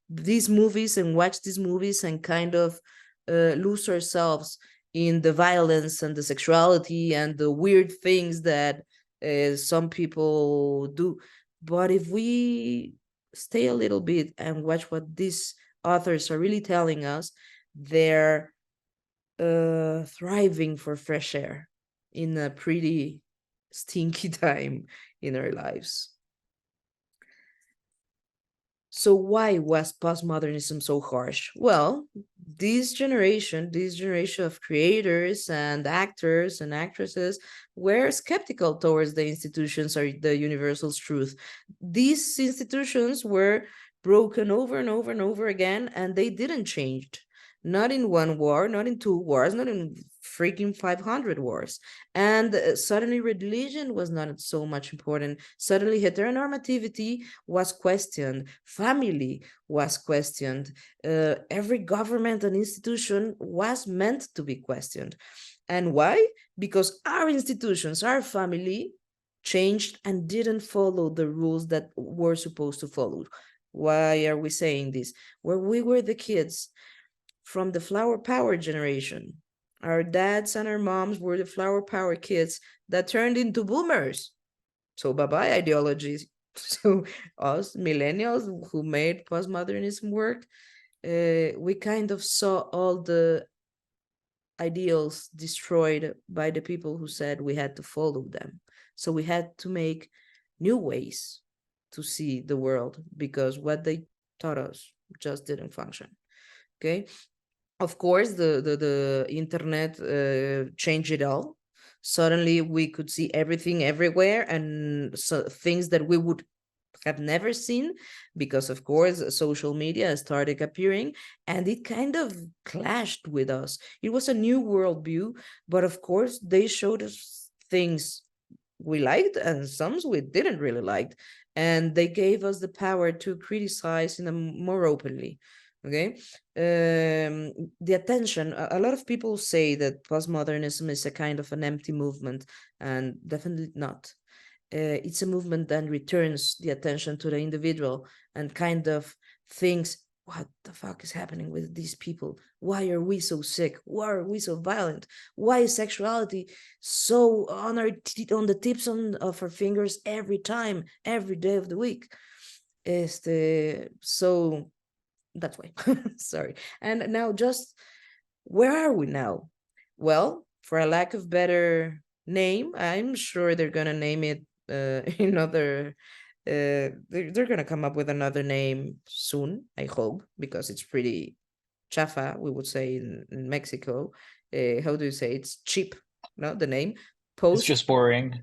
these movies and watch these movies and kind of lose ourselves in the violence and the sexuality and the weird things that some people do. But if we stay a little bit and watch what these authors are really telling us, they're thriving for fresh air in a pretty stinky time in our lives. So why was postmodernism so harsh? Well, this generation of creators and actors and actresses were skeptical towards the institutions or the universal truth. These institutions were broken over and over and over again, and they didn't change. Not in one war, not in two wars, not in freaking 500 wars. And suddenly religion was not so much important. Suddenly heteronormativity was questioned. Family was questioned. Every government and institution was meant to be questioned. And why? Because our institutions, our family changed and didn't follow the rules that were supposed to follow. Why are we saying this? Where we were the kids from the flower power generation, our dads and our moms were the flower power kids that turned into boomers. So bye-bye ideologies. So us millennials who made postmodernism work, we kind of saw all the ideals destroyed by the people who said we had to follow them. So we had to make new ways to see the world because what they taught us just didn't function. Okay. Of course, the internet changed it all. Suddenly we could see everything everywhere, and so things that we would have never seen because, of course, social media started appearing, and it kind of clashed with us. It was a new worldview, but of course they showed us things we liked and some we didn't really like, and they gave us the power to criticize in a more openly. Okay. The attention, a lot of people say that postmodernism is a kind of an empty movement, and definitely not. It's a movement that returns the attention to the individual and kind of thinks, what the fuck is happening with these people? Why are we so sick? Why are we so violent? Why is sexuality so on on the tips of our fingers every time, every day of the week? So that's why. Sorry. And now, just where are we now? Well, for a lack of better name, I'm sure they're gonna name it another. They're gonna come up with another name soon, I hope, because it's pretty chafa, we would say in Mexico. How do you say it's cheap? No, the name It's just boring.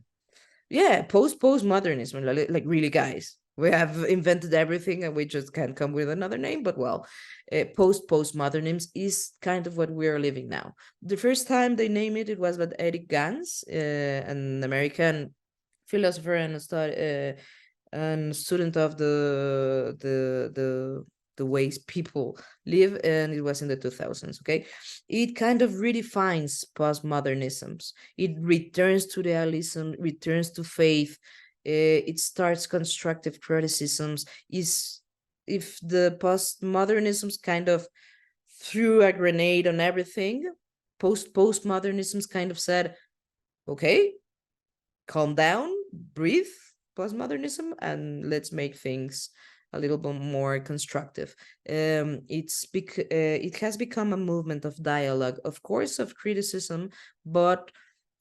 Yeah, postmodernism, like really, guys, we have invented everything and we just can't come with another name. But well, postmodernism is kind of what we're living now. The first time they named it was by Eric Gans, an American philosopher and student of the ways people live, and it was in the 2000s. Okay, it kind of redefines postmodernisms. It returns to realism, returns to faith. It starts constructive criticisms. Is if the postmodernisms kind of threw a grenade on everything, postmodernisms kind of said, okay, calm down, breathe, postmodernism, and let's make things a little bit more constructive. It has become a movement of dialogue, of course, of criticism, but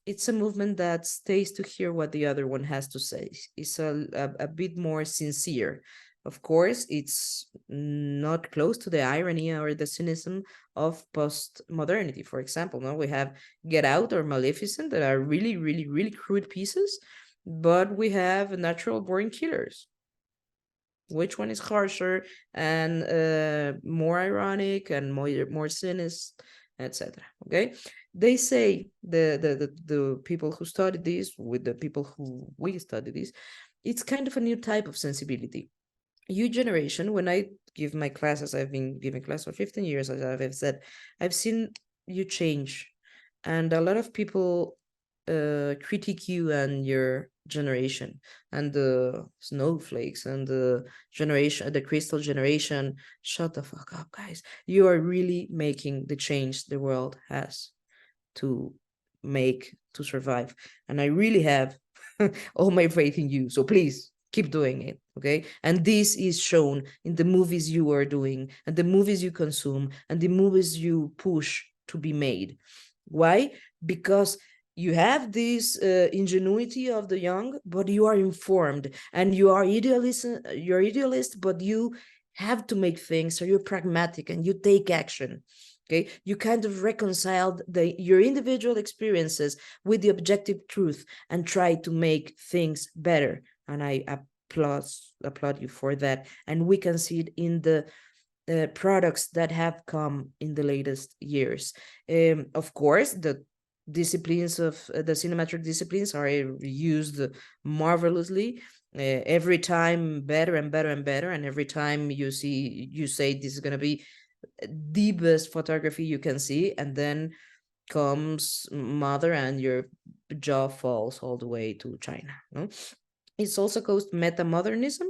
it's a movement that stays to hear what the other one has to say. It's a bit more sincere. Of course, it's not close to the irony or the cynicism of post-modernity. For example, now we have Get Out or Maleficent that are really, really, really crude pieces, but we have Natural Born Killers. Which one is harsher and more ironic and more cynical, etc. Okay, they say the people who study this with the people who we study this, it's kind of a new type of sensibility. You generation, when I give my classes, I've been giving class for 15 years, as I've said, I've seen you change, and a lot of people critique you and your generation and the snowflakes and the crystal generation. Shut the fuck up, guys. You are really making the change the world has to make to survive, and I really have all my faith in you, so please keep doing it. Okay, and this is shown in the movies you are doing and the movies you consume and the movies you push to be made. Why? Because you have this ingenuity of the young, but you are informed and you are idealist, but you have to make things, so you're pragmatic and you take action. Okay, you kind of reconciled your individual experiences with the objective truth and try to make things better, and I applaud you for that. And we can see it in the products that have come in the latest years. Of course, the disciplines of the cinematic disciplines are used marvelously, every time better and better and better, and every time you say this is going to be the best photography you can see, and then comes Mother and you're jaw falls all the way to China. No? It's also called metamodernism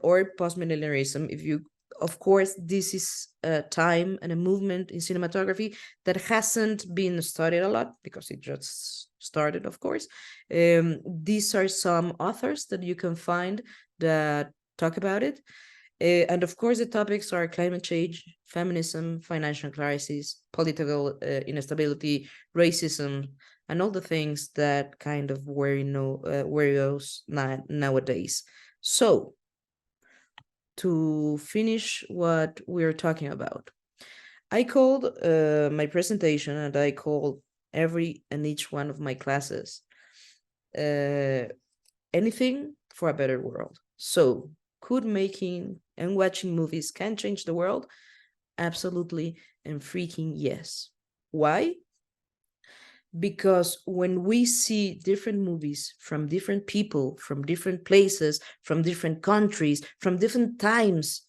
or postmodernism. If you, of course, this is a time and a movement in cinematography that hasn't been studied a lot because it just started, of course. These are some authors that you can find that talk about it. And of course, the topics are climate change, feminism, financial crisis, political instability, racism, and all the things that kind of worry us nowadays. So, to finish what we're talking about, I called my presentation and I called every and each one of my classes anything for a better world. So, could making and watching movies can change the world? Absolutely and freaking yes. Why? Because when we see different movies from different people, from different places, from different countries, from different times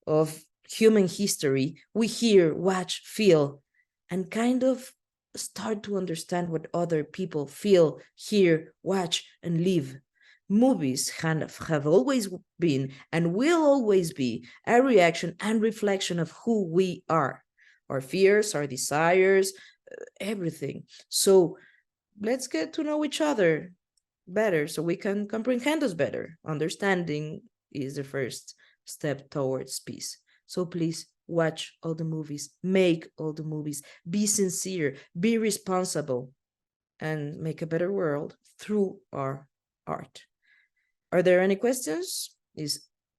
of human history, we hear, watch, feel, and kind of start to understand what other people feel, hear, watch, and live. Movies have always been and will always be a reaction and reflection of who we are, our fears, our desires, everything. So let's get to know each other better so we can comprehend us better. Understanding is the first step towards peace. So please watch all the movies, make all the movies, be sincere, be responsible, and make a better world through our art. Are there any questions?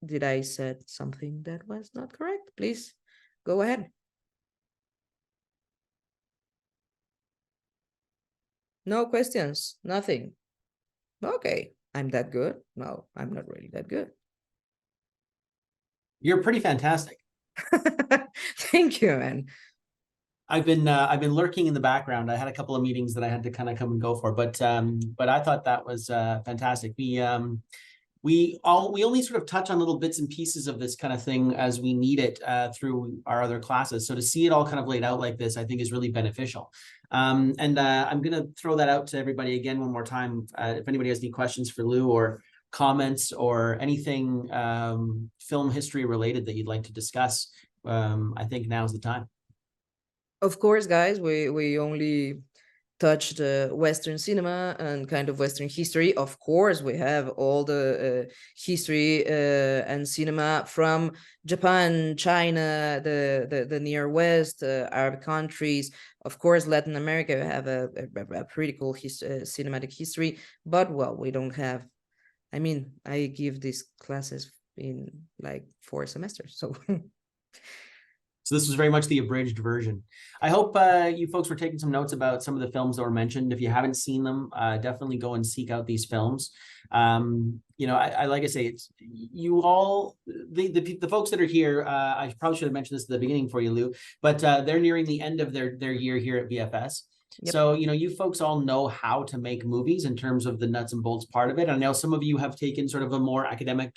Did I said something that was not correct? Please go ahead. No questions, nothing. Okay, I'm that good? No, I'm not really that good. You're pretty fantastic. Thank you, man. I've been lurking in the background. I had a couple of meetings that I had to kind of come and go for, but I thought that was fantastic. We only sort of touch on little bits and pieces of this kind of thing as we need it through our other classes. So to see it all kind of laid out like this, I think is really beneficial. I'm going to throw that out to everybody again one more time. If anybody has any questions for Lu or comments or anything film history related that you'd like to discuss, I think now's the time. Of course, guys, we only touched Western cinema and kind of Western history. Of course, we have all the history and cinema from Japan, China, the Near West, Arab countries. Of course, Latin America have a pretty cool cinematic history. But, well, we don't have... I mean, I give these classes in like 4 semesters, so... So this was very much the abridged version. I hope you folks were taking some notes about some of the films that were mentioned. If you haven't seen them, definitely go and seek out these films. You know, I like I say, it's you all, the folks that are here, I probably should have mentioned this at the beginning for you, Lu, but they're nearing the end of their year here at VFS. Yep. So, you know, you folks all know how to make movies in terms of the nuts and bolts part of it. I know some of you have taken sort of a more academic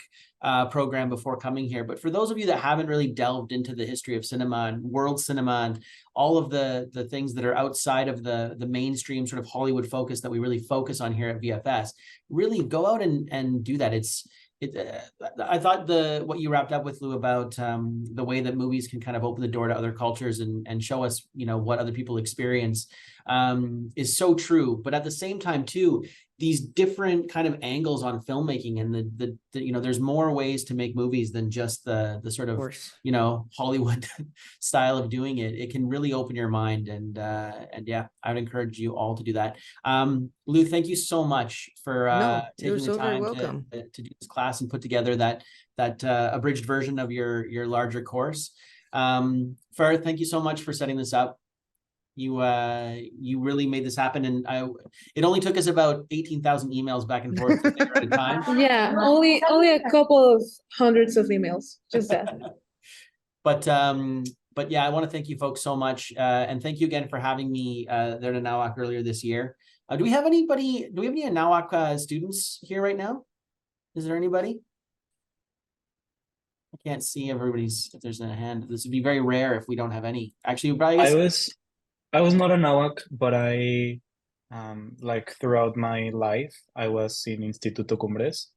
program before coming here, but for those of you that haven't really delved into the history of cinema and world cinema and all of the things that are outside of the mainstream sort of Hollywood focus that we really focus on here at VFS, really go out and do that. I thought what you wrapped up with, Lu, about the way that movies can kind of open the door to other cultures and show us, you know, what other people experience is so true. But at the same time, too, these different kind of angles on filmmaking and the you know, there's more ways to make movies than just the sort of you know, Hollywood style of doing it. It can really open your mind, and yeah, I would encourage you all to do that. Lu, thank you so much for taking the time to do this class and put together that abridged version of your larger course. Farah, thank you so much for setting this up. You really made this happen, and it only took us about 18,000 emails back and forth to figure out a time. Yeah, only a couple of hundreds of emails, just that. But yeah, I want to thank you folks so much, and thank you again for having me there in Anáhuac earlier this year. Do we have any Anáhuac students here right now? Is there anybody? I can't see everybody's, if there's a hand. This would be very rare if we don't have any. Actually, probably I was not a Anáhuac, but I Like throughout my life, I was in Instituto Cumbres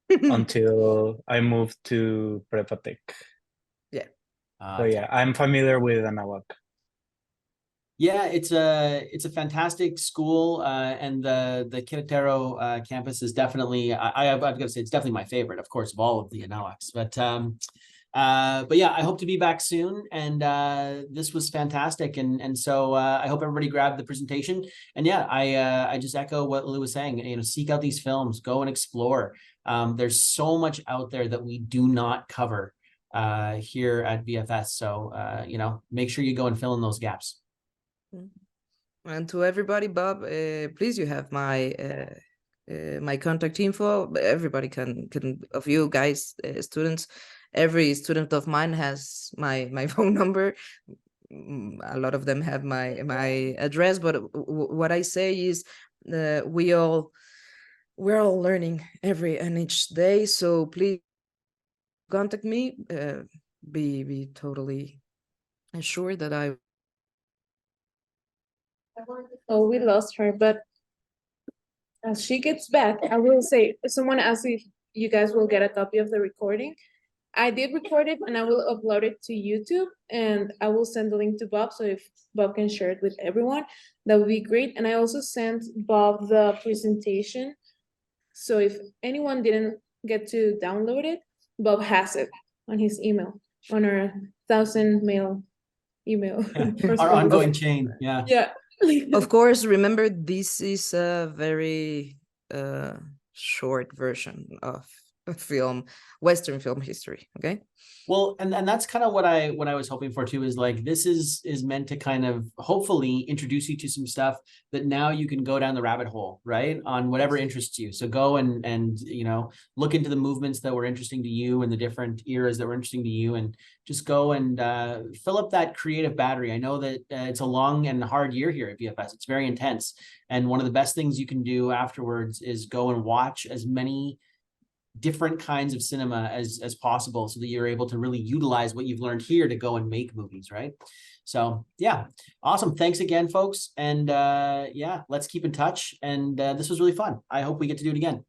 until I moved to Prepatec. Yeah. So yeah, I'm familiar with Anahuac. Yeah, it's a fantastic school, and the Querétaro campus is definitely I've got to say it's definitely my favorite, of course, of all of the Anahuacs. But yeah, I hope to be back soon, and this was fantastic, and so I hope everybody grabbed the presentation. And yeah, I just echo what Lou was saying. You know, seek out these films, go and explore. There's so much out there that we do not cover here at VFS. So you know, make sure you go and fill in those gaps. And to everybody, Bob, please, you have my my contact info. Everybody can of you guys, students, every student of mine has my phone number. A lot of them have my address, but what I say is we're all learning every and each day. So please contact me. Be totally assured that I. Oh, we lost her, but as she gets back, I will say, someone asked if you guys will get a copy of the recording. I did record it and I will upload it to YouTube, and I will send the link to Bob. So if Bob can share it with everyone, that would be great. And I also sent Bob the presentation. So if anyone didn't get to download it, Bob has it on his email, on our 1,000 mail email. Our ongoing chain. Yeah. Yeah. Of course, remember this is a very short version of film, Western film history. Okay. Well, and that's kind of what I was hoping for too, is like this is meant to kind of hopefully introduce you to some stuff that now you can go down the rabbit hole, right? On whatever interests you. So go and you know, look into the movements that were interesting to you and the different eras that were interesting to you, and just go and fill up that creative battery. I know that it's a long and hard year here at VFS. It's very intense. And one of the best things you can do afterwards is go and watch as many different kinds of cinema as possible, so that you're able to really utilize what you've learned here to go and make movies, right? So yeah, awesome. Thanks again, folks. And yeah, let's keep in touch. And this was really fun. I hope we get to do it again.